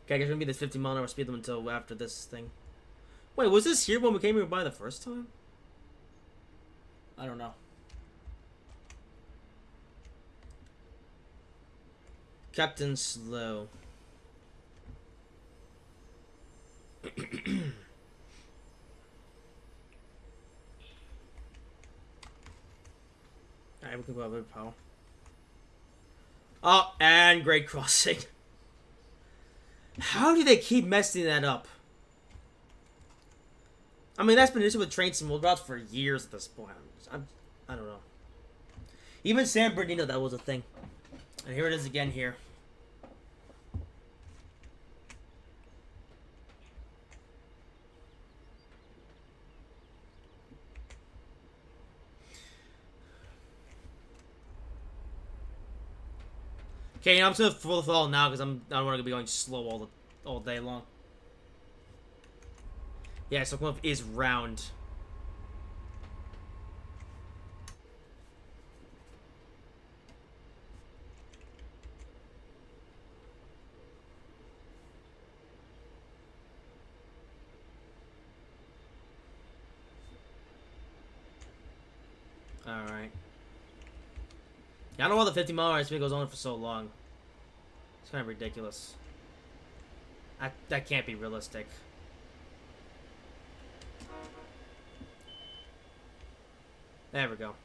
Okay, I guess we're gonna be this 50-mile-an-hour speed limit until after this thing. Wait, was this here when we came here by the first time? I don't know. Captain Slow. Alright, we can go a bit of power. Oh, and Great Crossing. How do they keep messing that up? I mean, that's been an issue with train sim routes for years at this point. I don't know. Even San Bernardino, that was a thing. And here it is again here. Okay, I'm just gonna full throttle now because I don't want to be going slow all day long. Yeah, so locomotive is round. Alright. Yeah, I don't know why the 50-mile-an-hour speed goes on for so long. It's kind of ridiculous. That can't be realistic. There we go.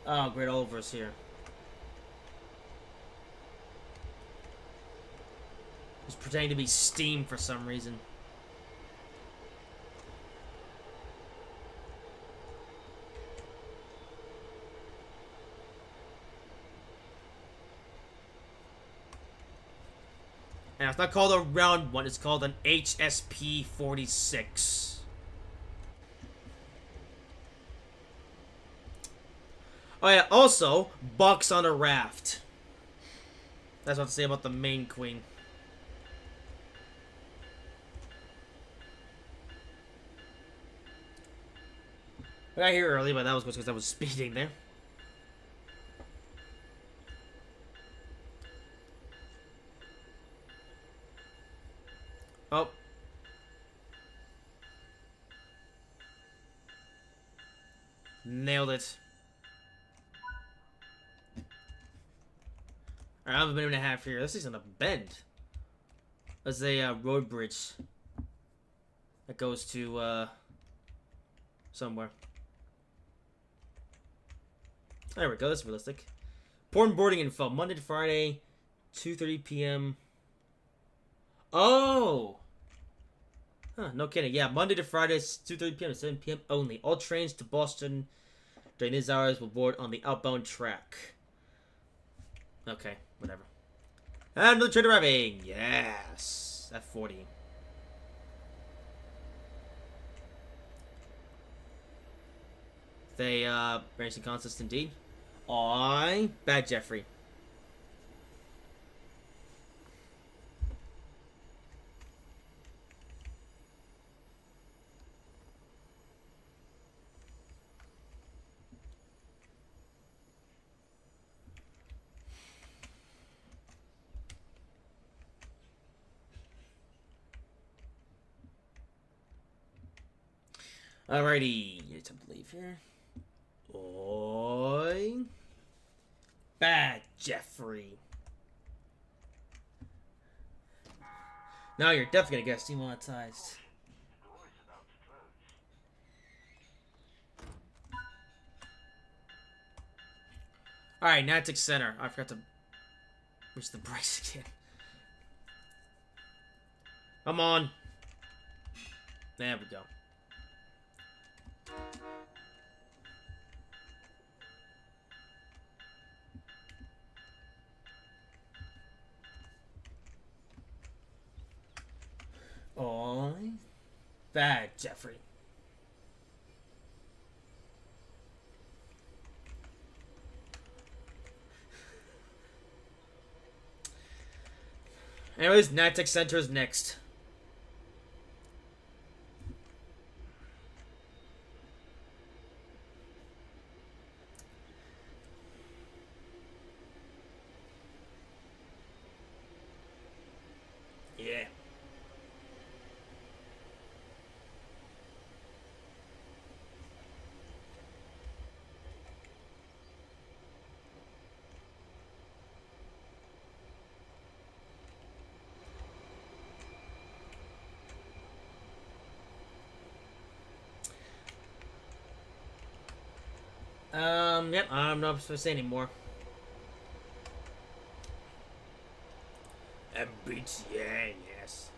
Oh, great, Oliver's here. He's pretending to be Steam for some reason. And it's not called a round one, it's called an HSP 46. Oh yeah, also, Buck's on a raft. That's what I have to say about the main queen. I got here early, but that was because I was speeding there. Oh. Nailed it. Alright, I have a minute and a half here. This isn't a bend. That's a road bridge that goes to somewhere. There we go. That's realistic. Important boarding info. Monday to Friday, 2:30 p.m. Oh! Huh, no kidding. Yeah, Monday to Friday, 2:30 p.m. to 7 p.m. only. All trains to Boston during these hours will board on the outbound track. Okay, whatever. And the train arriving. Yes. At 40. They, range and consist indeed. Bad Jeffrey. Alrighty, it's time to leave here. Bad Jeffrey. Now you're definitely gonna get demonetized. Alright, Natick Center. I forgot to reach the brakes again. Come on. There we go. Bad Jeffrey. Anyways, Natick Center is next. Yeah. Yep, I'm not supposed to say anymore. MBTA, yes.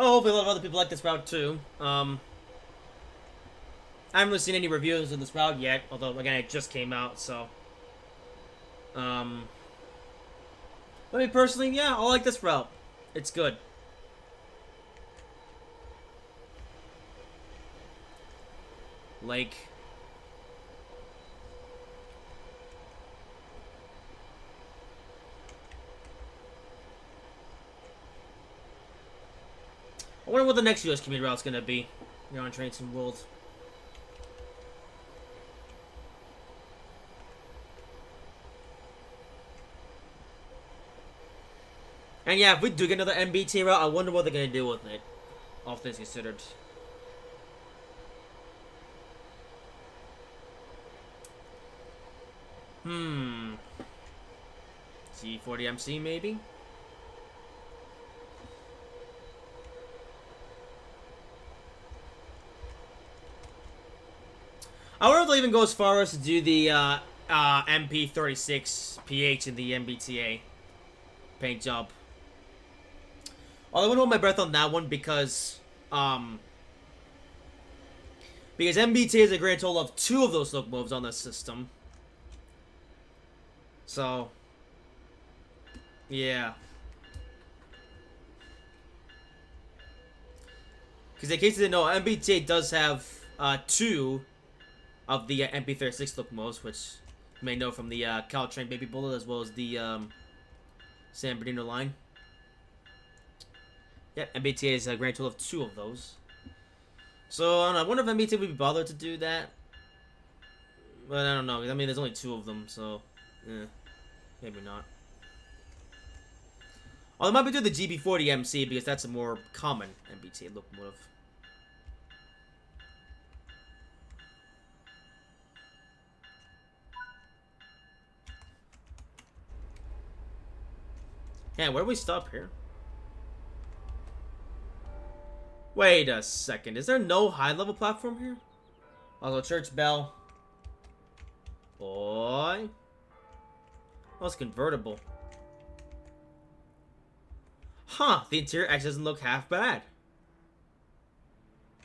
Oh, hopefully a lot of other people like this route too. I haven't really seen any reviews of this route yet, although again it just came out, so. But me personally, yeah, I like this route. It's good. Lake. I wonder what the next US commuter route's gonna be. You're on Trains and World. And yeah, if we do get another MBTA route, I wonder what they're gonna do with it. All things considered. C40MC maybe? I wonder if they'll even go as far as to do the MP36 PH in the MBTA paint job. Although I wouldn't hold my breath on that one because MBTA is a grand total of 2 of those locomotives on the system. So, yeah. Because in case you didn't know, MBTA does have 2 of the MP36 locomotives, which you may know from the Caltrain Baby Bullet as well as the San Bernardino line. Yeah, MBTA is a grand total of 2 of those. So, I don't know, I wonder if MBTA would be bothered to do that. But I don't know, I mean, there's only 2 of them, so, maybe not. Although I might be doing the GB40MC because that's a more common MBTA locomotive. Yeah, where do we stop here? Wait a second. Is there no high-level platform here? Also, church bell. Boy. Oh, it's convertible. Huh. The interior actually doesn't look half bad.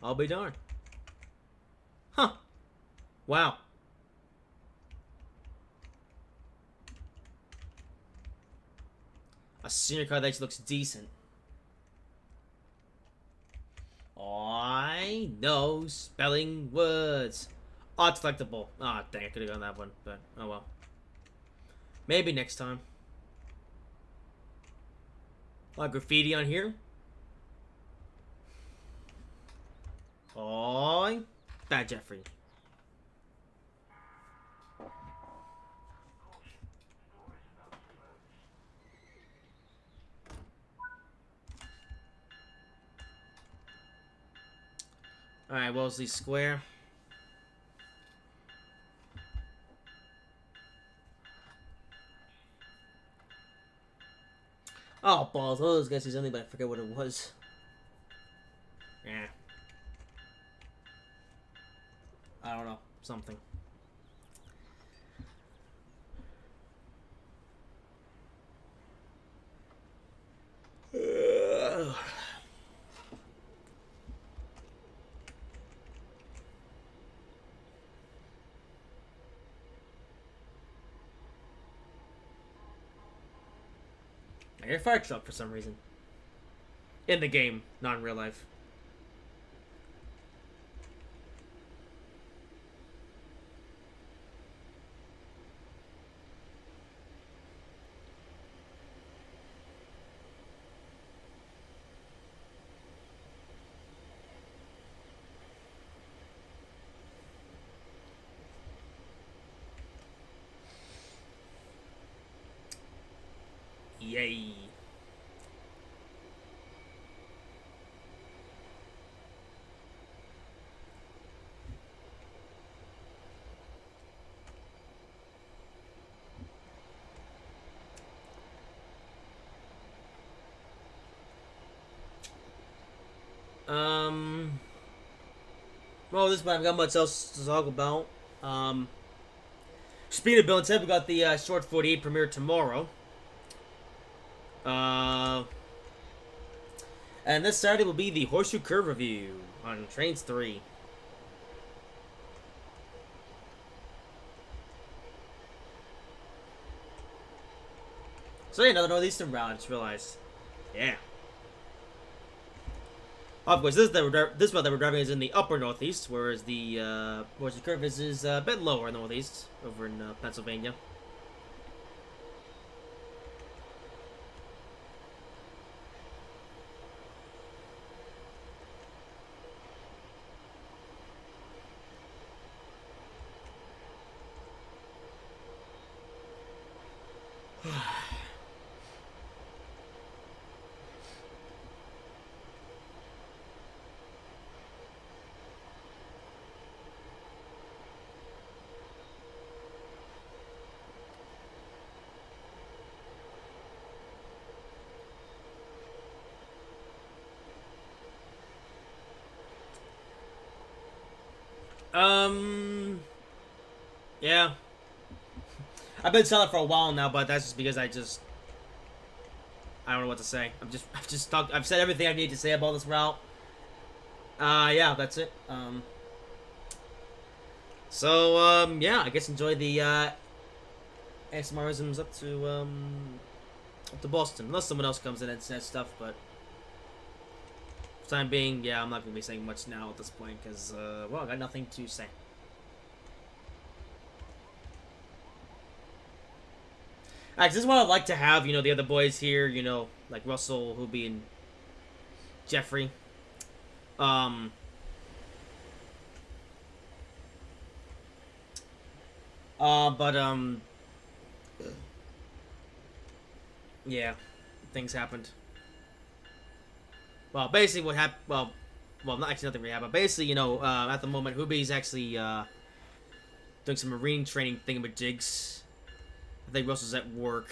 I'll be darned. Huh. Wow. A senior car that actually looks decent. I know spelling words. Oh, it's collectible. Ah, oh, dang, I could have gone that one, but oh well. Maybe next time. A lot of graffiti on here. Oh, bad Jeffrey. Alright, Wellesley Square. Oh, balls. Oh, those guys see something, but I forget what it was. Yeah. I don't know. Something. I hear a fire truck for some reason. In the game, not in real life. Yay. Well, this one I've got much else to talk about. Speed of Bill and Ted, we got the short 48 premiere tomorrow. And this Saturday will be the Horseshoe Curve review on Trains 3. So yeah, another Northeastern route, I just realized. Yeah. Of course, this route that we're driving is in the upper Northeast, whereas the Horseshoe Curve is a bit lower Northeast, over in Pennsylvania. Yeah. I've been selling it for a while now, but that's just because I don't know what to say. I've said everything I need to say about this route. Yeah, that's it. Yeah, I guess enjoy the, ASMRisms up to Boston. Unless someone else comes in and says stuff, but for the time being, yeah, I'm not gonna be saying much now at this point, because, well, I got nothing to say. This is what I'd like to have, the other boys here, like Russell, Hoobie, and Jeffrey. Yeah, things happened. Well, basically what happened, well, not actually nothing really happened. Basically, at the moment, Hoobie's actually, doing some marine training thingamajigs. I think Russell's at work.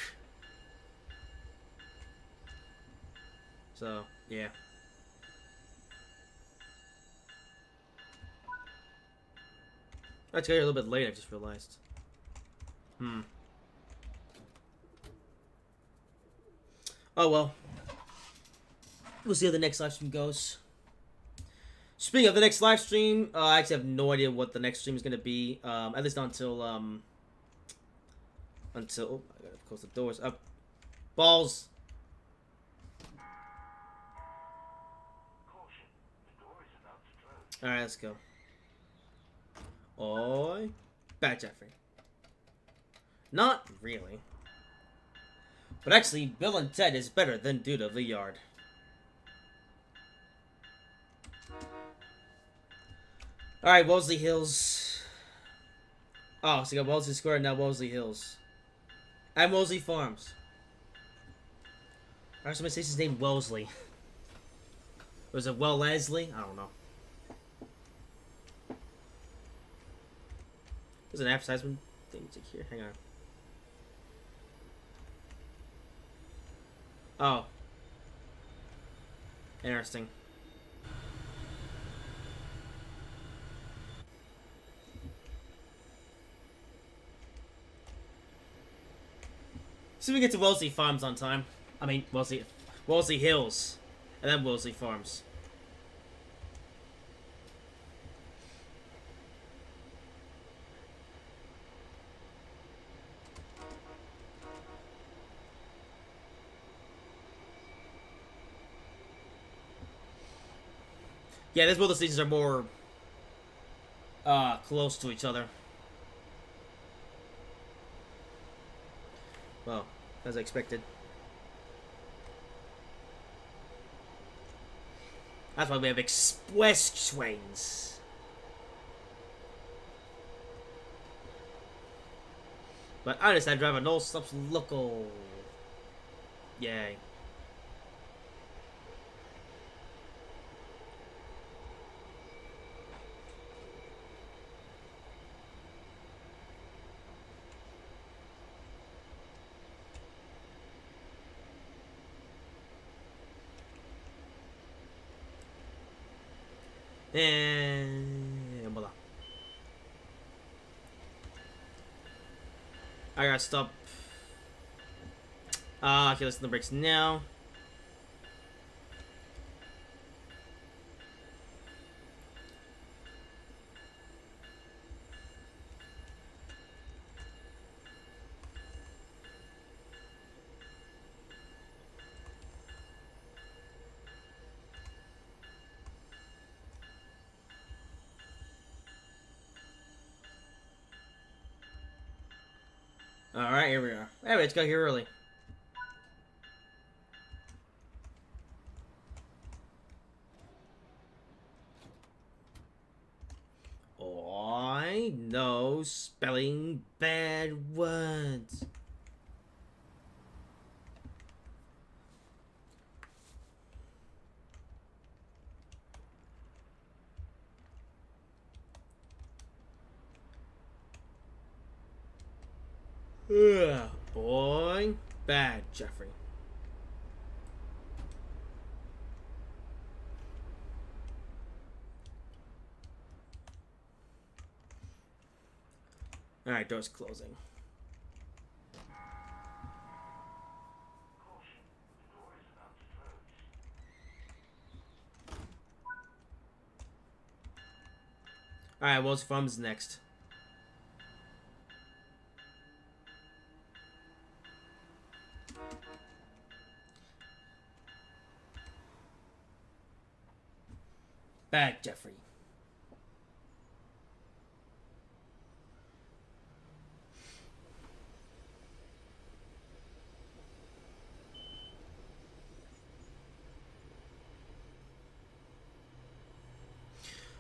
So, yeah. I got here a little bit late, I just realized. Oh well. We'll see how the next live stream goes. Speaking of the next live stream, I actually have no idea what the next stream is going to be. At least not until, oh, I gotta close the doors. Balls. Alright, let's go. Oi. Bad Jeffrey. Not really. But actually, Bill and Ted is better than Dude of the Yard. Alright, Wellesley Hills. Oh, so you got Wellesley Square and now Wellesley Hills. And Wellesley Farms. Alright, somebody says his name Wellesley. Was it Wellesley? I don't know. There's an advertisement thing here. Hang on. Oh. Interesting. See if we get to Wellesley Farms on time. I mean, Wellesley Hills. And then Wellesley Farms. Yeah, both the stations are more close to each other. Well, as I expected. That's why we have express trains. But I understand drive a no stops local. Yay. And voila. I gotta stop. Okay, let's do the brakes now. Alright, here we are. Anyway, let's go here early. I know spelling bad words. Ugh, boy, bad, Jeffrey. Alright, door's closing. Alright, Wells Farms next. Bad, Jeffrey.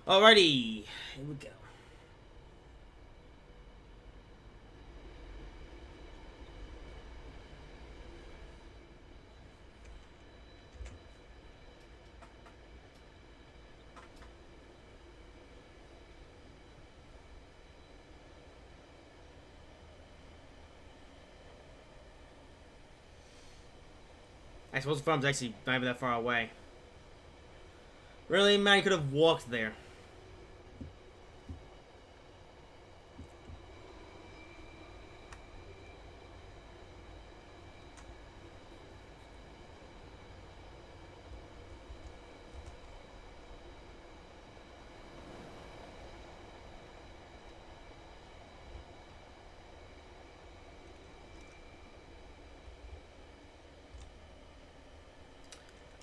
Alrighty, here we go. I suppose the farm's actually not even that far away. Really, man, you could have walked there.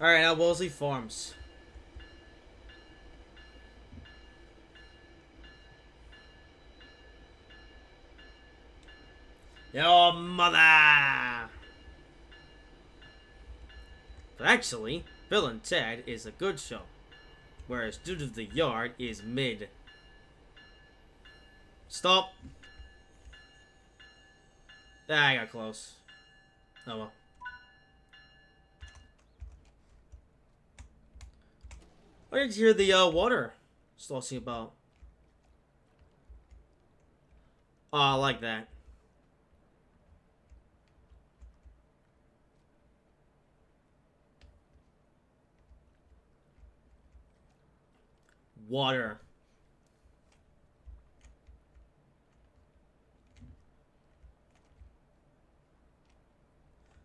Alright, now Wolseley Farms. Your mother! But actually, Bill and Ted is a good show, whereas Dude of the Yard is mid. Stop! Ah, I got close. Oh well. I did hear the water sloshing about. Oh, I like that. Water.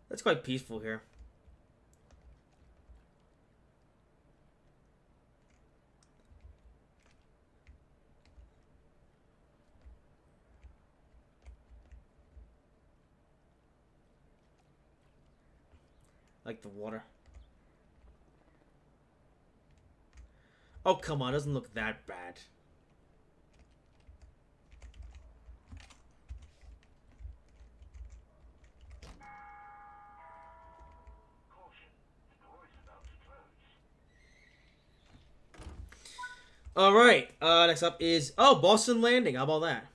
That's quite peaceful here. Like the water. Oh, come on. It doesn't look that bad. Alright. Next up is... Oh, Boston Landing. How about that?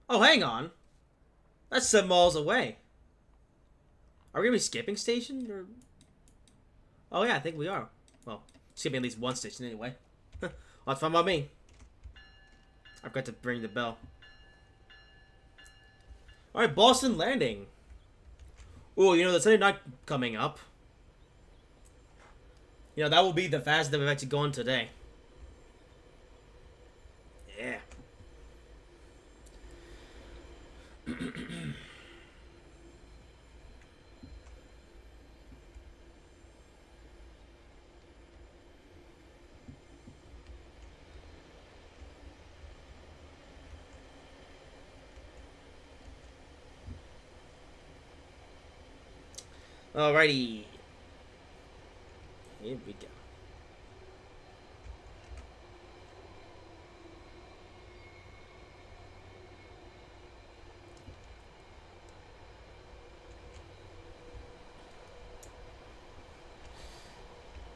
Oh, hang on. That's 7 miles away. Are we going to be skipping station? Or... Oh, yeah, I think we are. Well, skipping at least one station anyway. Well, that's fine by me. I've got to bring the bell. Alright, Boston Landing. Ooh, you know, the Sunday night coming up. You know, that will be the fastest that we've actually gone today. Yeah. Alrighty. Here we go.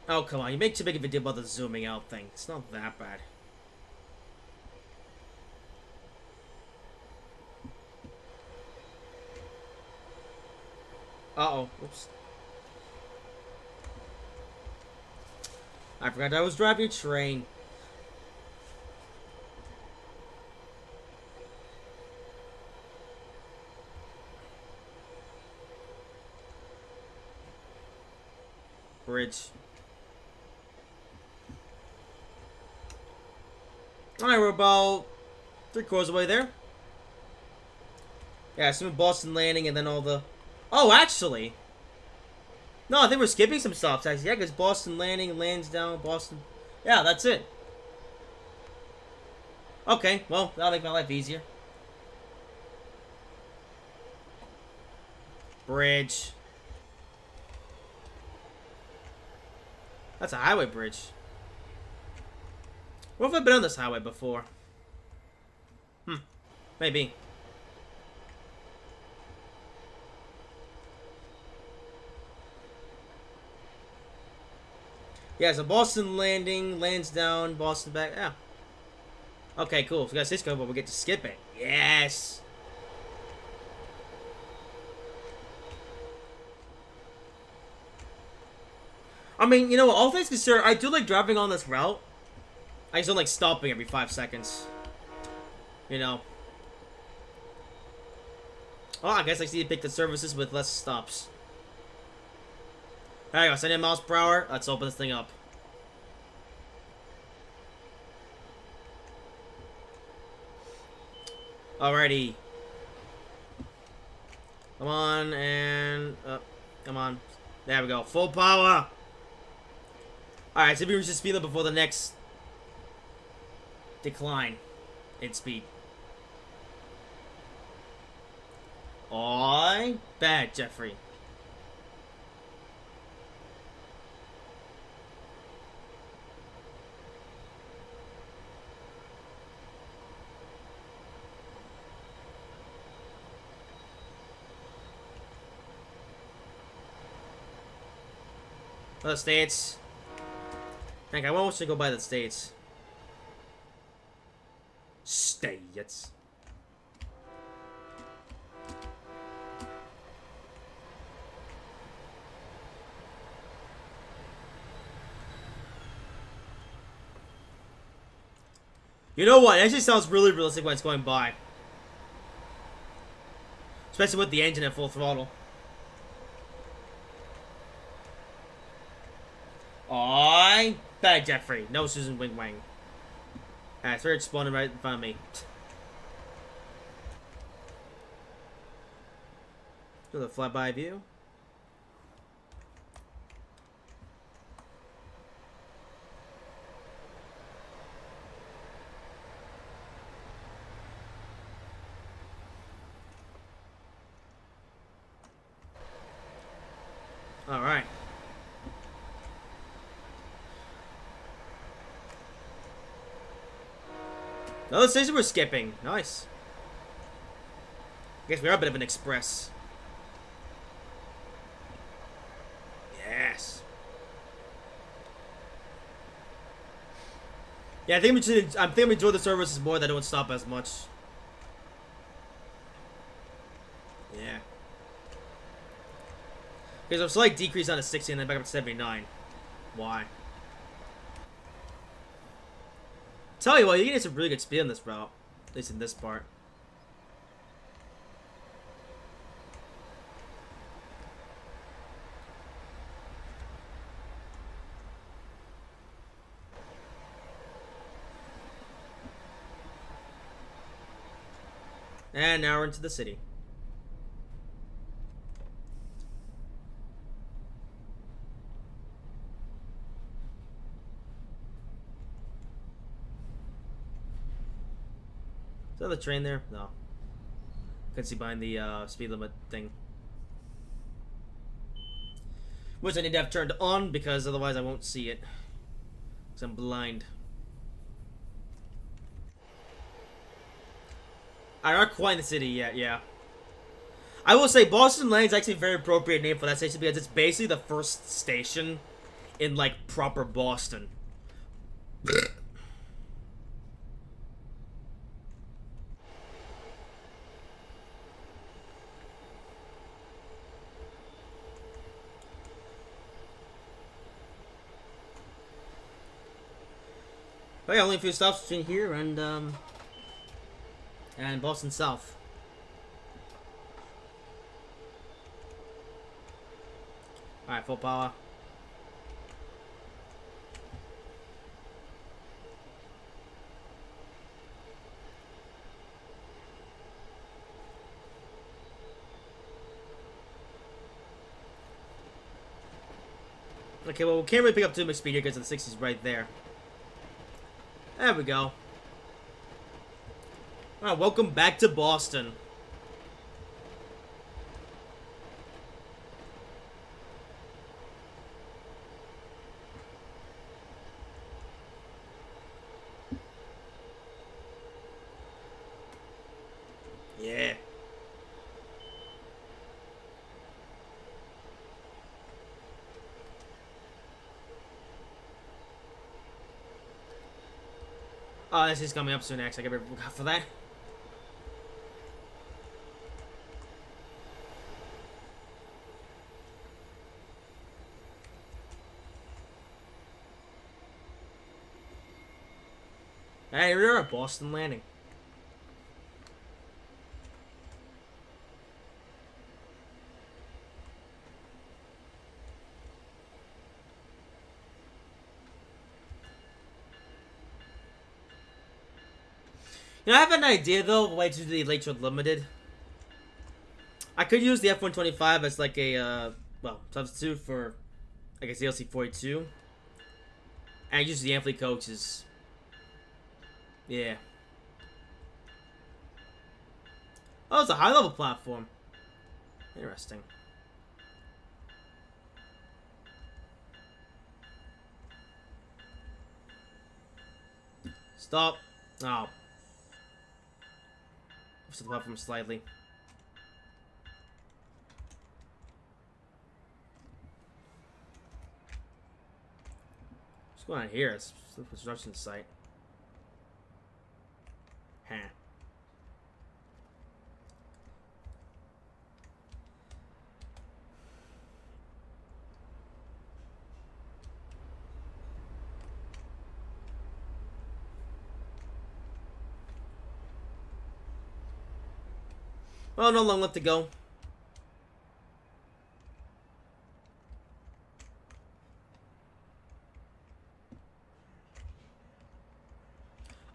Oh, come on. You make too big of a deal about the zooming out thing. It's not that bad. Uh-oh. Oops. I forgot I was driving a train. Bridge. Alright, we're about 3/4 of the way there. Yeah, assuming Boston Landing and then all the... Oh, actually! No, I think we're skipping some stops, actually. Yeah, because Boston Landing, Lansdowne, Boston... Yeah, that's it. Okay, well, that'll make my life easier. Bridge. That's a highway bridge. Where have I been on this highway before? Maybe. Yeah, so Boston Landing, Lansdowne, Boston back. Yeah. Okay, cool. So we got Cisco, but we get to skip it. Yes. I mean, you know what? All things considered, I do like driving on this route. I just don't like stopping every 5 seconds. You know. Oh, I guess I need to pick the services with less stops. There you go, 70 miles per hour. Let's open this thing up. Alrighty. Come on, and... come on. There we go. Full power! Alright, so we reach the speed limit before the next... decline in speed. Oi, bad, Jeffrey. The States. Heck, I want to go by the States. States. You know what? It actually sounds really realistic when it's going by. Especially with the engine at full throttle. Oi! Bad Jeffrey. No Susan Wing Wang. Alright, third spawning right in front of me. Another flyby view. Alright. Another station we're skipping. Nice. I guess we are a bit of an express. Yes. Yeah, I think we enjoy the services more. That don't stop as much. Yeah. Because a slight decrease on a 60 and then back up to 79. Why? Tell you what, you can get some really good speed on this route. At least in this part. And now we're into the city. Is that the train there? No. Couldn't see behind the speed limit thing. Which I need to have turned on because otherwise I won't see it. Because I'm blind. I'm not quite in the city yet, yeah. I will say Boston Lane is actually a very appropriate name for that station because it's basically the first station in like proper Boston. Oh yeah, only a few stops between here and Boston South. Alright, full power. Okay, well, we can't really pick up too much speed here because the 60's right there. There we go. Alright, welcome back to Boston. Yeah. Oh, this is coming up soon, actually. I gotta look out for that. Hey, we are at Boston Landing. You know, I have an idea though, the way to do the Electro Limited. I could use the F-125 as like a, well, substitute for, I guess, the LC-42. And use the Ampli coaches. Yeah. Oh, it's a high-level platform. Interesting. Stop. Oh. Push the platform slightly. What's going on here? It's a construction site. Huh. Well, no long left to go.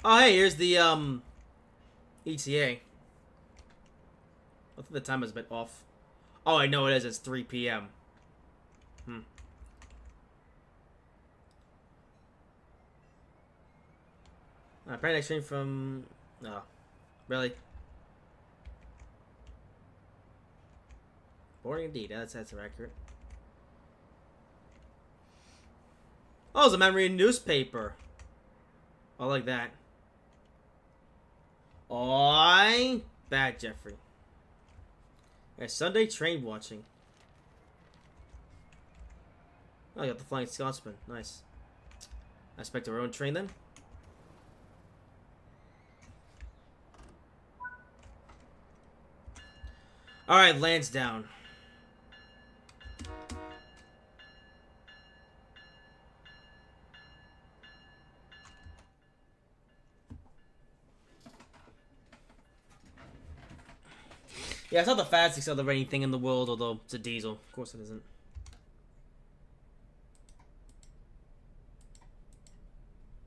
Oh, hey, here's the, ETA. I think the time is a bit off. Oh, I know it is. It's 3 p.m. Apparently next train from... No. Really? Boring indeed. That's accurate. Oh, it's a memory newspaper. I like that. Oi! Bad, Jeffrey. Yeah, Sunday train watching. Oh, I got the Flying Scotsman. Nice. I expect our own train then. Alright, Lansdowne. Yeah, it's not the fastest accelerating thing in the world, although it's a diesel. Of course it isn't.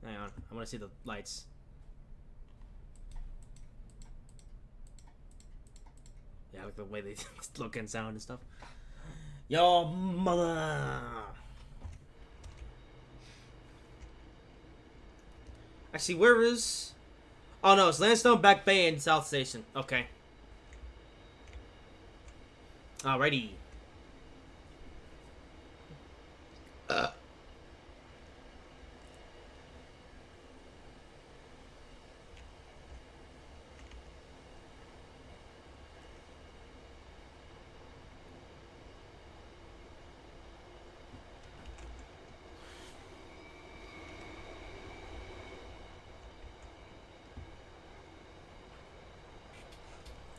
Hang on, I want to see the lights. Yeah, I like the way they look and sound and stuff. Your mother! Actually, where is... Oh no, it's Lansdowne, Back Bay, and South Station. Okay. Alrighty.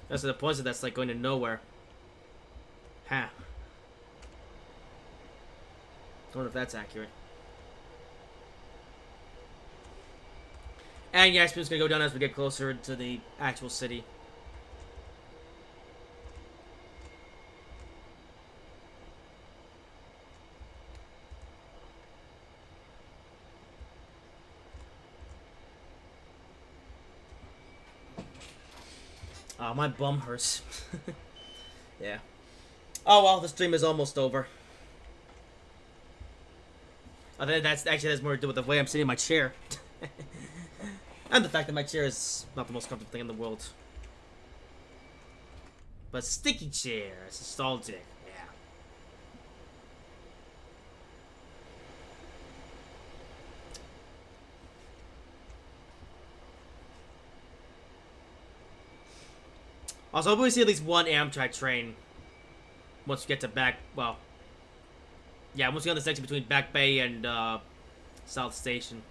That's the point that's like going to nowhere. Ha. I wonder if that's accurate. And yeah, speed's gonna go down as we get closer to the actual city. Oh, my bum hurts. Yeah. Oh well, the stream is almost over. I think that's more to do with the way I'm sitting in my chair. And the fact that my chair is not the most comfortable thing in the world. But sticky chair, it's nostalgic, yeah. Also, hopefully we see at least one Amtrak train once we get to well, yeah, once we get on the section between Back Bay and South Station.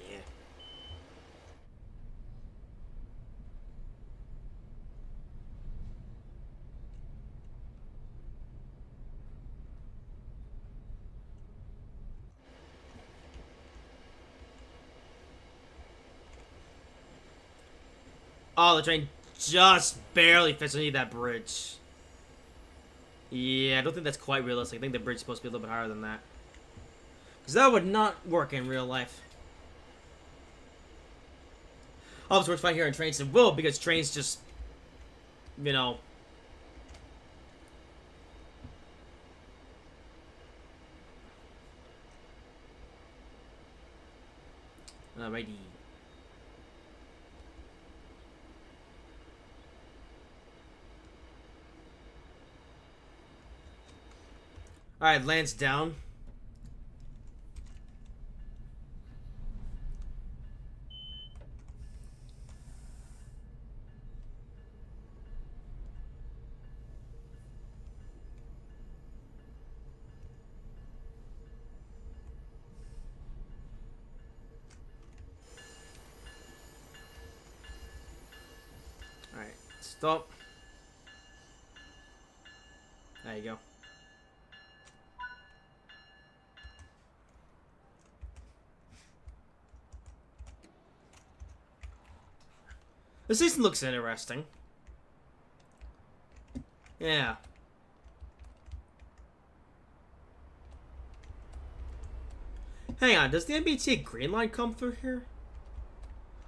Yeah. Oh, the train just barely fits underneath that bridge. Yeah, I don't think that's quite realistic. I think the bridge is supposed to be a little bit higher than that. Because that would not work in real life. Obviously, we're fine here in trains and will, because trains just, you know. Alrighty. Alright, lands down. Alright, stop. There you go. The season looks interesting. Yeah. Hang on, does the MBTA green line come through here?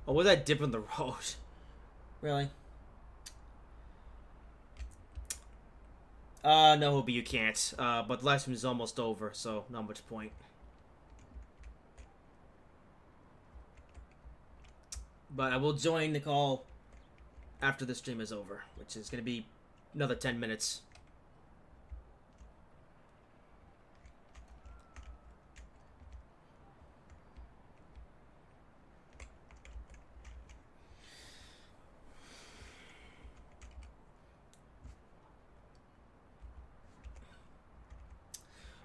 Or was that dip in the road? Really? No, Hobie, you can't. But the last one is almost over, so not much point. But I will join the call after the stream is over, which is going to be another 10 minutes.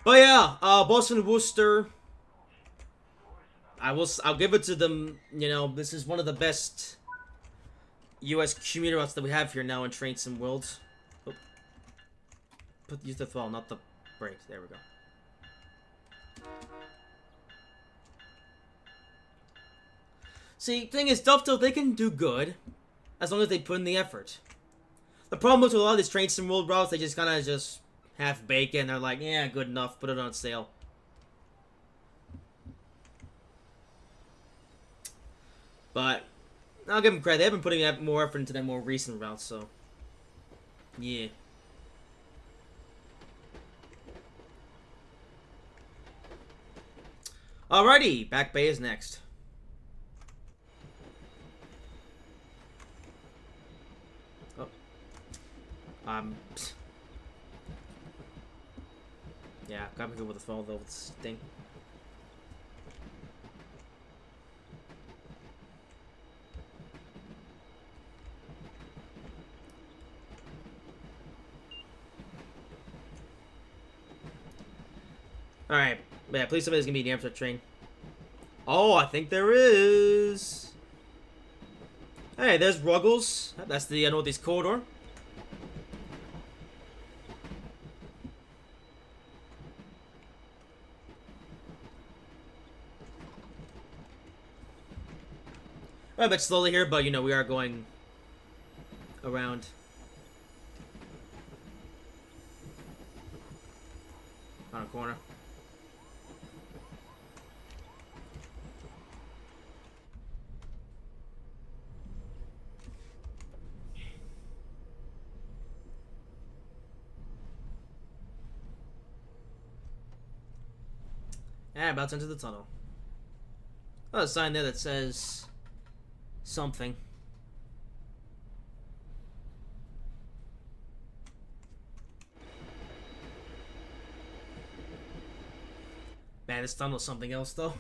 But yeah, Boston Worcester. I'll give it to them. You know, this is one of the best U.S. commuter routes that we have here now in Train Sim World. Oh. Use the throttle, not the brakes. There we go. See, thing is, Dovetail, they can do good as long as they put in the effort. The problem with a lot of these Train Sim World routes, they just kind of just half bake it, and they're like, yeah, good enough, put it on sale. But I'll give them credit. They have been putting more effort into their more recent routes, so yeah. Alrighty, Back Bay is next. Oh. Yeah, gotta be good with the phone though, with this thing. Alright, yeah, please somebody's gonna be the Amtrak train. Oh, I think there is. Hey, there's Ruggles. That's the Northeast Corridor. We're a bit slowly here, but you know, we are going around. On a corner. And about to enter the tunnel. Oh, a sign there that says something. Man, this tunnel's something else, though.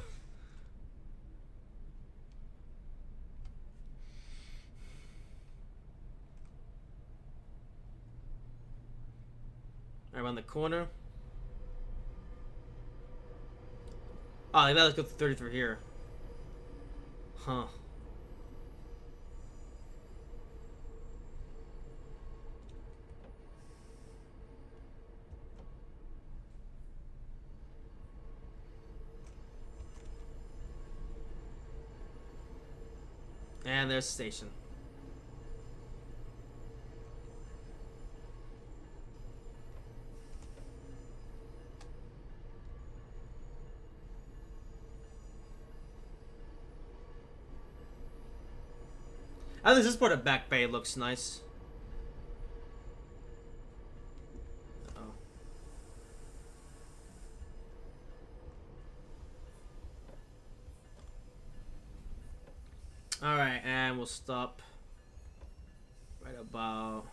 Around the corner. Oh, they let's go 30 through here. Huh. And there's the station. I think this part of Back Bay looks nice. Uh-oh. Alright, and we'll stop right about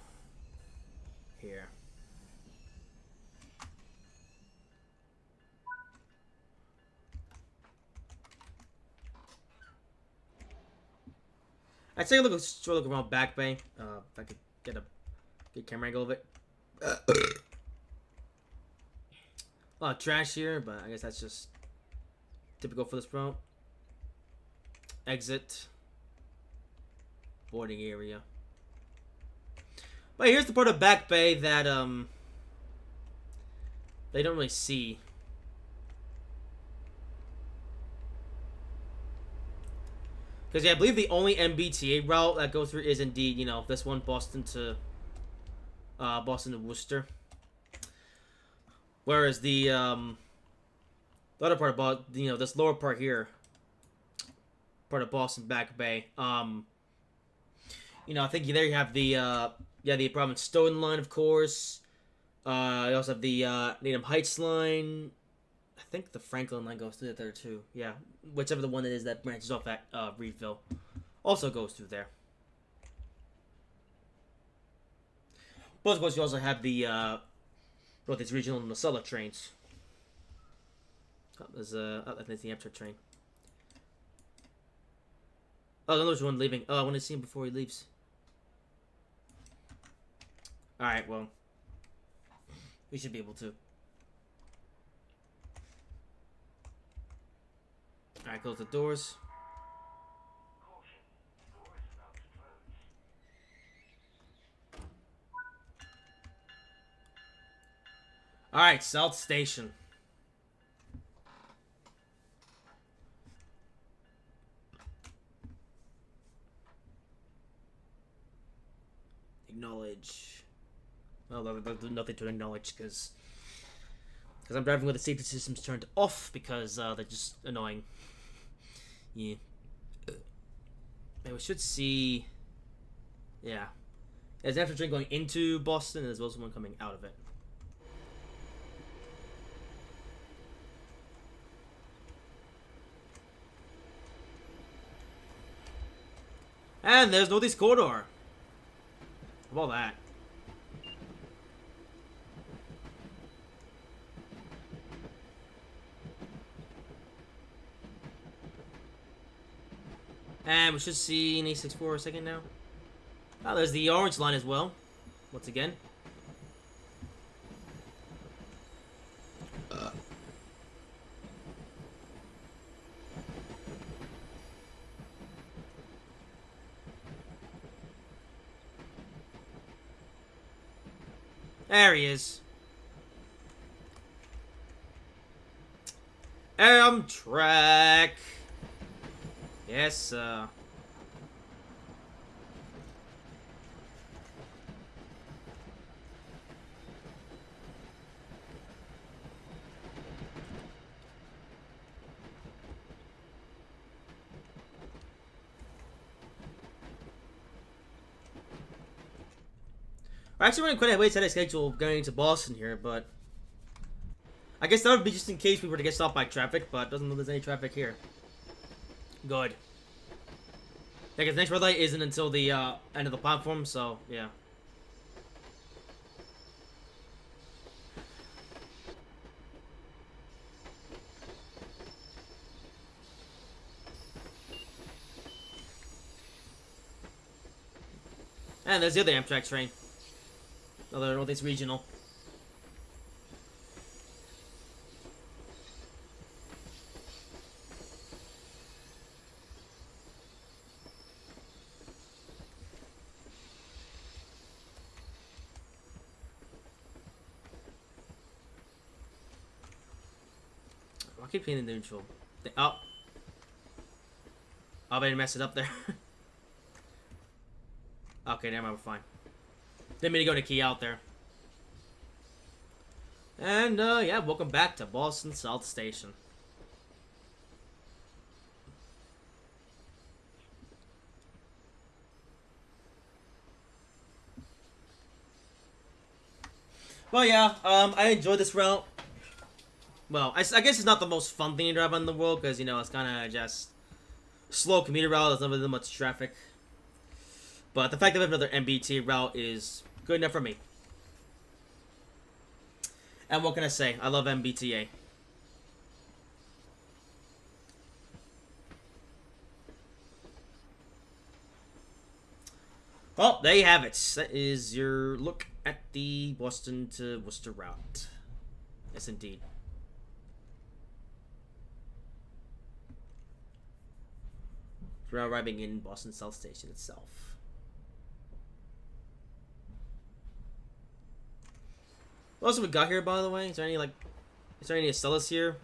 here. I'd take a look around Back Bay. If I could get a good camera angle of it. A lot of trash here, but I guess that's just typical for this route. Exit. Boarding area. But here's the part of Back Bay that they don't really see. Because yeah, I believe the only MBTA route that goes through is indeed, you know, this one, Boston to Worcester. Whereas the other part about, you know, this lower part here, part of Boston Back Bay, you know, I think there you have the the Providence Stoughton line, of course. You also have the Needham Heights line. I think the Franklin line goes through there too. Yeah, whichever the one it is that branches off at Reedville also goes through there. But of course, you also have the Northeast Regional and Lasella trains. Oh, there's I think it's the Amtrak train. Oh, there's one leaving. Oh, I want to see him before he leaves. Alright, well. We should be able to. Alright, close the doors. Alright, South Station. Acknowledge. Well, there's nothing to acknowledge because I'm driving with the safety systems turned off because they're just annoying. Yeah. And we should see. Yeah. There's an after train going into Boston, and there's also one coming out of it. And there's Northeast Corridor. How about that? And we should see an A64 for a second now. Oh, there's the orange line as well. Once again. There he is. Amtrak. Yes, we're actually running quite a ways ahead of schedule going to Boston here, but I guess that would be just in case we were to get stopped by traffic, but doesn't look there's any traffic here. Good. Yeah, because the next red light isn't until the end of the platform, so yeah. And there's the other Amtrak train. Although I don't think it's regional. I keep hitting the neutral. Oh. I didn't mess it up there. Okay, never mind, we're fine. Didn't mean to go to key out there. And, yeah, welcome back to Boston South Station. Well, yeah, I enjoyed this route. Well, I guess it's not the most fun thing to drive on in the world, because, you know, it's kind of just slow commuter route, there's not really much traffic. But the fact that we have another MBTA route is good enough for me. And what can I say? I love MBTA. Well, there you have it. That is your look at the Boston to Worcester route. Yes, indeed. We're arriving in Boston South Station itself. What else have we got here, by the way? Is there any, like... Is there any Astellas here?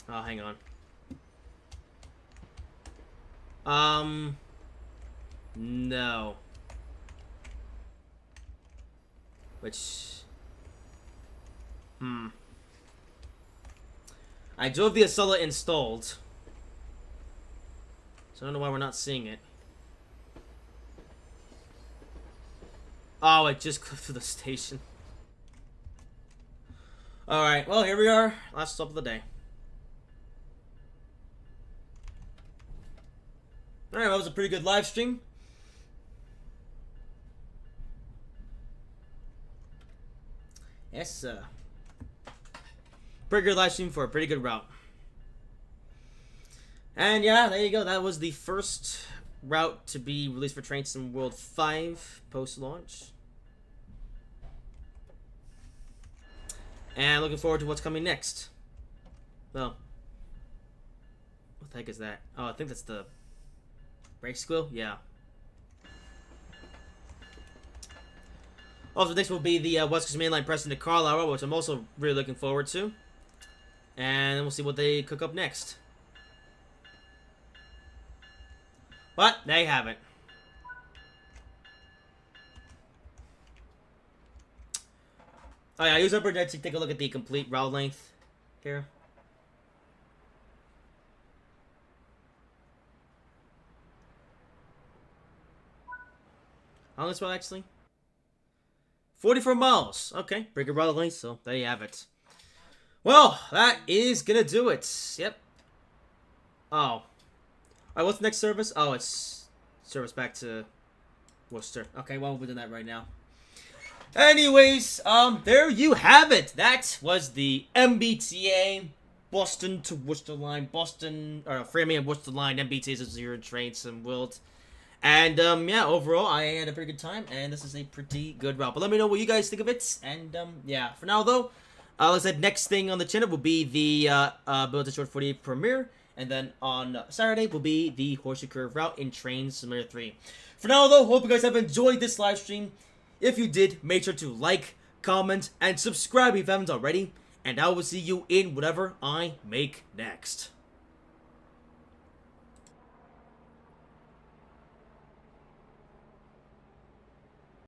Oh, hang on. No. Which... I do have the Acela installed. So I don't know why we're not seeing it. Oh, it just clipped to the station. Alright, well, here we are. Last stop of the day. Alright, that was a pretty good live stream. Yes, pretty good live stream for a pretty good route. And yeah, there you go. That was the first route to be released for Train Sim World 5 post-launch. And looking forward to what's coming next. Well, what the heck is that? Oh, I think that's the brake squeal? Yeah. Also, next will be the West Coast Main Line Preston to Carlisle, which I'm also really looking forward to. And we'll see what they cook up next. But, there you have it. Oh yeah, I use Upper Deck to take a look at the complete route length here. How long is this route actually? 44 miles. Okay, pretty good route length, so there you have it. Well, that is gonna do it. Yep. Oh. Alright, what's the next service? Oh, it's service back to Worcester. Okay, well, we're doing that right now. Anyways, there you have it. That was the MBTA Boston to Worcester line, Framingham Worcester line, MBTA 0 Train Sim World. And, yeah, overall, I had a pretty good time, and this is a pretty good route. But let me know what you guys think of it, and, yeah. For now, though, like I said, next thing on the channel will be the, Build to Short 48 premiere, and then on Saturday will be the Horseshoe Curve route in Train Simulator 3. For now, though, hope you guys have enjoyed this live stream. If you did, make sure to like, comment, and subscribe if you haven't already. And I will see you in whatever I make next.